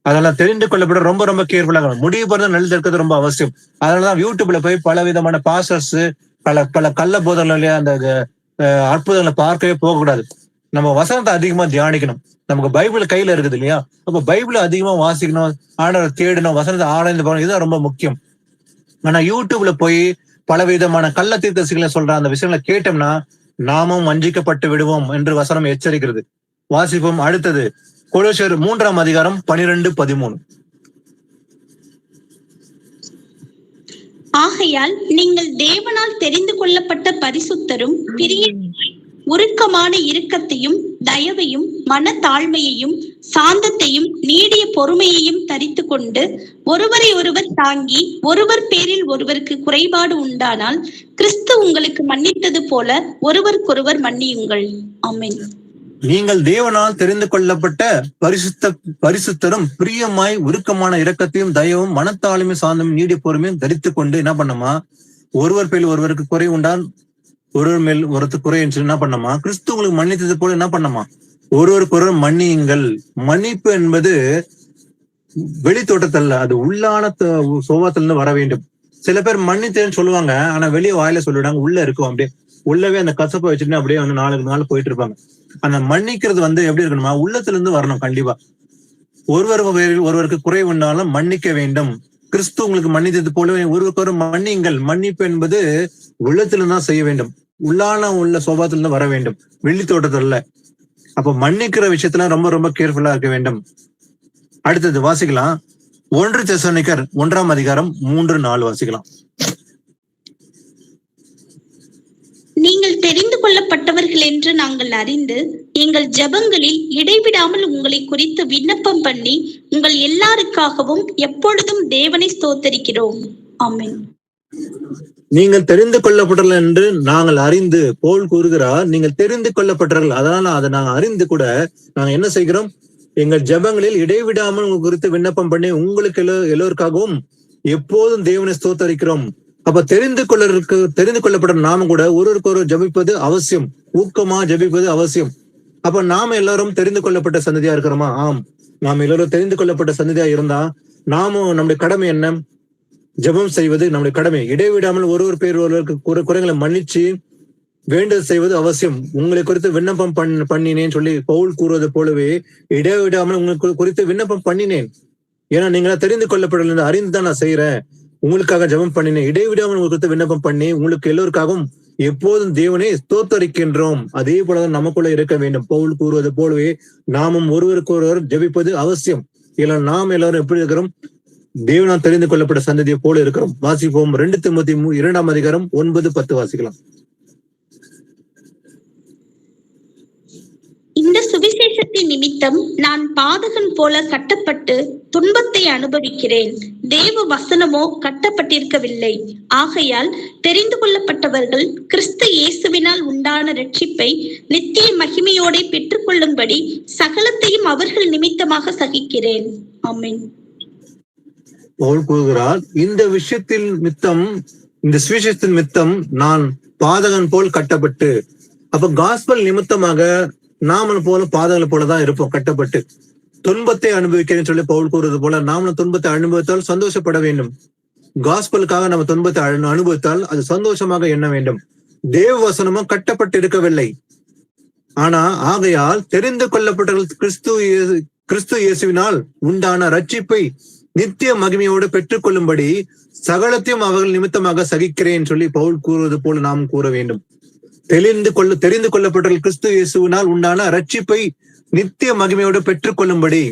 அதெல்லாம் தெரிந்து கொள்ளப்பட்ட ரொம்ப ரொம்ப கேர்ஃபுல்லா இருக்கணும். முடிவு போறது நல்லது இருக்கிறது ரொம்ப அவசியம். அதனாலதான் யூடியூப்ல போய் பல விதமான பாஸ்டர்ஸ், பல கள்ள போதனையில அந்த அற்புதங்களை பார்க்கவே போகக்கூடாது. நம்ம வசனத்தை அதிகமா தியானிக்கணும். நமக்கு பைபிள் கையில இருக்குது இல்லையா? அப்ப பைபிளை அதிகமா வாசிக்கணும், ஆண்டவரை தேடணும், வசனத்தை ஆராய்ந்து போகணும். இதுதான் ரொம்ப முக்கியம். ஆனா யூடியூப்ல போய் பல விதமான கள்ள தீர்க்கதரிசிகளை சொல்ற அந்த விஷயங்களை கேட்டோம்னா நாமும் வஞ்சிக்கப்பட்டு விடுவோம் என்று வசனம் எச்சரிக்கிறது. வாசிப்போம். அடுத்தது கொலோசியர் 3ஆம் அதிகாரம் 12-13. ஆகையால் நீங்கள் தேவனால் தெரிந்து கொள்ளப்பட்ட பரிசுத்தரும் பிரியமாய் உருக்கமான இரக்கத்தையும் தயவையும் மனத்தாழ்மையையும் சாந்தத்தையும் நீடிய பொறுமையையும் தரித்து கொண்டு ஒருவரை ஒருவர் தாங்கி ஒருவர் பேரில் ஒருவருக்கு குறைபாடு உண்டானால் கிறிஸ்து உங்களுக்கு மன்னித்தது போல ஒருவருக்கொருவர் மன்னியுங்கள். ஆமென். நீங்கள் தேவனால் தெரிந்து கொள்ளப்பட்ட பரிசுத்தரும் பிரியமாய் உருக்கமான இரக்கத்தையும் தயவும் மனத்தாழ்மையும் சாந்தமும் நீடிய பொறுமையும் தரித்து கொண்டு என்ன பண்ணமா? ஒருவர் பேரில் ஒருவருக்கு குறை உண்டால் ஒருவர் மேல் ஒருத்தர் குறை என்ன பண்ணமா? கிறிஸ்து உங்களுக்கு மன்னித்தது போல என்ன பண்ணமா? ஒருவருக்கு ஒருவர் மன்னியுங்கள். மன்னிப்பு என்பது வெளி தோட்டத்தல்ல, அது உள்ளான சோபத்திலிருந்து வர வேண்டும். சில பேர் மன்னித்தேன்னு சொல்லுவாங்க, ஆனா வெளியே வாயில சொல்லிவிடாங்க, உள்ள இருக்கும் அப்படியே உள்ளவே அந்த கசப்பை வச்சுட்டு அப்படியே 4 நாள் போயிட்டு இருப்பாங்க. அந்த மன்னிக்கிறது எப்படி இருக்கணுமா? உள்ளத்துல இருந்து வரணும். கண்டிப்பா ஒருவருக்கு குறை உண்டாலும் மன்னிக்க வேண்டும். கிறிஸ்து உங்களுக்கு மன்னித்தது போல ஒருவருக்கு ஒரு மன்னியுங்கள். மன்னிப்பு என்பது உள்ளத்துல தான் செய்ய வேண்டும், உள்ள சோபாத்துல இருந்து வர வேண்டும், வெள்ளி தோட்டத்துல. அப்ப மன்னிக்கிற விஷயத்துல ரொம்ப ரொம்ப கேர்ஃபுல்லா இருக்க வேண்டும். அடுத்தது வாசிக்கலாம், 1 தெசலோனிக்கர் 1ஆம் அதிகாரம் 3-4 வாசிக்கலாம். நீங்கள் தெரிந்து கொள்ளப்பட்டவர்கள் என்று நாங்கள் அறிந்து எங்கள் ஜெபங்களில் இடைவிடாமல் உங்களை குறித்து விண்ணப்பம் பண்ணி உங்கள் எல்லாருக்காகவும் எப்பொழுதும் தேவனை ஸ்தோத்தரிக்கிறோம். ஆமென். நீங்கள் தெரிந்து கொள்ளப்பட்டவர்கள் என்று நாங்கள் அறிந்து, போல் கூறுகிறார், நீங்கள் தெரிந்து கொள்ளப்பட்டவர்கள், அதனால அதை நாங்கள் அறிந்து கூட நாங்க என்ன செய்கிறோம், எங்கள் ஜெபங்களில் இடைவிடாமல் உங்க குறித்து விண்ணப்பம் பண்ணி உங்களுக்கு எல்லோருக்காகவும் எப்போதும் தேவனை ஸ்தோத்தரிக்கிறோம். அப்ப தெரிந்து கொள்ளப்பட்ட நாம கூட ஒருவருக்கு ஒரு ஜபிப்பது அவசியம், ஊக்கமா ஜபிப்பது அவசியம். அப்ப நாம எல்லாரும் தெரிந்து கொள்ளப்பட்ட சந்ததியா இருக்கிறோமா? ஆம், நாம எல்லாரும் தெரிந்து கொள்ளப்பட்ட சந்ததியா இருந்தா நாமும் நம்முடைய கடமை என்ன? ஜெபம் செய்வது நம்முடைய கடமை. இடைவிடாமல் ஒருவர் பேர் ஒருவருக்கு குறைகளை மன்னிச்சு வேண்டுதல் செய்வது அவசியம். உங்களை குறித்து விண்ணப்பம் பண்ணினேன் சொல்லி பவுல் கூறுவது போலவே இடைவிடாமல் உங்களுக்கு குறித்து விண்ணப்பம் பண்ணினேன். ஏன்னா நீங்களா தெரிந்து கொள்ளப்படல, அறிந்துதான் நான் செய்யறேன், உங்களுக்காக ஜெபம் பண்ணினேன், இடைவிடாமல் உங்களுக்கு விண்ணப்பம் பண்ணி உங்களுக்கு எல்லோருக்காகவும் எப்போதும் தேவனை ஸ்தோத்தரிக்கின்றோம். அதே போலதான் நமக்குள்ள இருக்க வேண்டும். பவுல் கூறுவது போலவே நாமும் ஒருவருக்கு ஒருவர் ஜெபிப்பது அவசியம். இல்ல நாம் எல்லாரும் எப்படி இருக்கிறோம்? தேவனால் தெரிந்து கொள்ளப்பட்ட சந்ததியை போல இருக்கிறோம். வாசிப்போம் 2 தீமோத்தேயு 2ஆம் அதிகாரம் 9-10 வாசிக்கலாம். இந்த சுவிசேஷத்தின் நிமித்தம் நான் பாதகன் போல கட்டப்பட்டு துன்பத்தை அனுபவிக்கிறேன். தேவ வசனமோ கட்டப்பட்டிருக்கவில்லை. ஆகையால் தெரிந்து கொள்ளப்பட்டவர்கள் கிறிஸ்து இயேசுவினால் உண்டான ரட்சிப்பை நித்திய மகிமையோட பெற்றுக்கொள்ளும்படி சகலத்தையும் அவர்கள் நிமித்தமாக சகிக்கிறேன். ஆமென். பவுல் கூறுகிறார், இந்த சுவிசேஷத்தின் மித்தம் நான் பாதகன் போல் கட்டப்பட்டு. அப்ப காஸ்பல் நிமித்தமாக நாம போல பாதகங்களை போலதான் இருப்போம், கட்டப்பட்டு துன்பத்தை அனுபவிக்கிறேன்னு சொல்லி பவுல் கூறுவது போல நாமளும் துன்பத்தை அனுபவித்தால் சந்தோஷப்பட வேண்டும். காஸ்பலுக்காக நம்ம துன்பத்தை அனுபவித்தால் அது சந்தோஷமாக எண்ண வேண்டும். தேவ வசனமும் கட்டப்பட்டு இருக்கவில்லை. ஆனா ஆகையால் தெரிந்து கொள்ளப்பட்டவர்கள் கிறிஸ்து இயேசுவினால் உண்டான ரட்சிப்பை நித்திய மகிமையோடு பெற்றுக்கொள்ளும்படி சகலத்தையும் அவர்கள் நிமித்தமாக சகிக்கிறேன் சொல்லி பவுல் கூறுவது போல நாம் கூற வேண்டும். தெரிந்து கொள்ளப்பட்ட கிறிஸ்து இயேசுவினால் உண்டான ரட்சிப்பை நித்திய மகிமையோடு பெற்றுக்கொள்ளும்படி,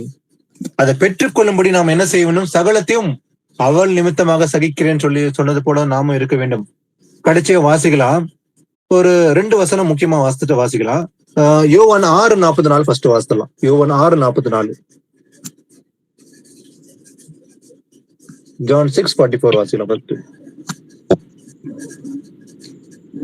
அதை பெற்றுக்கொள்ளும்படி நாம் என்ன செய்ய வேண்டும்? சகலத்தையும் அவள் நிமித்தமாக சகிக்கிறேன் சொல்லி சொன்னது போல நாமும் இருக்க வேண்டும். கடைசியா வாசிக்கலாம், ஒரு 2 வசனம் முக்கியமா வாசிக்கலாம். யோவான் 6:44 ஃபர்ஸ்ட் வாசிக்கலாம். யோவான் 6:44. John 6:44 வாசிக்கலாம் ஃபர்ஸ்ட்.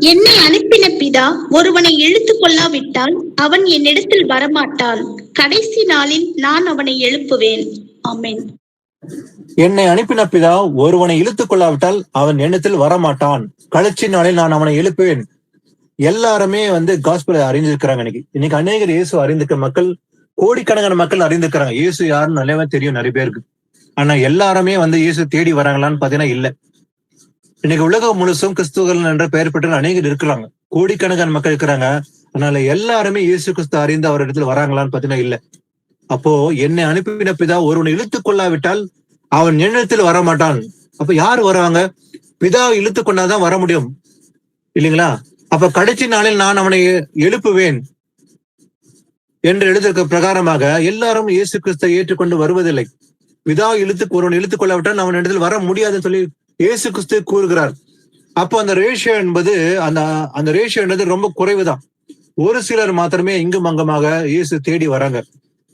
என்னை அனுப்பின பிதா ஒருவனை இழுத்து கொள்ளாவிட்டால் அவன் என்னிடத்தில் வரமாட்டான். கடைசி நாளில் நான் அவனை எழுப்புவேன். ஆமென். என்னை அனுப்பின பிதா ஒருவனை இழுத்துக் கொள்ளாவிட்டால் அவன் எண்ணத்தில் வரமாட்டான். கடைசி நாளில் நான் அவனை எழுப்புவேன். எல்லாருமே காஸ்பலை அறிந்திருக்கிறாங்க. இன்னைக்கு அநேகர் இயேசு அறிந்திருக்கிற மக்கள், கோடிக்கணக்கான மக்கள் அறிந்திருக்கிறாங்க. இயேசு யாருன்னு நல்லாவே தெரியும் நிறைய பேருக்கு. ஆனா எல்லாருமே இயேசு தேடி வராங்களான்னு பாத்தீங்கன்னா இல்ல. இன்னைக்கு உலகம் முழுசும் கிறிஸ்துவர்கள் என்ற பெயர் பெற்ற அநேகர் இருக்கிறாங்க, கோடிக்கணக்கான மக்கள் இருக்கிறாங்க. அதனால எல்லாருமே இயேசு கிறிஸ்து அறிந்து அவர் இடத்துல வராங்களான்னு பாத்தீங்கன்னா இல்ல. அப்போ என்னை அனுப்பின பிதா ஒருவனை இழுத்துக் கொள்ளாவிட்டால் அவன் எண்ணத்தில் வரமாட்டான். அப்ப யாரு வருவாங்க? பிதா இழுத்து கொண்டாதான் வர முடியும் இல்லைங்களா? அப்ப கடைசி நாளில் நான் அவனை எழுப்புவேன் என்று எழுதிருக்க பிரகாரமாக எல்லாரும் இயேசு கிறிஸ்துவை ஏற்றுக்கொண்டு வருவதில்லை. பிதா ஒருவன் இழுத்துக் கொள்ளாவிட்டால் அவன் இடத்தில் வர முடியாதுன்னு சொல்லி இயேசு கிறிஸ்து கூறுகிறார். அப்போ அந்த ரேஷியோ என்பது அந்த ரேஷியோ என்பது ரொம்ப குறைவுதான். ஒரு சிலர் மாத்திரமே இங்கும் அங்கமாக இயேசு தேடி வராங்க.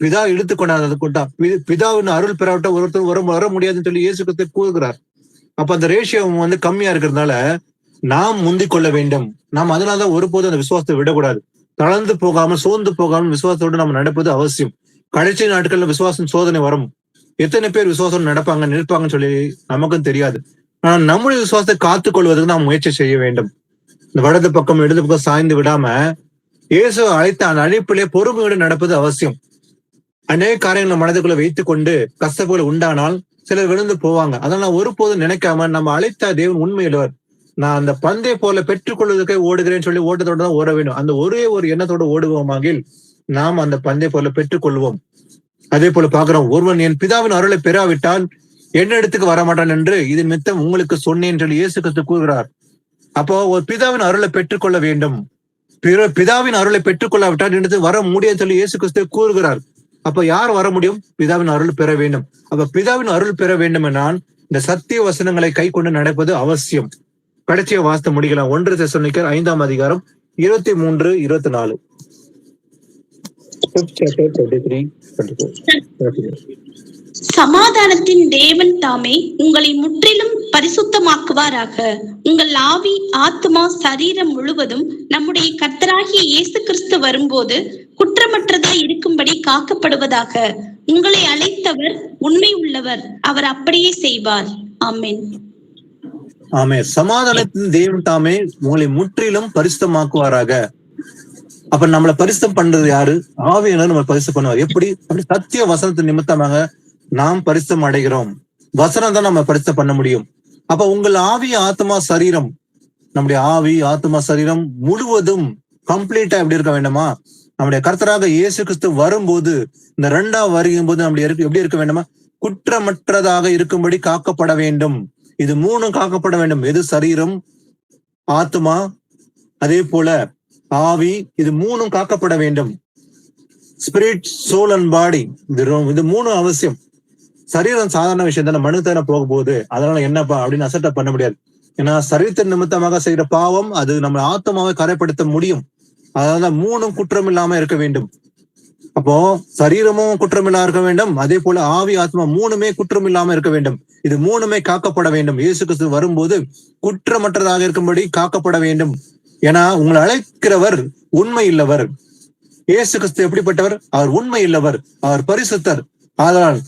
பிதா இழுத்து கொண்டா பிதாவின் அருள் பெறாவிட்ட ஒருத்தர் வர முடியாதுன்னு சொல்லி இயேசு கிறிஸ்து கூறுகிறார். அப்ப அந்த ரேஷியோ கம்மியா இருக்கிறதுனால நாம் முந்திக் கொள்ள வேண்டும். நாம் அதனாலதான் ஒருபோதும் அந்த விசுவாசத்தை விடக்கூடாது. தளர்ந்து போகாமல் சோர்ந்து போகாமல் விசுவாசத்தோடு நம்ம நடப்பது அவசியம். கடைசி நாட்கள்ல விசுவாசம் சோதனை வரும். எத்தனை பேர் விசுவாசம் நடப்பாங்க நிற்பாங்கன்னு சொல்லி நமக்கும் தெரியாது. ஆனா நம்முடைய விசுவாசத்தை காத்துக் கொள்வதற்கு நாம் முயற்சி செய்ய வேண்டும். இந்த வலது பக்கம் இடது பக்கம் சாய்ந்து விடாம இயேசு அழைத்த அந்த அழைப்பிலே பொறுமையோடு நடப்பது அவசியம். அநேக காரியங்களை மனதுக்குள்ள வைத்துக் கொண்டு கஷ்டங்களை உண்டானால் சிலர் விழுந்து போவாங்க. அதனால ஒருபோதும் நினைக்காம நம்ம அழைத்த தேவன் உண்மையிலவர், நான் அந்த பந்தை போல பெற்றுக்கொள்வதற்கே ஓடுகிறேன்னு சொல்லி ஓட்டத்தோட தான் ஓட வேண்டும். அந்த ஒரே ஒரு எண்ணத்தோட ஓடுவோமாகில் நாம் அந்த பந்தை போல பெற்றுக்கொள்வோம். அதே போல பாக்குறோம், ஒருவன் என் பிதாவின் அருளை பெறாவிட்டால் என்னிடத்துக்கு வரமாட்டான் என்று இதன் மித்தம் உங்களுக்கு சொன்னேன் சொல்லி இயேசு கிறிஸ்து கூறுகிறார். அப்போ ஒரு பிதாவின் அருளை பெற்றுக்கொள்ள வேண்டும். பிதாவின் அருளை பெற்றுக்கொள்ளாவிட்டால் வர முடியாது சொல்லி இயேசு கிறிஸ்து கூறுகிறார். அப்ப யார் வர முடியும்? பிதாவின் அருள் பெற வேண்டும். அப்ப பிதாவின் அருள் பெற வேண்டும் என்றால் இந்த சத்திய வசனங்களை கை கொண்டு நடப்பது அவசியம். கடைசிய வாஸ்து முடிக்கலாம். 1 தெசலோனிக்கர் 5ஆம் அதிகாரம் 23, 24. சமாதானத்தின் தேவன் தாமே உங்களை முற்றிலும் பரிசுத்தமாக்குவாராக. உங்கள் ஆவி, ஆத்மா, சரீரம் முழுவதும் நம்முடைய கர்த்தராகிய இயேசு கிறிஸ்து வரும்போது குற்றமற்றதாய் இருக்கும்படி காக்கப்படுவதாக. உங்களை அழைத்தவர் உண்மை உள்ளவர், அவர் அப்படியே செய்வார். ஆமென். ஆமே. சமாதானத்தின் தேவன் தாமே உங்களை முற்றிலும் பரிசுத்தமாக்குவாராக. அப்ப நம்மளை பரிசுத்தம் பண்றது யாரு? ஆவியானவர் நம்ம பரிசுத்தம் பண்ணுவார். எப்படி? அப்படி சத்திய வசனத்தின் நிமித்தமாக நாம் பரிசுத்தம் அடைகிறோம். வசனம் தான் நம்ம பரிசுத்தம் பண்ண முடியும். அப்ப உங்கள் ஆவி, ஆத்மா, சரீரம், நம்முடைய ஆவி, ஆத்மா, சரீரம் முழுவதும் கம்ப்ளீட்டா எப்படி இருக்க வேண்டுமா? நம்முடைய கர்த்தராக இயேசு கிறிஸ்து வரும்போது, இந்த 2ஆம் வருகும் போது நம்முடைய எப்படி இருக்க வேண்டுமா? குற்றமற்றதாக இருக்கும்படி காக்கப்பட வேண்டும். இது 3 காக்கப்பட வேண்டும். எது? சரீரம், ஆத்மா, அதே போல ஆவி. இது 3 காக்கப்பட வேண்டும். Spirit, soul and body. இது 3 அவசியம். சரீரம் சாதாரண விஷயம் தானே, மனுத்தான போக போகுது, அதனால என்னப்பா அப்படின்னு அசட்டா பண்ண முடியாது. ஏன்னா சரீரத்தின் நிமித்தமாக செய்யற பாவம் அது நம்ம ஆத்மாவை கரைப்படுத்த முடியும். அதனால 3 குற்றம் இல்லாம இருக்க வேண்டும். அப்போ சரீரமும் குற்றம் இல்லாம இருக்க வேண்டும், அதே போல ஆவி, ஆத்மா 3மே குற்றம் இல்லாம இருக்க வேண்டும். இது 3மே காக்கப்பட வேண்டும். இயேசு கிறிஸ்து வரும்போது குற்றமற்றதாக இருக்கும்படி காக்கப்பட வேண்டும். ஏன்னா உங்களை அழைக்கிறவர் உண்மை இல்லவர். இயேசு கிறிஸ்து எப்படிப்பட்டவர்? அவர் உண்மை இல்லவர், அவர் பரிசுத்தர். அதனால்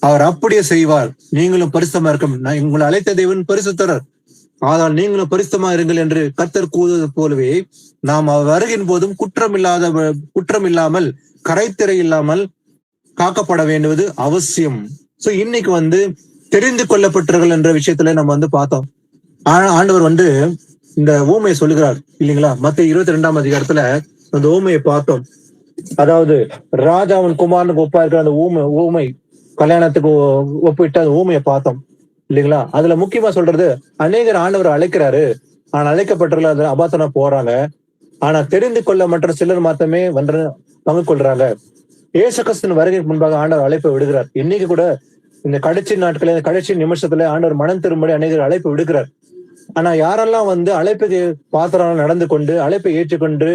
அவர் அப்படியே செய்வார். நீங்களும் பரிசுத்தமா இருக்கும். உங்களை அழைத்த தேவன் பரிசுத்தர், ஆனால் நீங்களும் பரிசுத்தமா இருங்கள் என்று கர்த்தர் கூறுவது போலவே நாம் வருகின் போதும் குற்றம் இல்லாமல், கரைத்திரை இல்லாமல் காக்கப்பட வேண்டுவது அவசியம். சோ இன்னைக்கு தெரிந்து கொள்ளப்பட்டவர்கள் என்ற விஷயத்துல நம்ம பார்த்தோம். ஆண்டவர் இந்த ஊமையை சொல்லுகிறார் இல்லைங்களா? மத்திய 22ஆம் அதிகாரத்துல அந்த ஊமையை பார்த்தோம். அதாவது ராஜாவின் குமாரனுக்கு ஒப்பா இருக்கிற அந்த ஊமை கல்யாணத்துக்கு ஒப்பிட்டு அந்த ஊமையை பார்த்தோம் இல்லைங்களா? அதுல முக்கியமா சொல்றது, அநேகர் ஆண்டவர் அழைக்கிறாரு, ஆனா அழைக்கப்பட்டவர்கள் அதுல அபாத்தனா போறாங்க. ஆனா தெரிந்து கொள்ள மற்ற சிலர் மாத்தமே பங்கு கொள்றாங்க. இயேசு கிறிஸ்துவின் வருகைக்கு முன்பாக ஆண்டவர் அழைப்பை விடுகிறார். இன்னைக்கு கூட இந்த கடைசி நாட்கள, கடைசி நிமிஷத்துல ஆண்டவர் மனம் திரும்படி அநேகர் அழைப்பு விடுகிறார். ஆனா யாரெல்லாம் அழைப்புக்கு பாத்திரம் நடந்து கொண்டு அழைப்பை ஏற்றுக்கொண்டு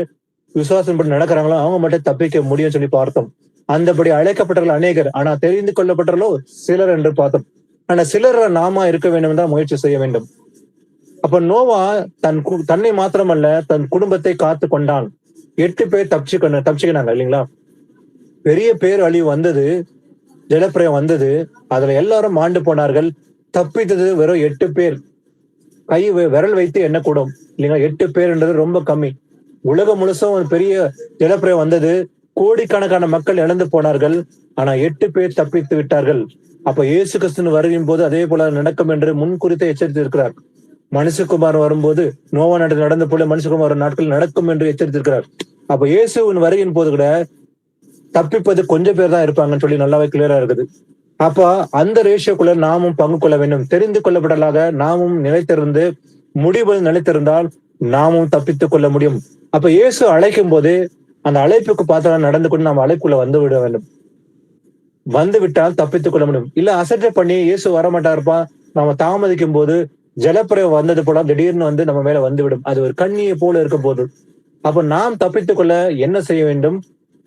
விசுவாசம் படி நடக்கிறாங்களோ அவங்க மட்டும் தப்பிக்க முடியும் சொல்லி பார்த்தோம். அந்தபடி அழைக்கப்பட்டவர்கள் அநேகர், ஆனா தெரிந்து கொள்ளப்பட்டவர்களோ சிலர் என்று பார்த்தோம். ஆனா சிலர் நாம இருக்க வேண்டும் தான் முயற்சி செய்ய வேண்டும். அப்ப நோவா தன்னை மாத்திரமல்ல தன் குடும்பத்தை காத்து கொண்டான். 8 பேர் தப்பிச்சுக்கினாங்க இல்லைங்களா? பெரிய பேர் அழிவு வந்தது, ஜலப்பிரயம் வந்தது, அதுல எல்லாரும் மாண்டு போனார்கள். தப்பித்தது வெறும் 8 பேர். கை விரல் வைத்து எண்ணக்கூடும் இல்லைங்களா? 8 பேர்ன்றது ரொம்ப கம்மி. உலகம் முழுசும் பெரிய ஜலப்பிரயம் வந்தது, கோடிக்கணக்கான மக்கள் இழந்து போனார்கள். ஆனா 8 பேர் தப்பித்து விட்டார்கள். அப்ப இயேசு கிறிஸ்துவின் வருகையின் போது அதே போல நடக்கும் என்று முன்குறித்து எச்சரித்து இருக்கிறார். மனுஷகுமார் வரும்போது நோவா நாட்டில் நடந்த போல மனுஷகுமார் நாட்கள் நடக்கும் என்று எச்சரித்திருக்கிறார். அப்ப இயேசுவின் வருகையின் போது கூட தப்பிப்பது கொஞ்சம் பேர் தான் இருப்பாங்கன்னு சொல்லி நல்லாவே கிளியரா இருக்குது. அப்ப அந்த ரேஷியோக்குள்ள நாமும் பங்கு கொள்ள வேண்டும். தெரிந்து கொள்ளப்படலாக நாமும் நிலைத்திருந்து முடிவு நிலைத்திருந்தால் நாமும் தப்பித்துக் கொள்ள முடியும். அப்ப இயேசு அழைக்கும் போது அந்த அழைப்புக்கு பார்த்தா நடந்து கொண்டு நாம் அழைப்புக்குள்ள வந்து விட வேண்டும். வந்து விட்டால் தப்பித்துக் கொள்ள முடியும். இல்ல அசட்டை பண்ணி இயேசு வரமாட்டாருப்பா நாம தாமதிக்கும் போது ஜலப்பிரயம் வந்தது போல திடீர்னு நம்ம மேல வந்துவிடும். அது ஒரு கண்ணியை போல இருக்கும் போது அப்ப நாம் தப்பித்துக் கொள்ள என்ன செய்ய வேண்டும்?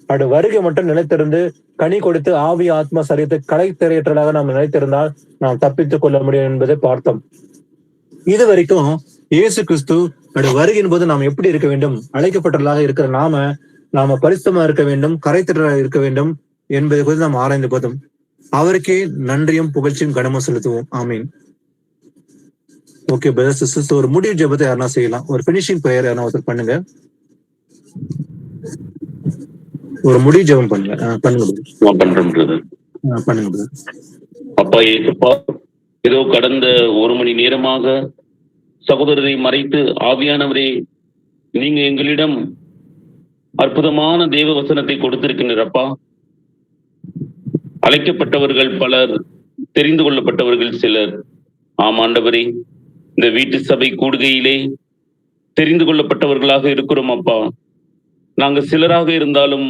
அது வருகை மட்டும் நிலைத்திருந்து கனி கொடுத்து ஆவி, ஆத்மா, சரீரத்தை கலைத்திரையற்றலாக நாம் நிலைத்திருந்தால் நாம் தப்பித்துக் கொள்ள முடியும் என்பதை பார்த்தோம். இது வரைக்கும் இயேசு கிறிஸ்து அது வருகின் போது நாம் எப்படி இருக்க வேண்டும்? அழைக்கப்பட்டவர்களாக இருக்கிற நாம பரிசுத்தமா இருக்க வேண்டும், கரைத்திரலாக இருக்க வேண்டும் என்பதை குறித்து நாம் ஆராய்ந்து பார்த்தோம். அவருக்கே நன்றியும் புகழ்ச்சியும் கனமும் செலுத்துவோம். ஆமீன். ஓகே பிரதர்ஸ் சிஸ்டர்ஸ், ஒரு முடிவு ஜெபத்தை யாருன்னா செய்யலாம். ஒரு பினிஷிங் ப்ரேயர் யாரா ஒருத்தர் பண்ணுங்க. ஒரு முடிவு ஜெபம் பண்ணுங்க. பண்ணுங்க. அப்பா ஏசப்பா, ஏதோ கடந்த 1 மணி நேரமாக சகோதரரை மறைத்து ஆவியானவரே நீங்க எங்களிடம் அற்புதமான தேவ வசனத்தை கொடுத்திருக்கின்றப்பா. அழைக்கப்பட்டவர்கள் பலர், தெரிந்து கொள்ளப்பட்டவர்கள் சிலர். ஆமாண்டவரே, இந்த வீட்டு சபை கூடுகையிலே தெரிந்து கொள்ளப்பட்டவர்களாக இருக்கிறோம் அப்பா. நாங்க சிலராக இருந்தாலும்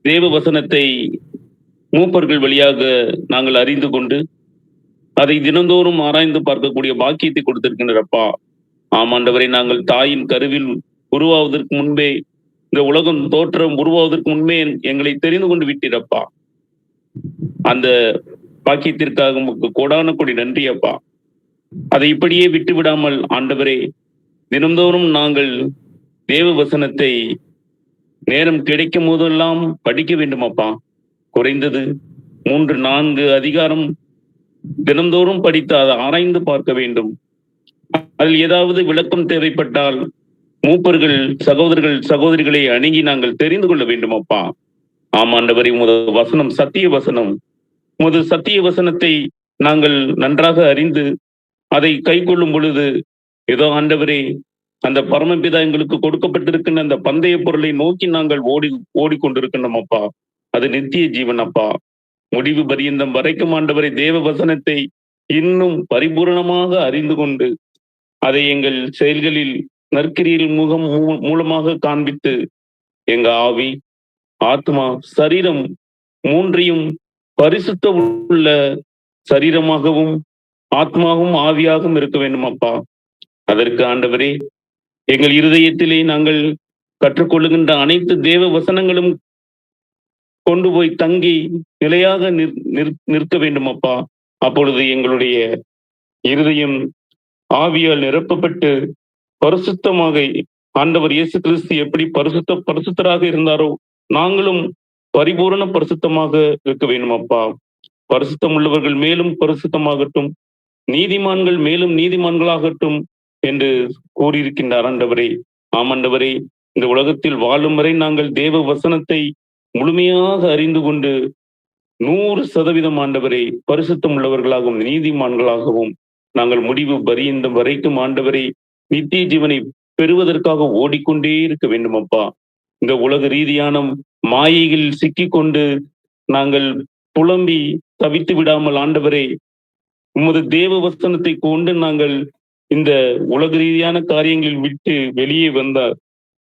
தேவ வசனத்தை மூப்பர்கள் வழியாக நாங்கள் அறிந்து கொண்டு அதை தினந்தோறும் ஆராய்ந்து பார்க்கக்கூடிய பாக்கியத்தை கொடுத்திருக்கின்றப்பா. ஆமாண்டவரை, நாங்கள் தாயின் கருவில் உருவாவதற்கு முன்பே, இந்த உலகம் தோற்றம் உருவாவதற்கு முன்பே எங்களை தெரிந்து கொண்டு விட்டீரப்பா. அந்த பாக்கியத்திற்காக உமக்கு கோடான கோடி நன்றி அப்பா. அதை இப்படியே விட்டு விடாமல் ஆண்டவரே, தினந்தோறும் நாங்கள் தேவ வசனத்தை நேரம் கிடைக்கும் போதெல்லாம் படிக்க வேண்டும் அப்பா. குறைந்தது 3-4 அதிகாரம் தினந்தோறும் படித்து அதை ஆராய்ந்து பார்க்க வேண்டும். அதில் ஏதாவது விளக்கம் தேவைப்பட்டால் மூப்பர்கள், சகோதரர்கள், சகோதரிகளை அணுகி நாங்கள் தெரிந்து கொள்ள வேண்டும் அப்பா. ஆமாண்டவரை, உமது வசனம் சத்திய வசனம். உமது சத்திய வசனத்தை நாங்கள் நன்றாக அறிந்து அதை கை கொள்ளும் பொழுது, ஏதோ ஆண்டவரே, அந்த பரமபிதா எங்களுக்கு கொடுக்கப்பட்டிருக்கின்ற அந்த பந்தய பொருளை நோக்கி நாங்கள் ஓடிக்கொண்டிருக்கின்றோம் அப்பா. அது நித்திய ஜீவன் அப்பா. முடிவு பரியந்தம் வரைக்கும் ஆண்டவரை தேவ வசனத்தை இன்னும் பரிபூரணமாக அறிந்து கொண்டு அதை எங்கள் செயல்களில் நற்கிரியில் மூலமாக காண்பித்து எங்க ஆவி, ஆத்மா, சரீரம் மூன்றையும் பரிசுத்த உள்ள சரீரமாகவும் ஆத்மாவும் ஆவியாகவும் இருக்க வேண்டும் அப்பா. அதற்கு ஆண்டவரே, எங்கள் இருதயத்திலே நாங்கள் கற்றுக்கொள்ளுகின்ற அனைத்து தேவ வசனங்களும் கொண்டு போய் தங்கி நிலையாக நிற்க வேண்டும் அப்பா. அப்பொழுது எங்களுடைய இருதயம் ஆவியால் நிரப்பப்பட்டு பரிசுத்தமாக, ஆண்டவர் இயேசு கிறிஸ்து எப்படி பரிசுத்தராக இருந்தாரோ நாங்களும் பரிபூரண பரிசுத்தமாக இருக்க வேண்டும் அப்பா. பரிசுத்தம் உள்ளவர்கள் மேலும் பரிசுத்தமாகட்டும், நீதிமான்கள் மேலும் நீதிமான்களாகட்டும் என்று கூறியிருக்கின்றார் ஆண்டவரே. ஆமாண்டவரே, இந்த உலகத்தில் வாழும் வரை நாங்கள் தேவ வசனத்தை முழுமையாக அறிந்து கொண்டு 100% ஆண்டவரை பரிசுத்தம் உள்ளவர்களாகவும் நீதிமான்களாகவும் நாங்கள் முடிவு பரியந்தம் வரைக்கும் ஆண்டவரை நித்திய ஜீவனை பெறுவதற்காக ஓடிக்கொண்டே இருக்க வேண்டும் அப்பா. இந்த உலக ரீதியான மாயையில் சிக்கிக்கொண்டு நாங்கள் புலம்பி தவித்து விடாமல் ஆண்டவரே, உமது தேவ வசனத்தை கொண்டு நாங்கள் இந்த உலக ரீதியான காரியங்களில் விட்டு வெளியே வந்தார்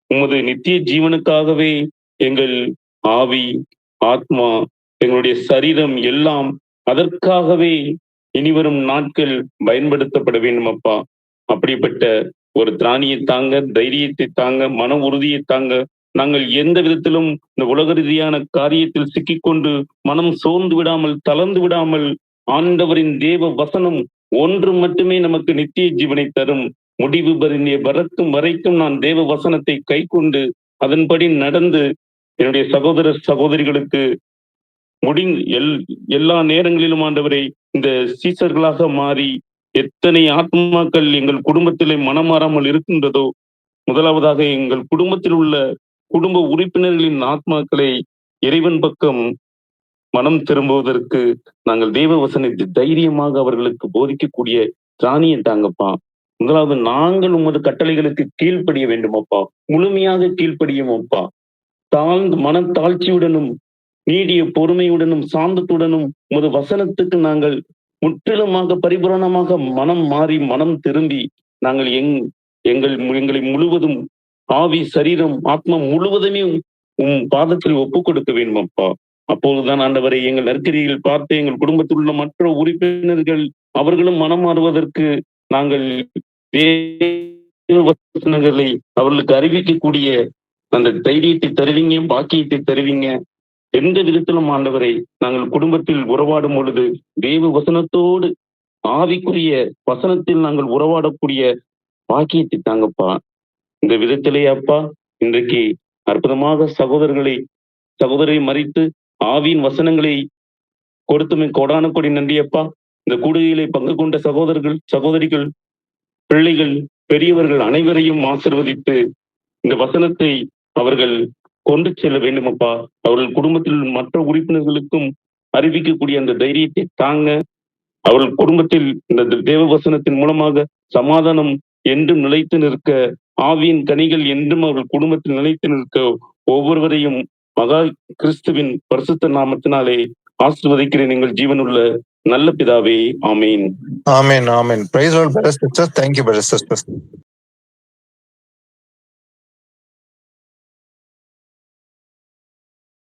உமது நித்திய ஜீவனுக்காகவே எங்கள் ஆவி, ஆத்மா, எங்களுடைய சரீரம் எல்லாம் அதற்காகவே இனிவரும் நாட்கள் பயன்படுத்தப்பட வேண்டும் அப்பா. அப்படிப்பட்ட ஒரு திராணியை தாங்க, தைரியத்தை தாங்க, மன உறுதியை தாங்க. நாங்கள் எந்த விதத்திலும் இந்த உலக ரீதியான காரியத்தில் சிக்கிக்கொண்டு மனம் சோர்ந்து விடாமல், தளர்ந்து விடாமல், ஆண்டவரின் தேவ வசனம் ஒன்று மட்டுமே நமக்கு நித்திய ஜீவனை தரும். முடிவு பறக்கும் வரைக்கும் நான் தேவ வசனத்தை கை கொண்டு அதன்படி நடந்து என்னுடைய சகோதர சகோதரிகளுக்கு எல்லா நேரங்களிலும் ஆண்டவரை இந்த சீசர்களாக மாறி எத்தனை ஆத்மாக்கள் எங்கள் குடும்பத்திலே மனம் மாறாமல் இருக்கின்றதோ, முதலாவதாக எங்கள் குடும்பத்தில் உள்ள குடும்ப உறுப்பினர்களின் ஆத்மாக்களை இறைவன் பக்கம் மனம் திரும்புவதற்கு நாங்கள் தேவ வசனத்தை தைரியமாக அவர்களுக்கு போதிக்கக்கூடிய திராணியை தாங்கப்பா. முதலாவது நாங்கள் உமது கட்டளைகளுக்கு கீழ்ப்படிய வேண்டும் அப்பா. முழுமையாக கீழ்ப்படியும் அப்பா. மன தாழ்ச்சியுடனும் நீடிய பொறுமையுடனும் சாந்தத்துடனும் உமது வசனத்துக்கு நாங்கள் முற்றிலுமாக பரிபூரணமாக மனம் மாறி மனம் திரும்பி நாங்கள் எங்களை முழுவதும் ஆவி, சரீரம், ஆத்மா முழுவதுமே பாதத்தில் ஒப்புக் கொடுக்க வேண்டும் அப்பா. அப்போதுதான் ஆண்டவரை எங்கள் நற்கிரியில் பார்த்து எங்கள் குடும்பத்தில் உள்ள மற்ற உறுப்பினர்கள் அவர்களும் மனம் மாறுவதற்கு நாங்கள் வசனங்களை அவர்களுக்கு அறிவிக்கக்கூடிய அந்த தைரியத்தை தருவீங்க, பாக்கியத்தை தருவீங்க. எந்த விதத்திலும் ஆண்டவரை நாங்கள் குடும்பத்தில் உறவாடும் பொழுது தேவ வசனத்தோடு ஆவிக்குரிய வசனத்தில் நாங்கள் உறவாடக்கூடிய பாக்கியத்தை தாங்கப்பா. இந்த விதத்திலே அப்பா, இன்றைக்கு அற்புதமாக சகோதரரை மறித்து ஆவியின் வசனங்களை கொடுத்துமே கோடான கோடி நன்றி அப்பா. இந்த கூடுகையிலே பங்கு கொண்ட சகோதரர்கள், சகோதரிகள், பிள்ளைகள், பெரியவர்கள் அனைவரையும் ஆசிர்வதித்து இந்த வசனத்தை அவர்கள் கொண்டு செல்ல வேண்டும் அப்பா. அவர்கள் குடும்பத்தில் மற்ற உறுப்பினர்களுக்கும் அறிவிக்கக்கூடிய அந்த தைரியத்தை தாங்க. அவர்கள் குடும்பத்தில் இந்த தேவ வசனத்தின் மூலமாக சமாதானம் என்றும் நிலைத்து நிற்க, ஆவியின் கனிகள் என்றும் அவர்கள் குடும்பத்தில் நிலைத்து நிற்க ஒவ்வொருவரையும் மகா கிறிஸ்துவின் பரிசுத்த நாமத்தினாலே ஆசீர்வதிக்கிறேன் எங்கள் ஜீவனுள்ள நல்ல பிதாவே. ஆமேன். ஆமேன். ஆமேன். Praise the lord, brothers, sisters. Thank you, brothers, sisters.